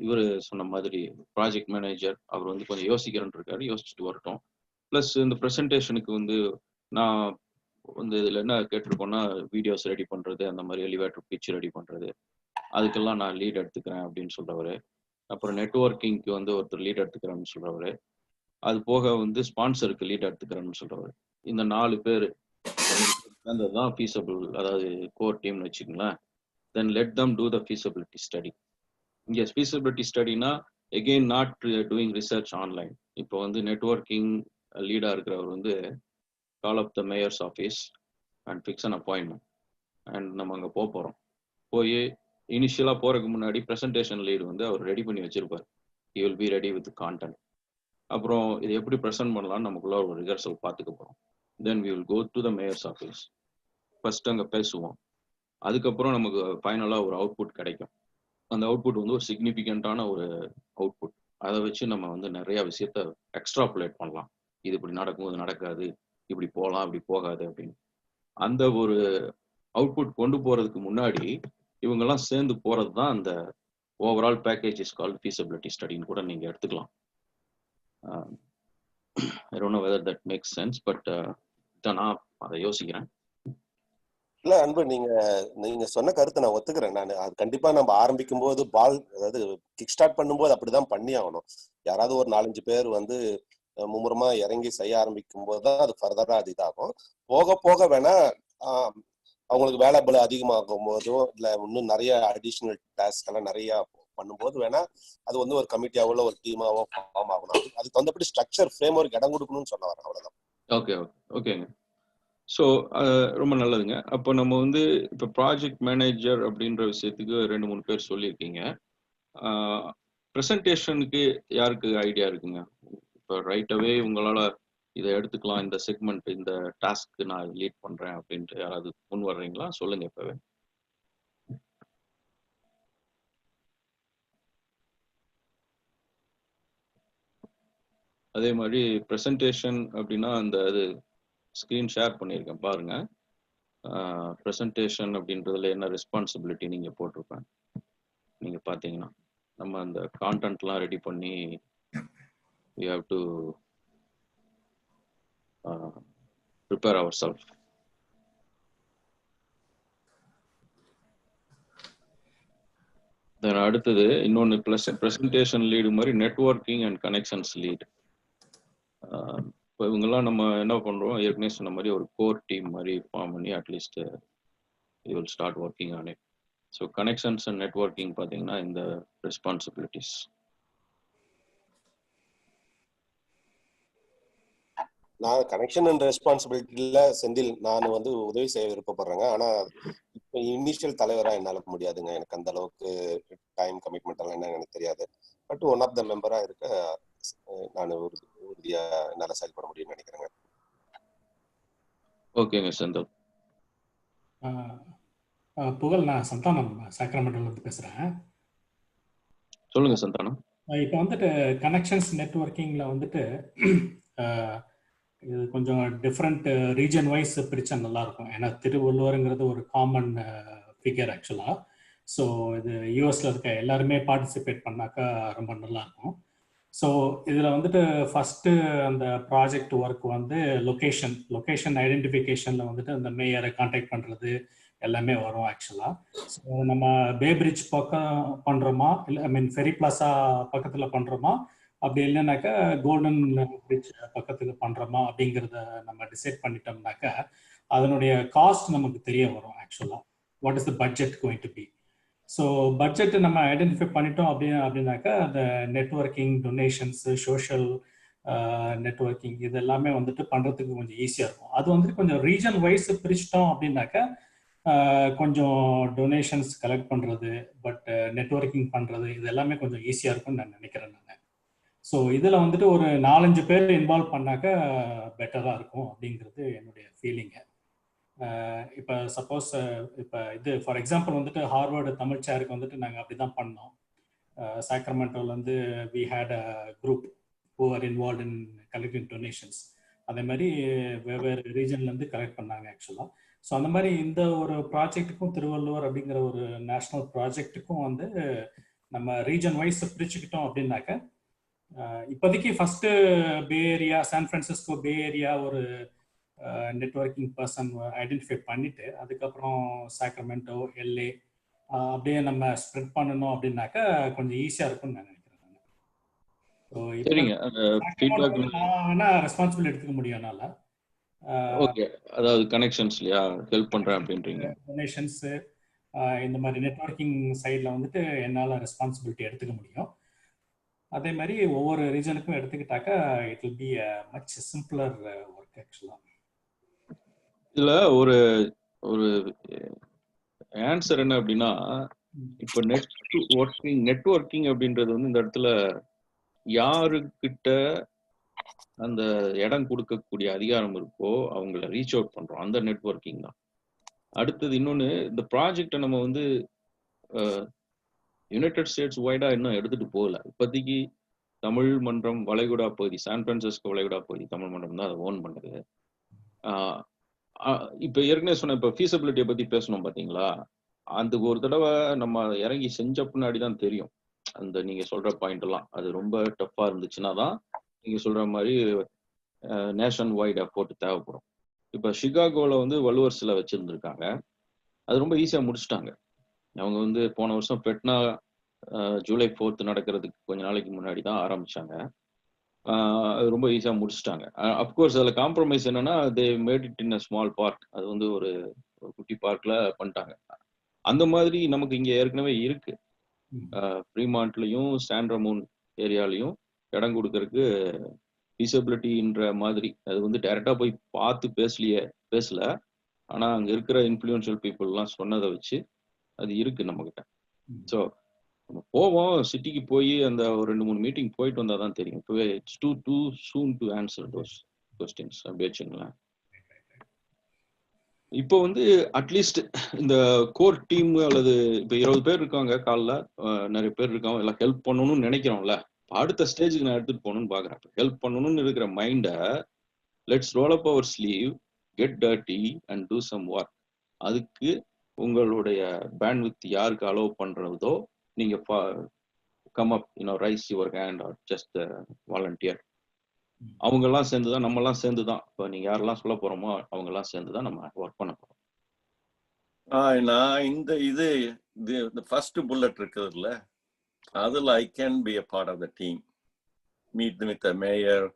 இவர் சொன்ன மாதிரி ப்ராஜெக்ட் மேனேஜர், அவர் வந்து கொஞ்சம் யோசிக்கிறேன்னு இருக்காரு, யோசிச்சுட்டு வரட்டும். ப்ளஸ் இந்த ப்ரெசன்டேஷனுக்கு வந்து நான் வந்து இதில் என்ன கேட்டிருக்கோன்னா வீடியோஸ் ரெடி பண்ணுறது, அந்த மாதிரி எலிவேட்டர் பிச் ரெடி பண்ணுறது, அதுக்கெல்லாம் நான் லீட் எடுத்துக்கிறேன் அப்படின்னு சொல்கிறவர். அப்புறம் நெட்வொர்க்கிங்க்கு வந்து ஒருத்தர் லீட் எடுத்துக்கிறேன்னு சொல்கிறவர். அது போக வந்து ஸ்பான்சருக்கு லீட் எடுத்துக்கிறேன்னு சொல்கிறவர். இந்த 4 பேர் தான் ஃபீஸபிள், அதாவது கோர் டீம்னு வச்சுக்கங்களேன். Then let them do the feasibility study. இங்கே ஃபீஸபிலிட்டி ஸ்டடினா again not doing research online. இப்போ வந்து நெட்வொர்க்கிங் லீடாக இருக்கிறவர் வந்து call up the mayor's office and fix an appointment. And நம்ம அங்கே போகிறோம். போய் இனிஷியலாக போகிறதுக்கு முன்னாடி ப்ரெசன்டேஷன் லீடு வந்து அவர் ரெடி பண்ணி வச்சிருப்பார். He will be ready with content. அப்புறம் இது எப்படி ப்ரெசென்ட் பண்ணலாம்னு நமக்குள்ள ஒரு ரிஹர்சல் பார்த்துக்க போகிறோம். Then we will go to the mayor's office. First அங்கே பேசுவோம். அதுக்கப்புறம் நமக்கு ஃபைனலாக ஒரு அவுட்புட் கிடைக்கும். அந்த அவுட்புட் வந்து ஒரு சிக்னிஃபிகண்ட்டான ஒரு அவுட்புட். அதை வச்சு நம்ம வந்து நிறைய விஷயத்த எக்ஸ்ட்ராபுலேட் பண்ணலாம். இது இப்படி நடக்கும், இது நடக்காது, இப்படி போகலாம், இப்படி போகாது அப்படின்னு. அந்த ஒரு அவுட்புட் கொண்டு போகிறதுக்கு முன்னாடி இவங்கெல்லாம் சேர்ந்து போகிறது தான் அந்த overall package is called feasibility ஸ்டடின்னு கூட நீங்கள் எடுத்துக்கலாம். I don't know whether that makes sense, but நான் அதை யோசிக்கிறேன். இல்ல அன்பு, நீங்க சொன்ன கருத்தை நான் ஒத்துக்கிறேன். நான் அது கண்டிப்பா நம்ம ஆரம்பிக்கும் போது அதாவது கிக் ஸ்டார்ட் பண்ணும்போது அப்படிதான் பண்ணி ஆகணும். யாராவது ஒரு 4-5 பேர் வந்து மும்முரமா இறங்கி செய்ய ஆரம்பிக்கும் போதுதான் அது ஃபர்தரா அது இதாகும். போக போக வேணா அவங்களுக்கு வேலை பளு அதிகமாகும் போதோ இல்ல இன்னும் நிறைய அடிஷனல் டாஸ்க் எல்லாம் நிறைய பண்ணும்போது வேணா அது வந்து ஒரு கமிட்டியாவோ ஒரு டீமாவோ ஃபார்ம் ஆகணும். அதுக்கு வந்தபடி ஸ்ட்ரக்சர் ஃப்ரேம் ஒர்க் இடம் கொடுக்கணும்னு சொல்ல வரேன், அவ்வளவுதான். ஓகேங்க. ஸோ ரொம்ப நல்லதுங்க. அப்போ நம்ம வந்து இப்போ ப்ராஜெக்ட் மேனேஜர் அப்படின்ற விஷயத்துக்கு 2-3 பேர் சொல்லியிருக்கீங்க. ப்ரெசன்டேஷனுக்கு யாருக்கு ஐடியா இருக்குங்க? இப்போ ரைட்டாகவே உங்களால் இதை எடுத்துக்கலாம், இந்த செக்மெண்ட், இந்த டாஸ்க்கு நான் லீட் பண்ணுறேன் அப்படின்ட்டு யாராவது முன் வர்றீங்களா? சொல்லுங்க இப்போவே. அதே மாதிரி ப்ரெசன்டேஷன் அப்படின்னா அந்த அது ஸ்க்ரீன் ஷேர் பண்ணியிருக்கேன் பாருங்க. ப்ரெசன்டேஷன் அப்படின்றதுல என்ன ரெஸ்பான்சிபிலிட்டி நீங்கள் போட்டிருப்பேன் நீங்கள் பார்த்தீங்கன்னா, நம்ம அந்த கான்டென்ட்லாம் ரெடி பண்ணி we have to prepare ourselves. தென் அடுத்தது இன்னொன்று ப்ரெசன்டேஷன் லீடு மாதிரி நெட்வொர்க்கிங் அண்ட் கனெக்ஷன்ஸ் லீடு. இப்போ இவங்கெல்லாம் நம்ம என்ன பண்ணுறோம், ஏற்கனவே சொன்ன மாதிரி ஒரு கோர் டீம் மாதிரி ஃபார்ம் பண்ணி at least you will start working on it. So connections and networking பார்த்தீங்கன்னா இந்த ரெஸ்பான்சிபிலிட்டிஸ். நான் கனெக்ஷன் அண்ட் ரெஸ்பான்சிபிலிட்டியில செந்தில் நான் வந்து உதவி செய்ய விருப்பப்படுறேங்க. ஆனா இப்போ இனிஷியல் தலைவராக என்னால் முடியாதுங்க. எனக்கு அந்த அளவுக்கு டைம் கமிட்மெண்ட் எல்லாம் என்ன எனக்கு தெரியாது. பட் ஒன் ஆஃப் த மெம்பரா இருக்க நான் உறுதியா என்னால் செயல்பட முடியும்னு நினைக்கிறேங்க. ஓகேங்க செந்தில். புகழ், நான் சந்தானம் சாக்ரமெண்டோல இருந்து பேசுறேன். சொல்லுங்க சந்தானம். இப்போ வந்துட்டு கனெக்ஷன்ஸ் நெட்வொர்க்கிங்ல வந்துட்டு இது கொஞ்சம் டிஃப்ரெண்ட் ரீஜன் வைஸ் பிரிச்சா நல்லா இருக்கும். ஏன்னா திருவள்ளுவருங்கிறது ஒரு காமன் ஃபிகர் ஆக்சுவலாக. ஸோ இது யூஎஸ்ல இருக்க எல்லாருமே பார்ட்டிசிபேட் பண்ணாக்கா ரொம்ப நல்லா இருக்கும். ஸோ இதில் வந்துட்டு ஃபஸ்ட்டு அந்த ப்ராஜெக்ட் ஒர்க் வந்து லொக்கேஷன் ஐடென்டிஃபிகேஷனில் வந்துட்டு அந்த மேயரை கான்டாக்ட் பண்ணுறது எல்லாமே வரும் ஆக்சுவலாக. ஸோ நம்ம பே பிரிட்ஜ் பக்கம் பண்ணுறோமா, இல்லை ஐ மீன் ஃபெரி பிளாசா பக்கத்தில் பண்ணுறோமா, அப்படி இல்லைனாக்கா கோல்டன் பிரிட்ஜ் பக்கத்துக்கு பண்ணுறோமா அப்படிங்கிறத நம்ம டிசைட் பண்ணிட்டோம்னாக்கா அதனுடைய காஸ்ட் நமக்கு தெரிய வரும் ஆக்சுவலாக. What is the budget going to be. So budget நம்ம ஐடென்டிஃபை பண்ணிட்டோம் அப்படின்னாக்கா அந்த நெட்வொர்க்கிங், டொனேஷன்ஸு, சோஷியல் நெட்வொர்க்கிங் இது எல்லாமே வந்துட்டு பண்ணுறதுக்கு கொஞ்சம் ஈஸியாக இருக்கும். அது வந்துட்டு கொஞ்சம் ரீஜன் வைஸ் பிரிச்சிட்டோம் அப்படின்னாக்கா கொஞ்சம் டொனேஷன்ஸ் கலெக்ட் பண்ணுறது, பட் நெட்வொர்க்கிங் பண்ணுறது இது எல்லாமே கொஞ்சம் ஈஸியாக இருக்கும்னு நான் நினைக்கிறேன் நான். ஸோ இதில் வந்துட்டு ஒரு 4-5 பேர் இன்வால்வ் பண்ணாக்கா பெட்டராக இருக்கும் அப்படிங்கிறது என்னுடைய ஃபீலிங்கு. இப்போ சப்போஸ் இப்போ இது ஃபார் எக்ஸாம்பிள் வந்துட்டு ஹார்வர்டு தமிழ் சேருக்கு வந்துட்டு நாங்கள் அப்படி தான் பண்ணோம். சாக்ரமெண்டோலேருந்து we had a group who are involve in collecting donations. அதே மாதிரி வெவ்வேறு ரீஜன்லேருந்து கலெக்ட் பண்ணாங்க ஆக்சுவலாக. ஸோ அந்த மாதிரி இந்த ஒரு ப்ராஜெக்ட்டுக்கும் திருவள்ளுவர் அப்படிங்கிற ஒரு நேஷ்னல் ப்ராஜெக்ட்டுக்கும் வந்து நம்ம ரீஜன் வைஸ் பிரிச்சுக்கிட்டோம் அப்படின்னாக்க இப்போதைக்கு ஃபஸ்ட்டு பே ஏரியா, சான் ஃப்ரான்சிஸ்கோ பே ஏரியா ஒரு நெட்வொர்க்கிங் பர்சன் ஐடென்டிஃபை பண்ணிட்டு அதுக்கப்புறம் சாக்ரமெண்டோ, எல்ஏ அப்படியே நம்ம ஸ்ப்ரெட் பண்ணணும் அப்படின்னாக்கா கொஞ்சம் ஈஸியாக இருக்கும்னு நான் நினைக்கிறேன். ஸோ இப்போ நான் ரெஸ்பான்சிபிள் எடுத்துக்க முடியும் என்னால். ஓகே, அதாவது கனெக்ஷன்ஸ்லையா ஹெல்ப் பண்ணுறேன் அப்படின்றீங்க. டொனேஷன்ஸு இந்த மாதிரி நெட்வொர்க்கிங் சைடில் வந்துட்டு என்னால் ரெஸ்பான்சிபிலிட்டி எடுத்துக்க முடியும். அதே மாதிரி ஒவ்வொரு ரீஜனுக்கும் எடுத்துக்கிட்டாக்கா it will be a much simpler work ஆக்சுவலாக. இதில் ஒரு ஒரு ஆன்சர் என்ன அப்படின்னா, இப்போ நெட்வொர்க்கிங் அப்படின்றது வந்து இந்த இடத்துல யாருக்கிட்ட அந்த இடம் கொடுக்கக்கூடிய அதிகாரம் இருக்கோ அவங்கள ரீச் அவுட் பண்ணுறோம், அந்த நெட்வொர்க்கிங் தான். அடுத்தது இன்னொன்று, இந்த ப்ராஜெக்டை நம்ம வந்து யுனைடெட் ஸ்டேட்ஸ் வைடா இன்னும் எடுத்துட்டு போகல. இப்போதைக்கு தமிழ் மன்றம் வளைகுடா பகுதி, சான் பிரான்சிஸ்கோ வளைகுடா பகுதி தமிழ் மன்றம் தான் அதை ஓன் பண்ணுது. இப்போ ஏற்கனவே சொன்ன இப்போ ஃபீஸபிலிட்டியை பற்றி பேசணும் பார்த்தீங்களா, அந்த ஒரு தடவை நம்ம இறங்கி செஞ்ச பின்னாடி தான் தெரியும் அந்த நீங்கள் சொல்கிற பாயிண்ட் எல்லாம். அது ரொம்ப டஃப்பாக இருந்துச்சுன்னா தான் நீங்கள் சொல்கிற மாதிரி நேஷன் வைட் எஃபோர்ட் தேவைப்படும். இப்போ சிகாகோவில் வந்து வள்ளுவர் சிலை வச்சுருந்துருக்காங்க, அது ரொம்ப ஈஸியாக முடிச்சுட்டாங்க. அவங்க வந்து போன வருஷம் பெட்னா ஜூலை 4th நடக்கிறதுக்கு கொஞ்ச நாளைக்கு முன்னாடி தான் ஆரம்பிச்சாங்க. அது ரொம்ப ஈஸியாக முடிச்சுட்டாங்க. அஃப்கோர்ஸ் அதில் காம்ப்ரமைஸ் என்னன்னா, they made it in a small park. அது வந்து ஒரு குட்டி பார்க்கில் பண்ணிட்டாங்க. அந்த மாதிரி நமக்கு இங்கே ஏற்கனவே இருக்கு. ஃப்ரீமாண்ட்லையும் சான் ரமோன் ஏரியாலையும் இடம் கொடுக்கறதுக்கு ஃபீஸபிலிட்டின்ற மாதிரி அது வந்து டைரெக்டாக போய் பார்த்து பேசல. ஆனால் அங்கே இருக்கிற இன்ஃப்ளூயன்ஷியல் பீப்புளெலாம் சொன்னதை வச்சு அது இருக்கு நம்மகிட்ட. ஸோ நம்ம போவோம், சிட்டிக்கு போய் அந்த ஒரு 2-3 மீட்டிங் போயிட்டு வந்தால் தான் தெரியும். இப்போவே it's two soon to answer those questions அப்படி வச்சுங்களேன். இப்போ வந்து அட்லீஸ்ட் இந்த கோர் டீம் அல்லது இப்போ 20 பேர் இருக்காங்க, காலில் நிறைய பேர் இருக்காங்க, எல்லாம் ஹெல்ப் பண்ணணும்னு நினைக்கிறோம்ல. அடுத்த ஸ்டேஜுக்கு நான் எடுத்துகிட்டு போகணும்னு பார்க்குறேன். ஹெல்ப் பண்ணணும்னு இருக்கிற மைண்டை let's roll up our sleeve, get dirty and do some work. அதுக்கு உங்களுடைய பேண்ட்வித் யாருக்கு அலோவ் பண்ணுறதோ நீங்கள் come up, raise your hand or just volunteer. அவங்கெல்லாம் சேர்ந்து தான், நம்மெல்லாம் சேர்ந்து தான், இப்போ நீங்கள் யாரெல்லாம் சொல்ல போகிறோமோ அவங்கெல்லாம் சேர்ந்து தான் நம்ம ஒர்க் பண்ண போகிறோம். நான் இது ஃபர்ஸ்ட் புல்லட் இருக்குதுல்ல, அதில் I can be a part of the team, meet with the mayor,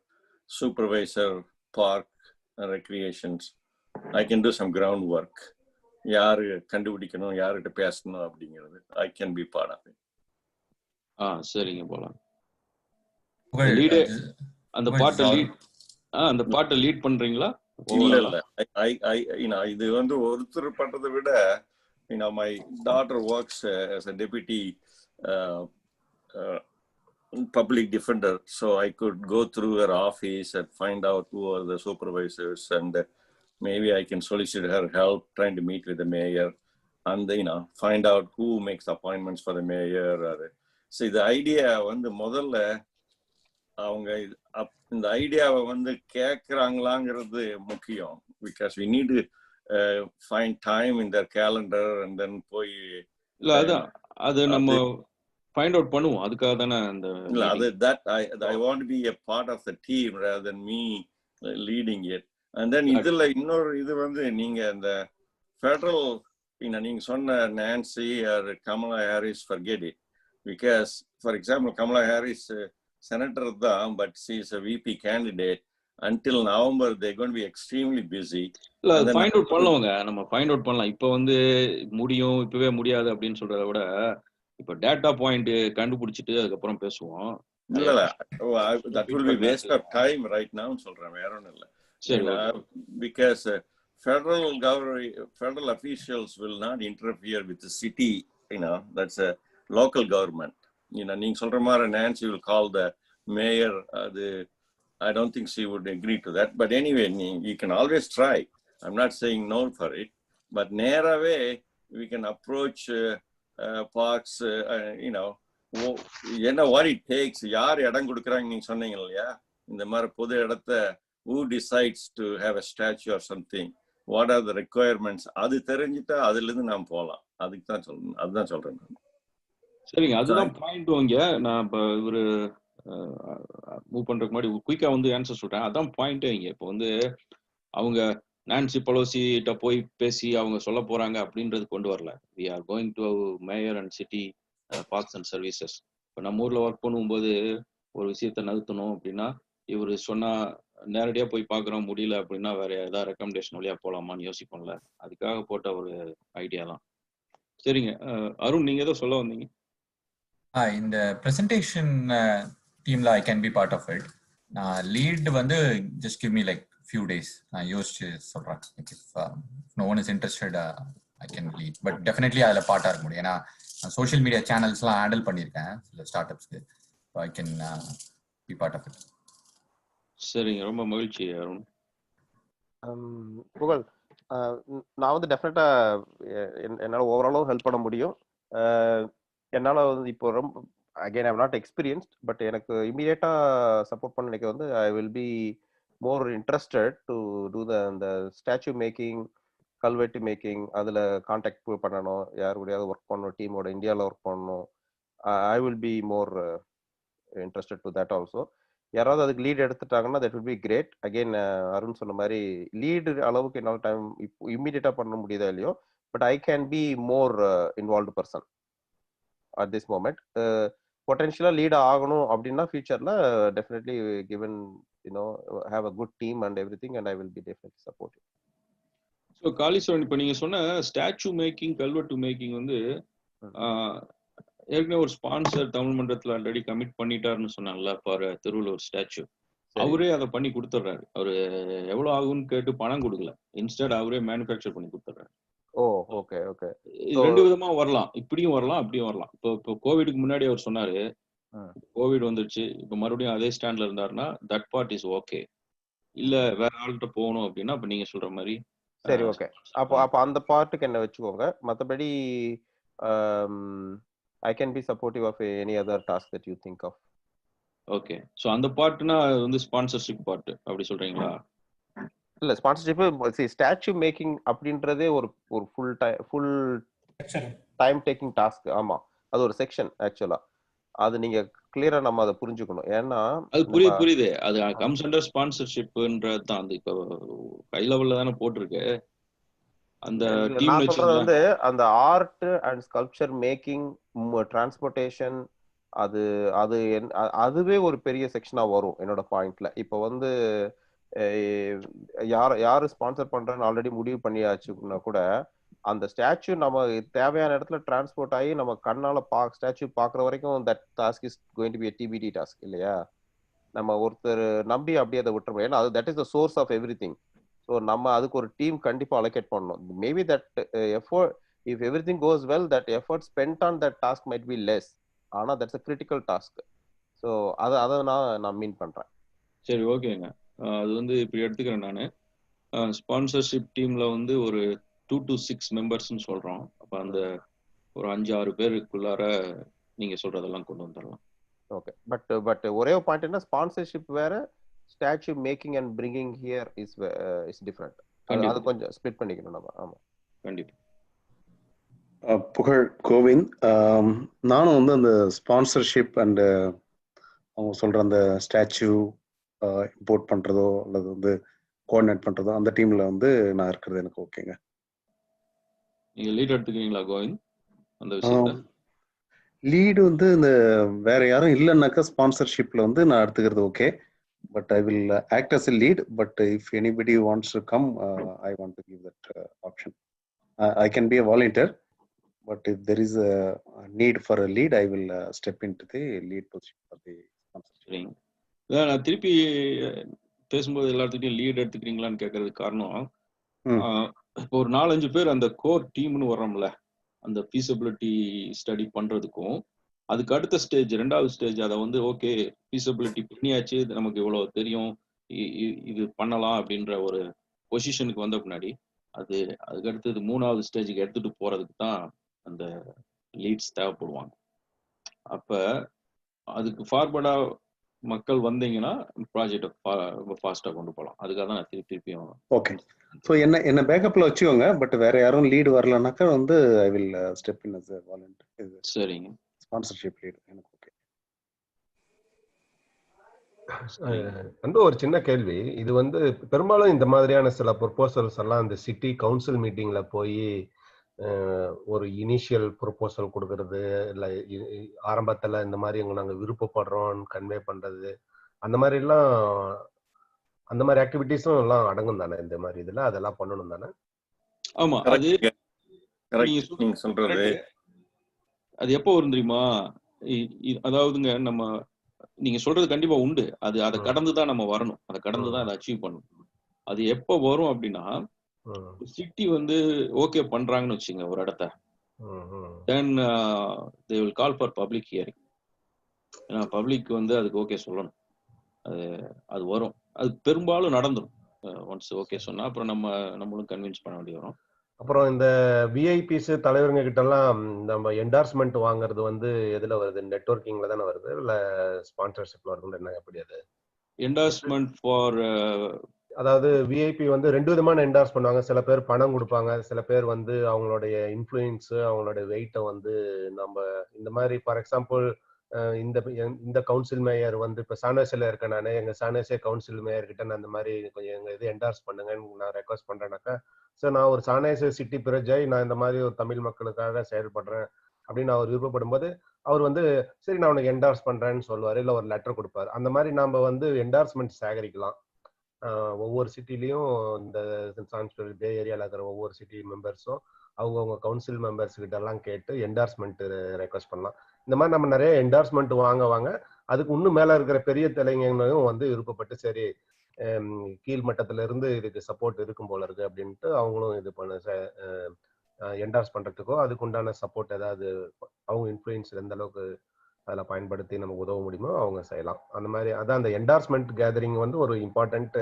supervisor, park recreations. I can do some ground work. யாரு கண்டுபிடிக்கணும், யார்கிட்ட பேசணும் அப்படிங்கிறது I can be part of it. சரிங்க, போலாம். லீடு அந்த பாட்டை லீட் பண்றீங்களா? இல்ல இது வந்து ஒருத்தர் பண்றதை விட my daughter works as a deputy public defender, so I could go through her office and find out who are the supervisors, and maybe I can solicit her help trying to meet with the mayor and find out who makes appointments for the mayor. So the idea வந்து முதல்ல அவங்க இந்த ஐடியாவை வந்து கேட்குறாங்களாங்கிறது முக்கியம். Because we need find time in their calendar and then போய் இல்ல அதான் அது நம்ம ஃபைண்ட் அவுட் பண்ணுவோம். அதுக்காக தானே அந்த இல்ல அது that I want to be a part of the team rather than me leading it. And then இதுல இன்னொரு இது வந்து நீங்க இந்த ஃபெடரல் நீங்க சொன்ன Nancy or Kamala Harris forget it. Because for example Kamala Harris senator தான், but she is a VP candidate. Until November they're going to be extremely busy. இல்ல ஃபைண்ட் அவுட் பண்ணலாங்க, நம்ம ஃபைண்ட் அவுட் பண்ணலாம். இப்போ வந்து முடியும் இப்பவே முடியாது அப்படின்னு சொல்றத விட இப்போ டேட்டா பாயிண்ட் கண்டுபிடிச்சிட்டு அதுக்கப்புறம் பேசுவோம். இல்ல that will be waste of time right now சொல்றேன், வேற ஒண்ணும் இல்ல. சரி, because federal officials will not interfere with the city, that's a local government. நீங்க சொல்ற மாதிரி Nancy will call the mayor. I don't think she would agree to that. But anyway, you can always try. I'm not saying no for it. But நேராவே we can approach parks, what it takes. யார் இடம் கொடுக்குறாங்க நீங்க சொன்னீங்க இல்லையா, இந்த மாதிரி பொது இடத்த who decides to have a statue or something, what are the requirements, அது தெரிஞ்சுட்டா அதுல இருந்து நாம் போகலாம். அதுதான் சொல்றேன் நான். சரிங்க, அதுதான் பாயிண்ட். வாங்க நான் இப்போ இவரு மூவ் பண்றதுக்கு முன்னாடி குயிக்கா வந்து ஆன்சர் சொல்றேன். அதான் பாயிண்டே. இங்க இப்போ வந்து அவங்க நான்சி பெலோசிட்ட போய் பேசி அவங்க சொல்ல போறாங்க அப்படின்றது கொண்டு வரல. We are going to mayor and city parks and services. இப்போ நம்ம ஊர்ல ஒர்க் பண்ணும்போது ஒரு விஷயத்த நகர்த்தணும் அப்படின்னா இவர் சொன்னா நேரடியா போய் பார்க்குறோம், முடியல அப்படின்னா வேற ஏதாவது ரெக்கமெண்டேஷன் வழியா போலாமான்னு யோசிப்போம்ல, அதுக்காக போட்ட ஒரு ஐடியா தான். சரிங்க, அருண் நீங்க ஏதோ சொல்ல வந்தீங்க. இந்த ப்ரெசன்டேஷன் டீம்ல I can be part of it. Lead வந்து just give me like few days, நான் யோசிச்சு சொல்றேன். No one is interested I can lead. But definitely அதில் பார்ட்டாக இருக்க முடியும். ஏன்னா நான் சோஷியல் மீடியா சேனல்ஸ்லாம் ஹேண்டில் பண்ணியிருக்கேன் சில ஸ்டார்ட் அப்ஸ்க்கு. I can be part of it. சரிங்க, ரொம்ப மகிழ்ச்சி அருண். புகழ், நான் வந்து டெஃபினட்டா என்னால் ஓவராலும் ஹெல்ப் பண்ண முடியும். என்னால் வந்து இப்போ ரொம்ப again I'm not experienced, but எனக்கு இமீடியட்டாக சப்போர்ட் பண்ண எனக்கு வந்து I will be more interested to do அந்த ஸ்டாச்சு மேக்கிங், கல்வெட்டு மேக்கிங். அதில் கான்டாக்ட் பண்ணணும், யார் கூடயாவது ஒர்க் பண்ணணும், டீமோட இந்தியாவில் ஒர்க் பண்ணணும். I will be more interested to that also. யாராவது அதுக்கு லீட் எடுத்துட்டாங்கன்னா that will be great. Again Arun சொன்ன மாதிரி லீடு அளவுக்கு என்னால் டைம் இப்போ இம்மீடியட்டாக பண்ண முடியுதா இல்லையோ, but I can be more involved person at this moment. Potentially lead ஆகணும் அப்படின்னா ஃபியூச்சர்ல definitely given have a good team and everything, and I will be definitely supportive. So Kaleeswaran, இப்போ நீங்க சொன்ன ஸ்டாச்சு மேக்கிங், கல்வெட்டு மேக்கிங் வந்து ஏற்கனவே ஒரு ஸ்பான்சர் தமிழ் மன்றத்தில் ஆல்ரெடி கமிட் பண்ணிட்டாருன்னு சொன்னாங்கல்ல ஃபார் திருவள்ளுவர் ஸ்டாச்சு. அவரே அதை பண்ணி கொடுத்துட்றாரு. அவரு எவ்வளவு ஆகும்னு கேட்டு பணம் கொடுக்கல, இன்ஸ்டெட் அவரே மேனுஃபேக்சர் பண்ணி கொடுத்துட்றாரு. ஓ ஓகே ஓகே. ரெண்டு விதமா வரலாம், இப்படியும் வரலாம் அப்படியும் வரலாம். இப்போ கோவிடுக்கு முன்னாடி அவர் சொன்னாரு, கோவிட் வந்துருச்சு இப்போ மறுபடியும் அதே ஸ்டாண்ட்ல இருந்தாருன்னா தட் பார்ட் இஸ் ஓகே. இல்ல வேற ஆள்கிட்ட போகணும் அப்படின்னா அப்ப நீங்க சொல்ற மாதிரி சரி ஓகே. அப்போ அந்த பார்ட்டுக்கு என்ன வச்சுக்கோங்க. மற்றபடி I can be supportive of any other task that you think of. Okay, so அந்த பார்ட்னா வந்து ஸ்பான்சர்ஷிப் பார்ட் அப்படி சொல்றீங்களா? இல்ல, ஸ்பான்சர்ஷிப் ஸ்டாச்சு மேக்கிங் அப்படின்றதே ஒரு ஃபுல் டைம் டேக்கிங் டாஸ்க். ஆமா, அது ஒரு செக்ஷன் ஆக்சுவலா. அது நீங்க கிளியரா நம்ம அதை புரிஞ்சுக்கணும். ஏன்னா அது புரியுது அது கம்ஸ் அண்டர் ஸ்பான்சர்ஷிப்ன்றது தான். அது இப்போ ஹை லெவல்ல தானே போட்டிருக்கு. அந்த டீம் நான் சொல்றது வந்து அந்த art and sculpture making, transportation, அதுவே ஒரு பெரிய செக்ஷனா வரும் என்னோட பாயிண்ட்ல. இப்போ வந்து யாரு ஸ்பான்சர் பண்றேன்னு ஆல்ரெடி முடிவு பண்ணியாச்சுன்னா கூட அந்த ஸ்டாச்சு நம்ம தேவையான இடத்துல டிரான்ஸ்போர்ட் ஆகி நம்ம கண்ணால ஸ்டாச்சு பாக்குற வரைக்கும் that task is going to be a TBD task இல்லையா? நம்ம ஒருத்தர் நம்பி அப்படியே அதை விட்டுறோம். ஏன்னா அது that is the source of everything. So நம்ம அதுக்கு ஒரு டீம் கண்டிப்பா அலோகேட் பண்ணணும். Maybe that effort, if everything goes well, that effort spend on that task might be less. ஆனா that's a critical task. So அதை நான் மீன் பண்றேன். சரி ஓகேங்க. அது வந்து இப்படி எடுத்துக்கிறேன் நான். ஸ்பான்சர்ஷிப் டீம்ல வந்து ஒரு 2 to 6 மெம்பர்ஸ்ன்னு சொல்றோம். அப்ப அந்த ஒரு 5-6 பேருக்குள்ளார நீங்க சொல்றதெல்லாம் கொண்டு வந்துடலாம். ஓகே. பட் ஒரே ஒரு பாயிண்ட் என்ன, ஸ்பான்சர்ஷிப் வேற, statue making and bringing here is different. அது கொஞ்சம் ஸ்ப்ளிட் பண்ணிக்கணும் நம்ம. ஆமா கண்டிப்பா. புகழ் கோவிந்த், நானும் வந்து அந்த ஸ்பான்சர்ஷிப் அண்ட் அவங்க சொல்ற அந்த ஸ்டாச்சு இம்போர்ட் பண்றதோ அல்லது வந்து கோஆர்டினேட் பண்றதோ அந்த டீம்ல வந்து நான் இருக்கிறது எனக்கு ஓகேங்க. நீங்க லீட் எடுத்துக்கிறீங்களா கோவிந்த் அந்த விஷயத்த? லீடு வந்து இந்த வேற யாரும் இல்லைன்னாக்கா ஸ்பான்சர்ஷிப்ல வந்து நான் எடுத்துக்கிறது okay. But I will act as a lead. But if anybody wants to come, I want to give that option. I can be a volunteer, but if there is a need for a lead, I will step into the lead position for the sponsorship. நான் திருப்பி பேசும்போது எல்லாத்துக்கிட்டையும் lead எடுத்துக்கிறீங்களான்னு கேட்கறதுக்கு காரணம், இப்போ ஒரு 4-5 பேர் அந்த கோர் டீம்னு வர்றோம்ல, அந்த ஃபீஸபிலிட்டி ஸ்டடி பண்றதுக்கும் அதுக்கு அடுத்த ஸ்டேஜ், 2வது ஸ்டேஜ், அதை வந்து ஓகே ஃபீஸபிலிட்டி பண்ணியாச்சு, நமக்கு இவ்வளவு தெரியும், இது பண்ணலாம் அப்படின்ற ஒரு பொசிஷனுக்கு வந்த பின்னாடி அதுக்கு அடுத்தது 3வது ஸ்டேஜுக்கு எடுத்துட்டு போறதுக்கு தான் அந்த லீட்ஸ் தேவைப்படுவாங்க. அப்ப அதுக்கு ஃபார்வர்டா மக்கள் வந்தீங்கன்னா ப்ராஜெக்டை ஃபாஸ்டா கொண்டு போகலாம். அதுக்காக தான் நான் திருப்பியும் ஓகே. ஸோ என்ன பேக்கப்ல வச்சுக்கோங்க. பட் வேற யாரும் லீடு வரலனாக்கா வந்து I will step in as volunteer. சரிங்க. ஸ்பான்சர்ஷிப் லீடு எனக்கு ஓகே. வந்து ஒரு சின்ன கேள்வி, இது வந்து பெரும்பாலும் இந்த மாதிரியான சில ப்ரொபோசல்ஸ் எல்லாம் இந்த சிட்டி கவுன்சில் மீட்டிங்ல போய் ஒரு இனிஷியல் ப்ரொபோசல் கொடுக்கறது, இல்லை ஆரம்பத்துல இந்த மாதிரி நாங்க விருப்பப்படுறோம் கன்வே பண்றது, அந்த மாதிரி எல்லாம் அந்த மாதிரி ஆக்டிவிட்டிஸும் எல்லாம் அடங்கும் தானே இந்த மாதிரி இதுல? அதெல்லாம் பண்ணணும் தானே? ஆமா, நீங்க சொல்றது அது எப்போ வரும் தெரியுமா? அதாவதுங்க, நம்ம நீங்க சொல்றது கண்டிப்பா உண்டு. அதை கடந்துதான் நம்ம வரணும், அதை கடந்துதான் அதை அச்சீவ் பண்ணணும். அது எப்போ வரும் அப்படின்னா, சிட்டி வந்து ஓகே பண்றாங்கன்னு வச்சுங்க ஒரு இடத்த, then they will call for public hearing. ஏன்னா பப்ளிக் வந்து அதுக்கு ஓகே சொல்லணும். அது வரும், அது பெரும்பாலும் நடந்துடும். ஒன்ஸ் ஓகே சொன்னா அப்புறம் நம்மளும் கன்வின்ஸ் பண்ண வேண்டி வரும். அப்புறம் இந்த விஐபிஸ் தலைவருங்க கிட்ட எல்லாம் நம்ம என்டார்ஸ்மெண்ட் வாங்குறது வந்து எதுல வருது? நெட்வொர்க்கிங்ல தானே வருது, இல்ல ஸ்பான்சர்ஷிப்ல வருது? என்ன எப்படி அது என்டார்ஸ்மெண்ட் ஃபார்? அதாவது விஐபி வந்து 2 விதமான என்டார்ஸ் பண்ணுவாங்க. சில பேர் பணம் கொடுப்பாங்க, சில பேர் வந்து அவங்களுடைய இன்ஃப்ளூயன்ஸ், அவங்களுடைய வெயிட்டை வந்து நம்ம இந்த மாதிரி, ஃபார் எக்ஸாம்பிள் இந்த கவுன்சில் மேயர் வந்து இப்போ சானோசில இருக்கேன், நான் எங்க சானோசிய கவுன்சில் மேயர் கிட்ட நான் இந்த மாதிரி கொஞ்சம் எங்க இது என்டார்ஸ் பண்ணுங்கன்னு நான் ரெக்வஸ்ட் பண்றேன்னாக்கா, சார் நான் ஒரு சானோசிய சிட்டி பிரஜை, நான் இந்த மாதிரி ஒரு தமிழ் மக்களுக்காக செயல்படுறேன் அப்படின்னு அவர் விருப்பப்படும் போது அவர் வந்து சரி நான் உனக்கு என்டார்ஸ் பண்றேன்னு சொல்லுவாரு, இல்லை ஒரு லெட்டர் கொடுப்பாரு. அந்த மாதிரி நாம வந்து என்டார்ஸ்மெண்ட் சேகரிக்கலாம். ஒவ்வொரு சிட்டிலையும் இந்த சான்ஸ்பில் பே ஏரியாவில் இருக்கிற ஒவ்வொரு சிட்டி மெம்பர்ஸும் அவங்கவுங்க கவுன்சில் மெம்பர்ஸ் கிட்ட எல்லாம் கேட்டு என்டார்ஸ்மெண்ட் ரெக்வஸ்ட் பண்ணலாம். இந்த மாதிரி நம்ம நிறைய என்டார்ஸ்மெண்ட் வாங்க அதுக்கு இன்னும் மேல இருக்கிற பெரிய தலைஞர்களும் வந்து விருப்பப்பட்டு சரி கீழ் மட்டத்துல இருந்து இதுக்கு சப்போர்ட் இருக்கும் போல இருக்கு அப்படின்ட்டு அவங்களும் இது என்டார்ஸ் பண்றதுக்கோ அதுக்கு உண்டான சப்போர்ட் ஏதாவது அவங்க இன்ஃப்ளூயன்ஸ் எந்த அளவுக்கு அதில் பயன்படுத்தி நமக்கு உதவ முடியுமோ அவங்க செய்யலாம். அந்த மாதிரி அதான் அந்த என்டார்ஸ்மெண்ட் கேதரிங் வந்து ஒரு இம்பார்ட்டன்ட்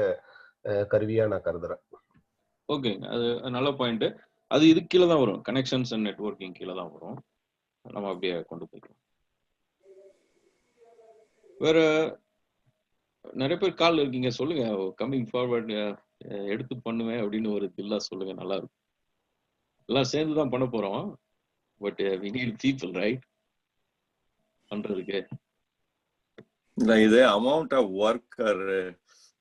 கருவியா நான் கருதுறேன். ஓகே, அது நல்ல பாயிண்ட். அது இது கீழே தான் வரும், கனெக்ஷன்ஸ் அண்ட் நெட்வொர்க்கிங் கீழே தான் வரும். நம்ம அப்படியே கொண்டு போய்க்கலாம். வேற நிறைய பேர் கால் இருக்கீங்க, சொல்லுங்க. கம்மிங் ஃபார்வர்ட் எடுத்து பண்ணுவேன் அப்படின்னு ஒரு தில்லா சொல்லுங்க, நல்லா இருக்கும். எல்லாம் சேர்ந்து தான் பண்ண போறோம், but we need people, right? பண்றதுக்கு இல்ல இது amount of work or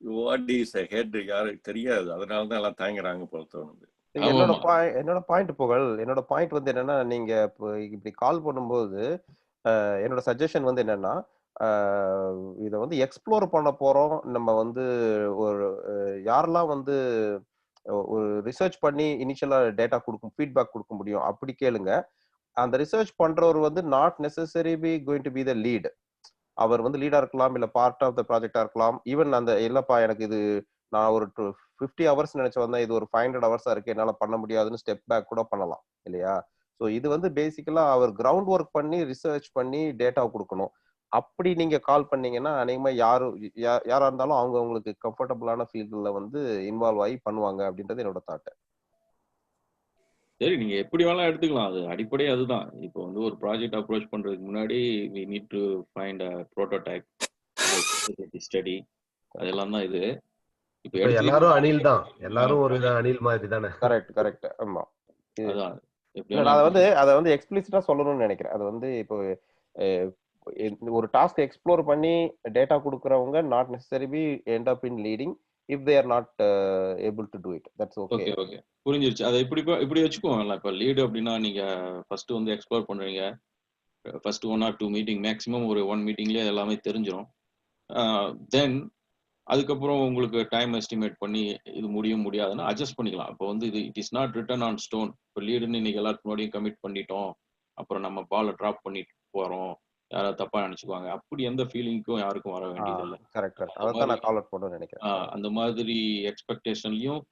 what is head யாருக்கு தெரியாது, அதனால தான் எல்லாம் தாங்குறாங்க போல தோணுது. என்னோட பாயிண்ட் புகழ், என்னோட பாயிண்ட் வந்து என்னன்னா, நீங்க இப்படி கால் பண்ணும்போது என்னோட சஜஷன் வந்து என்னன்னா, இதை வந்து எக்ஸ்ப்ளோர் பண்ண போறோம். நம்ம வந்து ஒரு யாரெல்லாம் வந்து ஒரு ரிசர்ச் பண்ணி இனிஷியலா டேட்டா கொடுக்கும், ஃபீட்பேக் கொடுக்க முடியும் அப்படி கேளுங்க. அந்த ரிசர்ச் பண்றவர் வந்து not necessary be going to be the lead. அவர் வந்து லீடா இருக்கலாம், இல்ல பார்ட் ஆஃப் த ப்ராஜெக்டா இருக்கலாம். ஈவன் அந்த இல்லப்பா எனக்கு இது நான் ஒரு 50 ஹவர்ஸ் நினைச்சு வந்தேன், இது ஒரு 500 ஹவர்ஸா இருக்கு, என்னால பண்ண முடியாதுன்னு ஸ்டெப் பேக் கூட பண்ணலாம் இல்லையா? ஸோ இது வந்து பேசிக்கலா அவர் கிரவுண்ட் ஒர்க் பண்ணி ரிசர்ச் பண்ணி டேட்டா கொடுக்கணும். அப்படி நீங்க கால் பண்ணீங்கன்னா அநேகமா யாரா இருந்தாலும் அவங்க உங்களுக்கு கம்ஃபர்டபுளான ஃபீல்டுல வந்து இன்வால்வ் ஆகி பண்ணுவாங்க அப்படின்றது என்னோட தாட். சரி, நீங்க எப்படி வேணாலும் எடுத்துக்கலாம். அது அடிப்படை அதுதான். இப்போ வந்து ஒரு ப்ராஜெக்ட் அப்ரோச் பண்றதுக்கு முன்னாடி we need to find a prototype, study, அதெல்லாம் தான் இது. இப்போ இப்ப எல்லாரும் அணில் தான், எல்லாரும் ஒரு வித அணில் மாதிரி தானே. கரெக்ட் ஆமா. அதான் அதை வந்து எக்ஸ்பிளிசிட்டா சொல்லணும்னு நினைக்கிறேன். அது வந்து இப்போ ஒரு டாஸ்க் எக்ஸ்ப்ளோர் பண்ணி டேட்டா கொடுக்கறவங்க not necessarily end up in leading if they are not able to do it. That's okay. Okay புரிஞ்சிருச்சு. அதை இப்படி வச்சுக்கோங்களா. இப்போ லீடு அப்படின்னா நீங்க ஃபர்ஸ்ட் வந்து எக்ஸ்ப்ளோர் பண்றீங்க. ஃபர்ஸ்ட் 1 or 2 மீட்டிங், மேக்ஸிமம் ஒரு 1 மீட்டிங்லேயே எல்லாமே தெரிஞ்சிடும். தென் அதுக்கப்புறம் உங்களுக்கு டைம் எஸ்டிமேட் பண்ணி இது முடியாதுன்னா அட்ஜஸ்ட் பண்ணிக்கலாம். இப்போ வந்து இது it is not return on stone. இப்போ லீடுன்னு இன்னைக்கு எல்லாத்துக்கு முன்னாடியும் கமிட் பண்ணிட்டோம், அப்புறம் நம்ம பாலை ட்ராப் பண்ணிட்டு போறோம், யாராவது தப்பா நினைச்சுக்குவாங்க, அப்படி எந்த ஃபீலிங்க்கும் யாருக்கும் வர வேண்டியது இல்லை. அந்த மாதிரி எக்ஸ்பெக்டேஷன்லயும்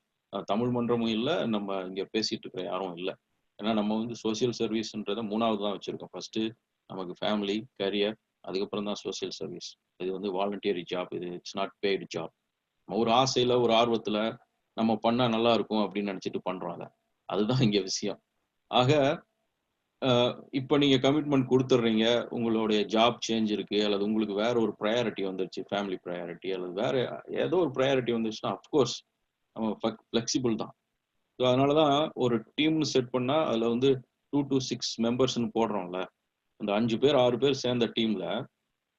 தமிழ் மன்றமும் இல்லை, நம்ம இங்க பேசிட்டு இருக்கிற யாரும் இல்லை. ஏன்னா நம்ம வந்து சோசியல் சர்வீஸ்ன்றத 3வது தான் வச்சிருக்கோம். ஃபர்ஸ்ட் நமக்கு ஃபேமிலி, கரியர், அதுக்கப்புறம் தான் சோசியல் சர்வீஸ். இது வந்து வாலண்டியரி ஜாப், இது இட்ஸ் நாட் பெய்டு ஜாப். ஒரு ஆசையில ஒரு ஆர்வத்துல நம்ம பண்ணா நல்லா இருக்கும் அப்படின்னு நினைச்சிட்டு பண்றோம். அதுதான் இங்க விஷயம். ஆக இப்போ நீங்க கமிட்மெண்ட் கொடுத்துட்றீங்க, உங்களுடைய ஜாப் சேஞ்ச் இருக்கு, அல்லது உங்களுக்கு வேற ஒரு ப்ரையாரிட்டி வந்துருச்சு, ஃபேமிலி ப்ரையாரிட்டி அல்லது வேற ஏதோ ஒரு ப்ரையாரிட்டி வந்துருச்சுன்னா அஃப்கோர்ஸ் நம்ம ஃப்ளெக்சிபிள் தான். ஸோ அதனாலதான் ஒரு டீம்னு செட் பண்ணா அதுல வந்து 2 to 6 மெம்பர்ஸ்ன்னு போடுறோம்ல. அந்த 5 பேர் 6 பேர் சேர்ந்த டீம்ல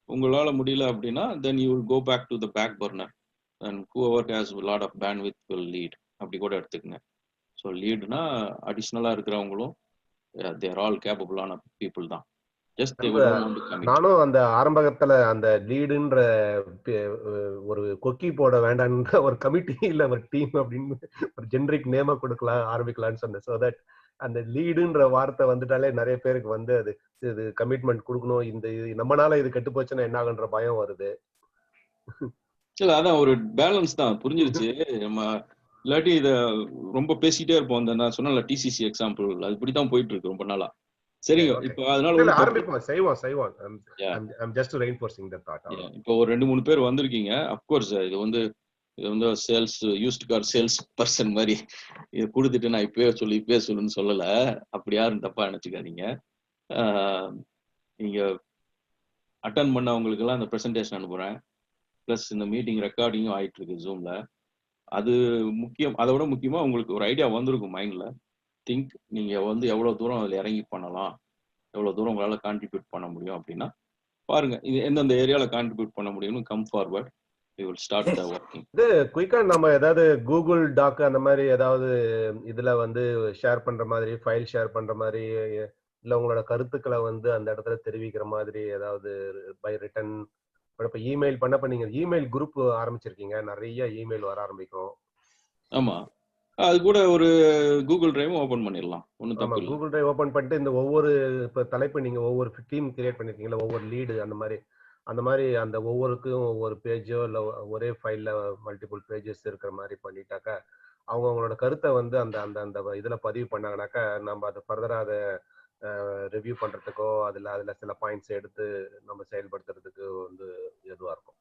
உங்களால முடியல அப்படின்னா then you will go back to the back burner and whoever has lot of bandwidth will lead. அப்படி கூட எடுத்துக்கங்க. ஸோ லீடுனா அடிஷ்னலா இருக்கிறவங்களும் they are all capable-ஆன people தான். Just they don't want to commit. நானும் அந்த ஆரம்பகத்துல அந்த லீடுன்ற ஒரு கொக்கி போட வேண்டாம்ன்ற ஒரு கமிட்டி இல்ல ஒரு டீம் அப்படின்னு ஒரு ஜெனரிக் நேம கொடுக்கலாம் ஆரம்பிக்கலாம்னு சொன்னேன். ஸோ தட் அந்த லீடுன்ற வார்த்தை வந்துட்டாலே நிறைய பேருக்கு வந்து அது இது கமிட்மெண்ட் கொடுக்கணும், இந்த நம்மனால இது கெட்டு போச்சுன்னா என்ன ஆகுன்ற பயம் வருது. இல்ல அதான் ஒரு பேலன்ஸ் தான். புரிஞ்சிருச்சு. நம்ம இல்லாட்டி இத ரொம்ப பேசிட்டே இருப்போம். அந்த நான் சொன்னல டிசிசி எக்ஸாம்பிள், அது இப்படிதான் போயிட்டு இருக்கு ரொம்ப நாளா. சரிங்க, இப்போ அதனால ஆரம்பிப்போம், செய்வோம். I'm just reinforcing the thought. இப்போ ஒரு 2-3 பேர் வந்திருக்கீங்க. அப்கோர்ஸ் இது வந்து sales used car sales person மாதிரி இது கொடுத்துட்டு நான் இப்பவே சொல்லுன்னு சொல்லல. அப்படி யாரும் தப்பா நினைச்சுக்காதீங்க. நீங்க அட்டன் பண்ணவங்களுக்கு எல்லாம் இந்த பிரசன்டேஷன் அனுப்புறேன். பிளஸ் இந்த மீட்டிங் ரெக்கார்டிங்கும் ஆயிட்டு இருக்கு ஜூம்ல. அது முக்கியம். அதை விட முக்கியமா உங்களுக்கு ஒரு ஐடியா வந்திருக்கும் மைண்ட்ல. திங்க் நீங்க வந்து எவ்வளவு தூரம் அதில் இறங்கி பண்ணலாம், எவ்வளவு தூரம் உங்களால கான்ட்ரிபியூட் பண்ண முடியும் அப்படின்னா பாருங்க. இது எந்தெந்த ஏரியால கான்ட்ரிபியூட் பண்ண முடியும்னு come forward, we will start the working. இது குயிக்கா நம்ம ஏதாவது கூகுள் டாக் அந்த மாதிரி ஏதாவது இதுல வந்து ஷேர் பண்ற மாதிரி, ஃபைல் ஷேர் பண்ற மாதிரி, இல்ல உங்களோட கருத்துக்களை வந்து அந்த இடத்துல தெரிவிக்கிற மாதிரி ஏதாவது பை ரிட்டன். இப்ப இமெயில் பண்ணப்ப நீங்க இமெயில் குரூப் ஆரம்பிச்சிருக்கீங்க, நிறைய இமெயில் வர ஆரம்பிக்கும். ஆமா, அது கூட ஒரு கூகுள் டிரைவ் ஓபன் பண்ணிடலாம். ஒன்றும் தப்பு இல்லை. கூகுள் டிரைவ் ஓபன் பண்ணிட்டு இந்த ஒவ்வொரு இப்ப தலைப்பு நீங்க ஒவ்வொரு டீம் கிரியேட் பண்ணிருக்கீங்களா, ஒவ்வொரு லீடு அந்த மாதிரி அந்த ஒவ்வொருக்கும் ஒவ்வொரு பேஜோ இல்ல ஒரே ஃபைல்ல மல்டிபிள் பேஜஸ் இருக்கிற மாதிரி பண்ணிட்டாக்கா அவங்களோட கருத்தை வந்து அந்த அந்த அந்த இதுல பதிவு பண்ணாங்கனாக்கா நம்ம அதை ஃபர்தரா அதை ரிவ்யூ பண்றதுக்கோ அதுல சில பாயிண்ட்ஸ் எடுத்து நம்ம செயல்படுத்துறதுக்கு வந்து எதுவா இருக்கும்.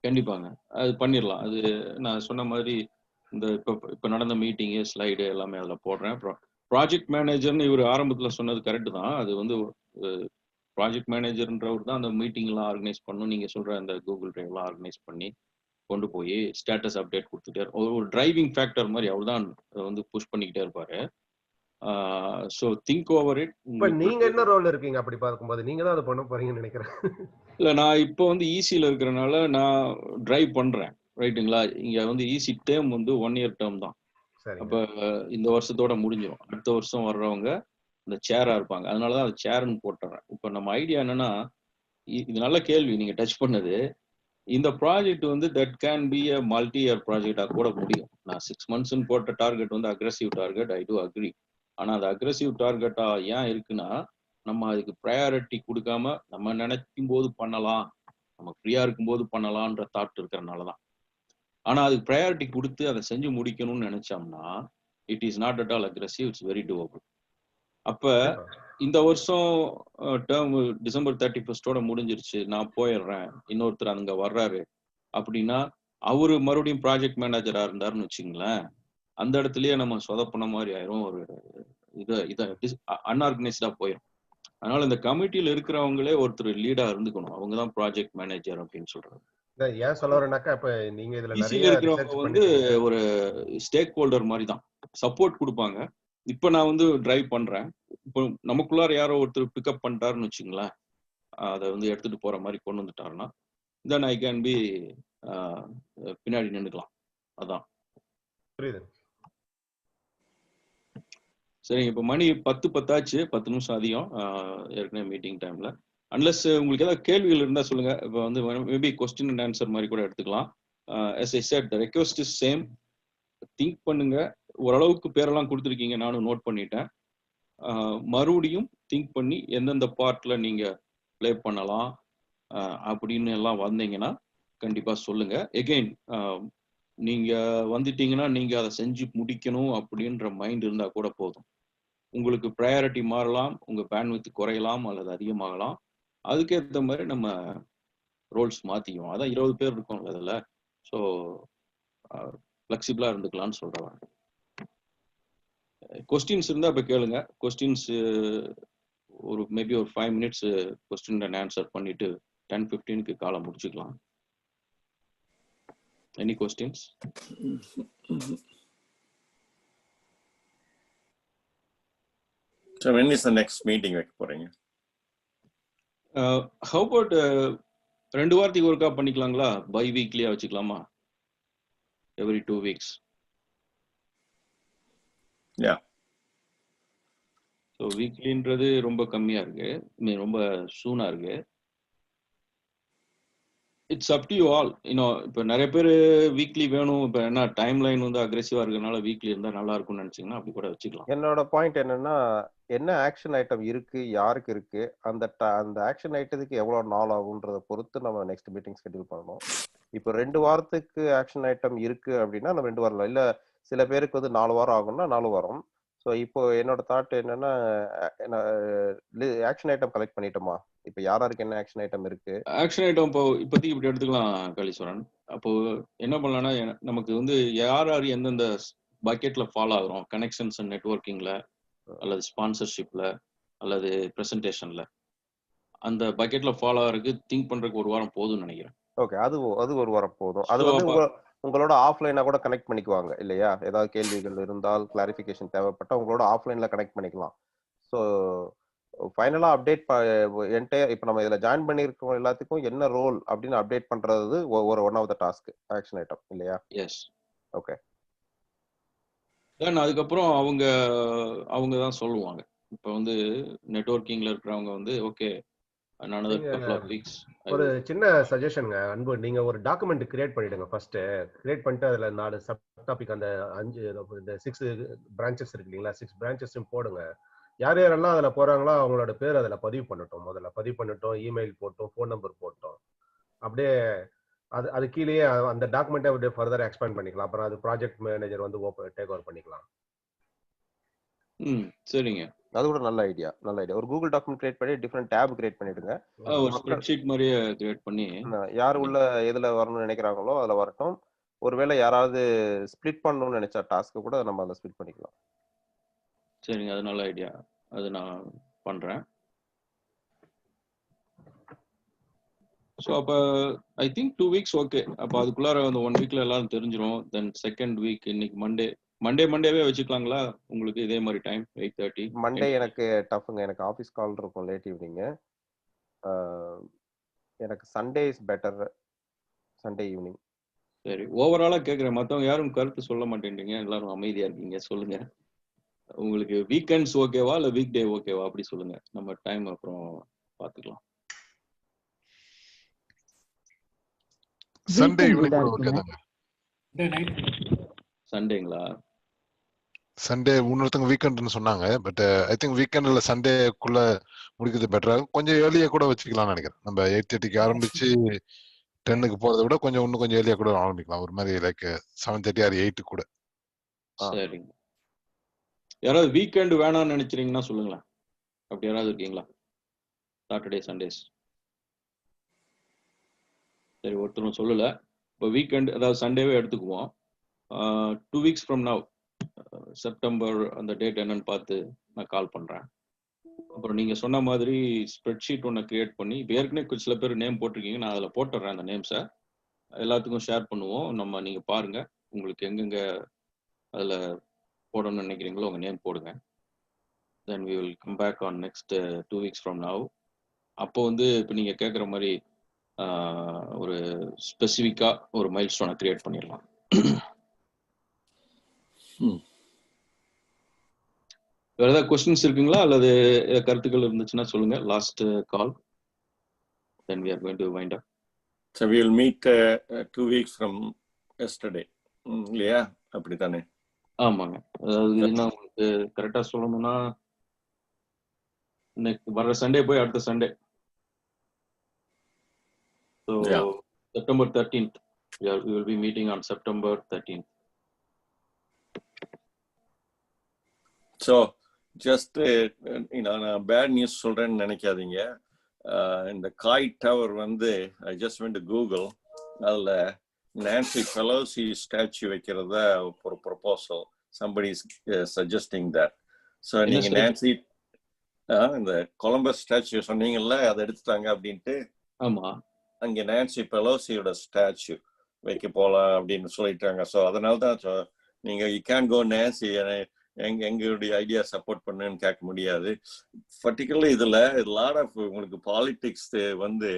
கண்டிப்பாங்க, அது பண்ணிடலாம். அது நான் சொன்ன மாதிரி இந்த இப்ப நடந்த மீட்டிங்கு ஸ்லைடு எல்லாமே அதுல போடுறேன். அப்புறம் ப்ராஜெக்ட் மேனேஜர்னு இவர் ஆரம்பத்துல சொன்னது கரெக்ட் தான். அது வந்து ப்ராஜெக்ட் மேனேஜர்ன்றவர் தான் அந்த மீட்டிங் எல்லாம் ஆர்கனைஸ் பண்ணணும். நீங்க சொல்ற அந்த கூகுள் டிரைவ் எல்லாம் ஆர்கனைஸ் பண்ணி கொண்டு போய் ஸ்டேட்டஸ் அப்டேட் கொடுத்துட்டே ஒரு டிரைவிங் ஃபேக்டர் மாதிரி அவர் தான் வந்து புஷ் பண்ணிக்கிட்டே இருப்பாரு. So think over it. இப்ப நீங்க என்ன ரோல் இருக்கீங்க அப்படி பார்க்கும்போது? நீங்க தான் அதை பண்ண போறீங்கன்னு நினைக்கிறேன். இல்ல, நான் இப்போ வந்து ஈஸியில இருக்கிறனால நான் டிரைவ் பண்றேன். ரைட்டுங்களா? இங்க வந்து ஈஸி டேர்ம் வந்து 1 year டேர்ம் தான். அப்ப இந்த வருஷத்தோட முடிஞ்சிடும். அடுத்த வருஷம் வர்றவங்க இந்த சேரா இருப்பாங்க. அதனாலதான் அது சேர்ன்னு போட்டுறேன். இப்ப நம்ம ஐடியா என்னன்னா, இது நல்ல கேள்வி நீங்க டச் பண்ணது. இந்த ப்ராஜெக்ட் வந்து that can be a multi year ப்ராஜெக்டா கூட முடியும். நான் 6 months போட்ட டார்கெட் வந்து aggressive target, I do agree. ஆனா அது அக்ரெசிவ் டார்கெட்டா ஏன் இருக்குன்னா, நம்ம அதுக்கு ப்ரையாரிட்டி கொடுக்காம நம்ம நினைக்கும் போது பண்ணலாம், நம்ம ஃப்ரீயா இருக்கும் போது பண்ணலாம்ன்ற தாட் இருக்கிறதுனாலதான். ஆனா அதுக்கு ப்ரையாரிட்டி கொடுத்து அதை செஞ்சு முடிக்கணும்னு நினைச்சோம்னா it is not at all aggressive, it's very doable. அப்ப இந்த வருஷம் டேர்ம் டிசம்பர் 31 முடிஞ்சிருச்சு, நான் போயிடுறேன், இன்னொருத்தர் அங்க வர்றாரு அப்படின்னா அவரு மறுபடியும் ப்ராஜெக்ட் மேனேஜரா இருந்தாருன்னு வச்சுங்களேன், அந்த இடத்துலயே நம்ம சொதப்பின மாதிரி ஆயிரும். ஒரு இதை அன்ஆர்கனைஸ்டா போயிடும். அதனால இந்த கமிட்டியில இருக்கிறவங்களே ஒருத்தர் லீடா இருந்துக்கணும். அவங்க தான் ப்ராஜெக்ட் மேனேஜர் அப்படின்னு சொல்றாங்க. ஏன் சொல்ல வரேன்னாக்கா, இப்ப நீங்க இதுல ஈஸியில நிறைய இருக்கிறவங்க ரிசர்ச் வந்து பண்ணிருக்கீங்க. ஒரு ஸ்டேக் ஹோல்டர் மாதிரி தான் சப்போர்ட் கொடுப்பாங்க. இப்ப நான் வந்து டிரைவ் பண்றேன். இப்போ நமக்குள்ளார யாரோ ஒருத்தர் பிக்கப் பண்ணிட்டாருன்னு வச்சுங்களேன், அதை வந்து எடுத்துட்டு போற மாதிரி கொண்டு வந்துட்டாருன்னா தென் ஐ கேன் பி பின்னாடி நின்றுக்கலாம். அதான் புரியுது. சரிங்க. இப்போ மணி 10 10 நிமிஷம் அதிகம் ஏற்கனவே மீட்டிங் டைம்ல. அன்லஸ் உங்களுக்கு ஏதாவது கேள்விகள் இருந்தால் சொல்லுங்க. இப்போ வந்து மேபி கொஸ்டின் அண்ட் ஆன்சர் மாதிரி கூட எடுத்துக்கலாம். as I said, the request is same. Think பண்ணுங்க. ஓரளவுக்கு பேரெல்லாம் கொடுத்துருக்கீங்க, நானும் நோட் பண்ணிட்டேன். மறுபடியும் திங்க் பண்ணி எந்தெந்த பார்ட்ல நீங்க ப்ளே பண்ணலாம் அப்படின்னு எல்லாம் வந்தீங்கன்னா கண்டிப்பா சொல்லுங்க. எகெயின் நீங்க வந்துட்டீங்கன்னா நீங்க அதை செஞ்சு முடிக்கணும் அப்படின்ற மைண்ட் இருந்தா கூட போதும். உங்களுக்கு ப்ரையாரிட்டி மாறலாம், உங்க பேண்ட்வித் குறையலாம் அல்லது அதிகமாகலாம். அதுக்கேற்ற மாதிரி நம்ம ரோல்ஸ் மாத்திக்குவோம். அதான் 20 பேர் இருக்கோம்ல அதில். ஸோ ஃப்ளெக்சிபிளா இருந்துக்கலாம்னு சொல்றேன். கொஸ்டின்ஸ் இருந்தால் இப்போ கேளுங்க. கொஸ்டின்ஸ் ஒரு மேபி ஒரு 5 minutes கொஸ்டின் அண்ட் ஆன்சர் பண்ணிட்டு 10:15 காலை முடிச்சுக்கலாம். Any questions? So when is the next meeting வைக்க போறீங்க? How about 2 வாரத்துக்கு ஒருக்கா பண்ணிக்கலாங்களா? பை வீக்லியா வச்சுக்கலாமா? Every 2 weeks. Yeah. ஸோ வீக்லின்றது ரொம்ப கம்மியா இருக்கு, ரொம்ப சூனா இருக்கு. It's up to you all. இன்னும் இப்போ நிறைய பேர் வீக்லி வேணும், இப்போ என்ன டைம் லைன் வந்து அக்ரெசிவா இருக்கனால வீக்லி இருந்தால் நல்லா இருக்கும்னு நினைச்சீங்கன்னா அப்படி கூட வச்சுக்கலாம். என்னோட பாயிண்ட் என்னன்னா, என்ன ஆக்ஷன் ஐட்டம் இருக்கு, யாருக்கு இருக்கு, அந்த ஆக்ஷன் ஐட்டத்துக்கு எவ்வளவு நாள் ஆகுன்றத பொறுத்து நம்ம நெக்ஸ்ட் மீட்டிங் ஷெட்யூல் பண்ணணும். இப்போ 2 வாரத்துக்கு ஆக்ஷன் ஐட்டம் இருக்கு அப்படின்னா நம்ம 2 வாரம் இல்ல, சில பேருக்கு வந்து 4 வாரம் ஆகும்னா 4 வாரம். ஸோ இப்போ என்னோட தாட் என்னன்னா, ஆக்ஷன் ஐட்டம் கலெக்ட் பண்ணிட்டோமா, இப்போ யாருக்கு என்ன ஆக்ஷன் ஐட்டம் இருக்கு, ஆக்ஷன் ஐட்டம் இப்போ இப்போதைக்கு இப்படி எடுத்துக்கலாம் கலீஸ்வரன். அப்போ என்ன பண்ணலாம்னா, நமக்கு வந்து யார் யார் எந்தெந்த பக்கெட்ல ஃபாலோ ஆகுறோம், கனெக்ஷன்ஸ் அண்ட் நெட்வொர்க்கிங்ல அல்லது ஸ்பான்சர்ஷிப்ல அல்லது ப்ரெசன்டேஷன்ல, அந்த பக்கெட்ல ஃபாலோ ஆகிறதுக்கு திங்க் பண்றதுக்கு 1 வாரம் போதும்னு நினைக்கிறேன். ஓகே, அது 1 வாரம் போதும். அது வந்து உங்களோட ஆஃப்லைனா கூட கனெக்ட் பண்ணிக்குவாங்க இல்லையா? ஏதாவது கேள்விகள் இருந்தால், கிளாரிஃபிகேஷன் தேவைப்பட்டா உங்களோட ஆஃப்லைன்ல கனெக்ட் பண்ணிக்கலாம். ஸோ ஃபைனலா அப்டேட் என்டையர் இப்போ நம்ம இதில் ஜாயின் பண்ணியிருக்கோம் எல்லாத்துக்கும் என்ன ரோல் அப்படின்னு அப்டேட் பண்றது ஒரு one of the task action item இல்லையா? எஸ். ஓகே. தென் அதுக்கப்புறம் அவங்க தான் சொல்லுவாங்க. இப்போ வந்து நெட்வொர்க்கிங்ல இருக்கிறவங்க வந்து okay another couple of weeks. ஒரு சின்ன சஜஷன்ங்க அன்பு, நீங்க ஒரு டாக்குமெண்ட் கிரியேட் பண்ணிடுங்க. ஃபர்ஸ்ட் கிரியேட் பண்ணிட்டு அதுல 4 சப் டாபிக், அந்த 5 இந்த 6 பிரான்ச்சஸ் இருக்கு இல்லைங்களா, 6 பிரான்ச்சஸும் போடுங்க. யார் யாரெல்லாம் அதுல போறாங்களோ அவங்களோட பேர் அதுல பதிவு பண்ணட்டும். முதல்ல பதிவு பண்ணட்டும், இமெயில் போட்டோம், ஃபோன் நம்பர் போட்டோம். அப்படியே அது கீழேயே அந்த டாக்குமெண்ட்டை அப்படியே ஃபர்தர் எக்ஸ்பேண்ட் பண்ணிக்கலாம். அப்புறம் அது ப்ராஜெக்ட் மேனேஜர் வந்து டேக் ஓவர் பண்ணிக்கலாம். சரிங்க, அது கூட நல்ல ஐடியா. ஒரு கூகுள் டாக்குமெண்ட் கிரியேட் பண்ணி டிஃபரெண்ட் டேப் கிரியேட் பண்ணிடுங்க. ஒரு ஸ்ப்ரெட்ஷீட் மாதிரியே கிரியேட் பண்ணி யார் உள்ள எதுல வரணும்னு நினைக்கிறாங்களோ அதுல வரட்டும். ஒருவேளை யாராவது ஸ்ப்ளிட் பண்ணணும்னு நினைச்சா டாஸ்க்கு கூட நம்ம அதை ஸ்ப்ளிட் பண்ணிக்கலாம். சரிங்க, அது நல்ல ஐடியா. அது நான் பண்றேன். ஸோ அப்போ ஐ திங்க் 2 weeks ஓகே. அப்போ அதுக்குள்ளார அந்த 1 weekல எல்லாரும் தெரிஞ்சிடும். தென் செகண்ட் வீக் இன்னைக்கு மண்டேவே வச்சுக்கலாங்களா? உங்களுக்கு இதே மாதிரி டைம் 8:30? மண்டே எனக்கு டஃப்ங்க, எனக்கு ஆஃபீஸ் கால் இருக்கும் லேட் ஈவினிங். எனக்கு Sunday is better, Sunday evening. சரி, ஓவராலா கேட்குறேன். மற்றவங்க யாரும் கருத்து சொல்ல மாட்டேன்றீங்க, எல்லாரும் அமைதியா இருக்கீங்க. சொல்லுங்க, உங்களுக்கு வீக்கெண்ட்ஸ் ஓகேவா இல்லை வீக் டே ஓகேவா? அப்படி சொல்லுங்க, நம்ம டைம் அப்புறம் பார்த்துக்கலாம். சண்டே ஈவினிங் ஓகே தாங்க. சண்டேங்களா? சண்டே இன்னொருத்தவங்க வீக்கெண்ட்னு சொன்னாங்க. பட் ஐ திங்க் வீக்கெண்ட் இல்லை சண்டேக்குள்ள முடிக்கிறது பெட்டரா. கொஞ்சம் ஏர்லியா கூட வச்சுக்கலாம்னு நினைக்கிறேன். நம்ம 8:30 ஆரம்பிச்சு 10க்கு போறதை விட இன்னும் கொஞ்சம் ஏர்லியா கூட ஆரம்பிக்கலாம். ஒரு மாதிரி லைக் 7:30 or 8 கூட. சரிங்க. யாராவது வீக்கெண்ட் வேணாம்னு நினைச்சிருங்கன்னா சொல்லுங்களேன். அப்படி யாராவது இருக்கீங்களா? Saturday Sundays. சரி, ஒருத்தரும் சொல்லல. இப்போ வீக்கெண்ட் அதாவது சண்டேவே எடுத்துக்குவோம். 2 weeks from now செப்டம்பர் அந்த டேட் என்னன்னு பார்த்து நான் கால் பண்ணுறேன். அப்புறம் நீங்கள் சொன்ன மாதிரி ஸ்ப்ரெட்ஷீட் ஒன்று க்ரியேட் பண்ணி, இப்போ ஏற்கனவே சில பேர் நேம் போட்டிருக்கீங்க, நான் அதில் போட்டுடுறேன் அந்த நேம்ஸை, எல்லாத்துக்கும் ஷேர் பண்ணுவோம். நம்ம நீங்கள் பாருங்கள், உங்களுக்கு எங்கெங்கே அதில் போடணும்னு நினைக்கிறீங்களோ உங்கள் நேம் போடுங்க. Then we will come back on next 2 weeks from now. அப்போ வந்து இப்போ நீங்கள் கேட்குற மாதிரி ஒரு ஸ்பெசிஃபிக்காக ஒரு மைல் ஸ்டோனை க்ரியேட் பண்ணிடலாம். வேற ஏதாவது கொஸ்டின்ஸ் இருக்குங்களா, அல்லது கருத்துக்கள் இருந்துச்சுன்னா சொல்லுங்க. Last call, then we are going to wind up. So we will meet 2 weeks from yesterday. இல்லையா, அப்படித்தானே? ஆமாங்க. அதாவது என்ன உங்களுக்கு கரெக்டா சொல்லணும்னா, வர சண்டே போய் அடுத்த Sunday, so September 13th we will be meeting on September 13th. So just நான் பேட் நியூஸ் சொல்றேன்னு நினைக்காதீங்க. இந்த காய் டவர் வந்து I just went to Google, அதில் நான்சி பெலோசி ஸ்டாச்சு வைக்கிறத ஒரு proposal somebody is suggesting that. So நீங்க நான்சி இந்த கொலம்பஸ் ஸ்டாச்சு சொன்னீங்கல்ல, அதை எடுத்துட்டாங்க அப்படின்ட்டு. ஆமா, அங்கே நான்சி பெலோசியோட ஸ்டாச்சு வைக்க போகலாம் அப்படின்னு சொல்லிட்டாங்க. ஸோ அதனால தான் நீங்க யூ கேன் கோ நான்சி, எங்களுடைய ஐடியா சப்போர்ட் பண்ணுன்னு கேட்க முடியாது. பர்டிகுலர் இதுல லாட் ஆஃப் உங்களுக்கு பாலிடிக்ஸ் வந்து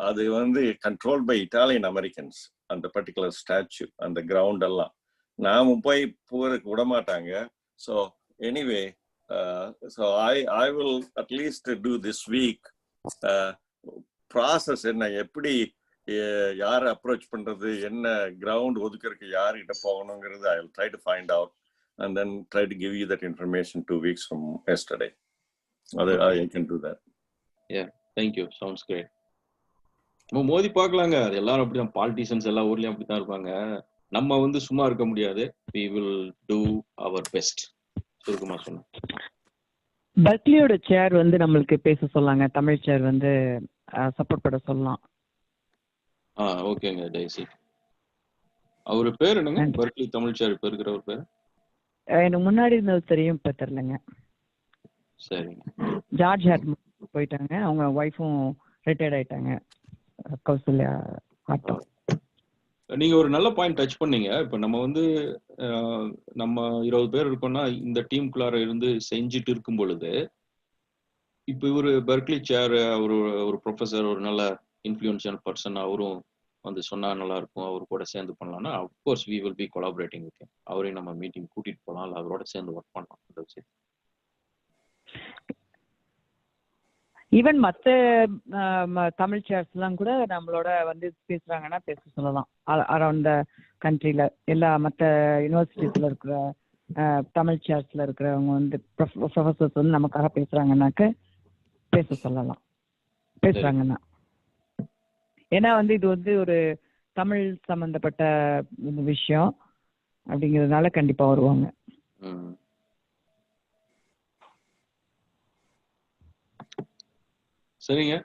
அது வந்து கண்ட்ரோல் பை இட்டாலியன் அமெரிக்கன்ஸ், அந்த பர்டிகுலர் ஸ்டாச்சு, அந்த கிரவுண்ட் எல்லாம் நாம போய் போறதுக்கு விட மாட்டாங்க. So anyway, so I will at least do this week process என்ன, எப்படி யாரை அப்ரோச் பண்றது, என்ன கிரவுண்ட் ஒதுக்கிறதுக்கு யார்கிட்ட போகணுங்கிறது I will try to find out and then try to give you that information 2 weeks from yesterday. I can do that. Yeah, thank you, sounds great. நம்ம மோதி பார்க்கலாங்க, அது எல்லாரும் அப்படிதான், பாலிட்டிஷியன்ஸ் எல்லா ஊர்லயும் அப்படித்தான் இருப்பாங்க. நம்ம வந்து சும்மா இருக்க முடியாது. we will do our best. சுருக்கமா சொன்னேன். பர்க்லியோட சேர் வந்து நம்மளுக்கு பேச சொல்லாங்க, தமிழ் சேர் வந்து சப்போர்ட் பண்ண சொல்லலாம். ஓகேங்க டேசி. அவரு பேர் என்னங்க? பர்க்லி தமிழ் சேர் இப்ப இருக்கிற ஒரு பேர் எனக்கு முன்னாடி இருந்தது தெரியும், இப்ப தெரியலங்க. சரிங்க. ஜார்ஜ் ஹேட் போயிட்டாங்க, அவங்க ஒய்ஃபும் ரிட்டையர்ட் ஆயிட்டாங்க, கௌசல்யா ஆட்டோ. நீங்க ஒரு நல்ல பாயிண்ட் டச் பண்ணீங்க. இப்ப நம்ம வந்து நம்ம 20 பேர் இருக்கோம்னா இந்த டீமுக்குள்ளார இருந்து செஞ்சுட்டு இருக்கும் பொழுது, இப்ப இவரு பர்க்லி சேர், ஒரு ப்ரொஃபஸர், ஒரு நல்ல இன்ஃப்ளூயன்ஷியல் பர்சன், அவரும் வந்து சொன்னா நல்லா இருக்கும், அவர் கூட சேர்ந்து பண்ணலாம்னா of course we will be collaborating with him. அவரையும் நம்ம மீட்டிங் கூட்டிட்டு போகலாம், இல்லை அவரோட சேர்ந்து ஒர்க் பண்ணலாம். அந்த விஷயம் ஈவன் மற்ற தமிழ் சேர்ஸ் எல்லாம் கூட நம்மளோட வந்து பேசுறாங்கன்னா பேச சொல்லலாம். அரௌண்ட் த கண்ட்ரில எல்லா மற்ற யூனிவர்சிட்டிஸ்ல இருக்கிற தமிழ் சேர்ஸ்ல இருக்கிறவங்க வந்து ப்ரொஃபசர்ஸ் வந்து நமக்காக பேசுறாங்கன்னாக்க பேச சொல்லலாம், பேசுறாங்கன்னா. ஏன்னா வந்து இது வந்து ஒரு தமிழ் சம்பந்தப்பட்ட விஷயம் அப்படிங்கிறதுனால கண்டிப்பா வருவாங்க. சரிங்க,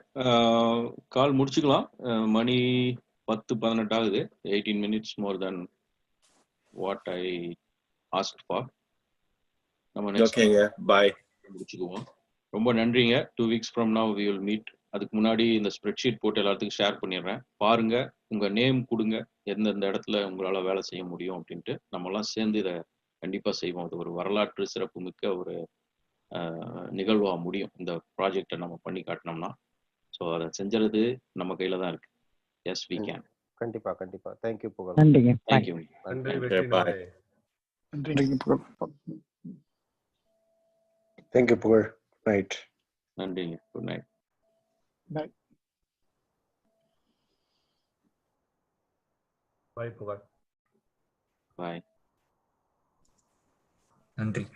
கால் முடிச்சுக்கலாம். மணி 10:18 ஆகுது. 18 minutes more than what I asked for. நம்ம நெக்ஸ்ட் பை முடிச்சுக்குவோம். ரொம்ப நன்றிங்க. 2 weeks from now we will meet. அதுக்கு முன்னாடி இந்த ஸ்ப்ரெட்ஷீட் போட்டு எல்லாத்துக்கும் ஷேர் பண்ணிடுறேன். பாருங்க, உங்க நேம் கொடுங்க, எந்தெந்த இடத்துல உங்களால வேலை செய்ய முடியும் அப்படின்ட்டு. நம்ம எல்லாம் சேர்ந்து இதை கண்டிப்பா செய்வோம். அது ஒரு வரலாற்று சிறப்பு மிக்க ஒரு நிகழ்வா முடியும் இந்த ப்ராஜெக்டை நம்ம பண்ணி காட்டினோம்னா. ஸோ அதை செஞ்சது நம்ம கையில தான் இருக்கு. Yes, we can. கண்டிப்பா கண்டிப்பா. தேங்க்யூ புகழ். நன்றிங்க. தேங்க்யூ. நன்றி வெற்றி நாளே. நன்றிங்க புகழ். தேங்க்யூ புகழ். நைட். நன்றிங்க. Good night. பாய். பாய் புகழ். பாய். நன்றி.